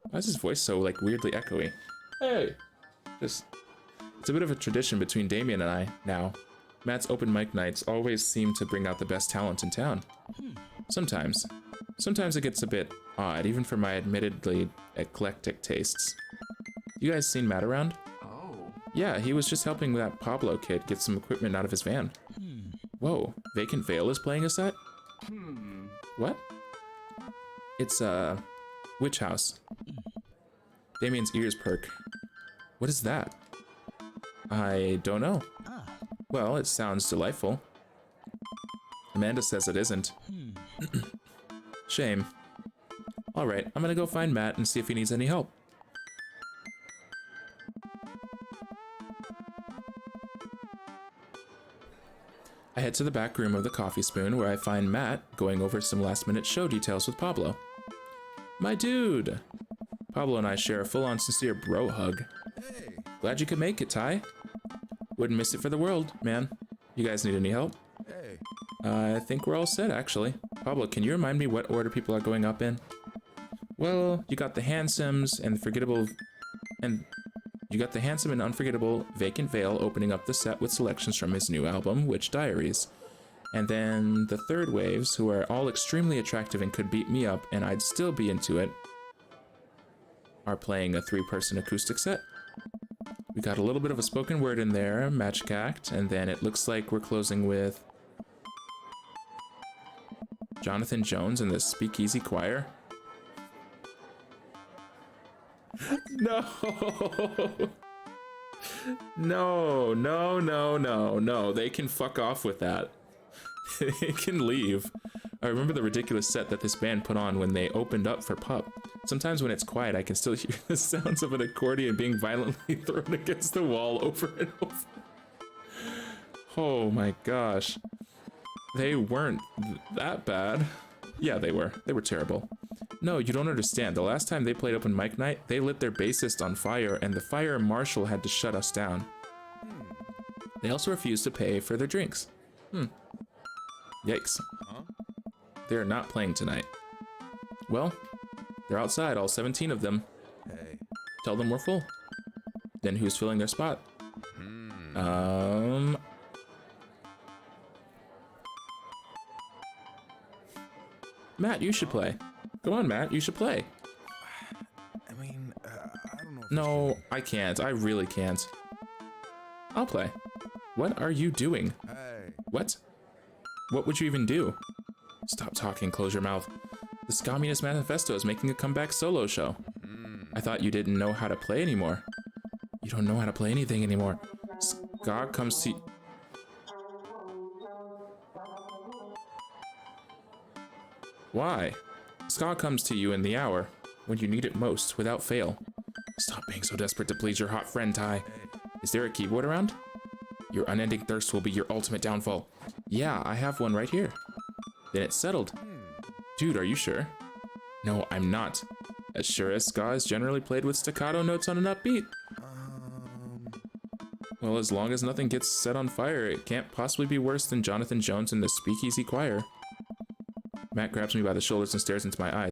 Why is his voice so, like, weirdly echoey? Hey! It's a bit of a tradition between Damien and I, now. Matt's open mic nights always seem to bring out the best talent in town. Sometimes. Sometimes it gets a bit odd, even for my admittedly eclectic tastes. You guys seen Matt around? Oh. Yeah, he was just helping that Pablo kid get some equipment out of his van. Whoa, Vacant Veil is playing a set? What? It's, Witch House. Damien's ears perk. What is that? I don't know. Well, it sounds delightful. Amanda says it isn't. Shame. Alright, I'm gonna go find Matt and see if he needs any help. I head to the back room of the Coffee Spoon where I find Matt going over some last-minute show details with Pablo. My dude! Pablo and I share a full-on sincere bro hug. Hey. Glad you could make it, Ty. Wouldn't miss it for the world, man. You guys need any help? Hey. I think we're all set, actually. Pablo, can you remind me what order people are going up in? Well, you got the handsome and unforgettable Vacant Veil opening up the set with selections from his new album, Witch Diaries. And then the third waves, who are all extremely attractive and could beat me up, and I'd still be into it, are playing a 3-person acoustic set. We got a little bit of a spoken word in there, magic act, and then it looks like we're closing with Jonathan Jones and the Speakeasy Choir. No! No. They can fuck off with that. They can leave. I remember the ridiculous set that this band put on when they opened up for Pup. Sometimes when it's quiet, I can still hear the sounds of an accordion being violently thrown against the wall over and over. Oh my gosh. They weren't that bad. Yeah, they were. They were terrible. No, you don't understand. The last time they played open mic night, they lit their bassist on fire, and the fire marshal had to shut us down. They also refused to pay for their drinks. Yikes. Huh? They're not playing tonight. Well, they're outside, all 17 of them. Hey. Tell them we're full. Then who's filling their spot? Matt, you should play. Come on, Matt, you should play. I mean, I don't know. If No, I can't. I really can't. I'll play. What are you doing? Hey. What? What would you even do? Stop talking, close your mouth. The Scommunist Manifesto is making a comeback solo show. I thought you didn't know how to play anymore. You don't know how to play anything anymore. Ska comes to... Why? Ska comes to you in the hour, when you need it most, without fail. Stop being so desperate to please your hot friend, Ty. Is there a keyboard around? Your unending thirst will be your ultimate downfall. Yeah, I have one right here. Then it's settled. Dude, are you sure? No, I'm not. As sure as ska is generally played with staccato notes on an upbeat. Well, as long as nothing gets set on fire, it can't possibly be worse than Jonathan Jones and the Speakeasy Choir. Matt grabs me by the shoulders and stares into my eyes.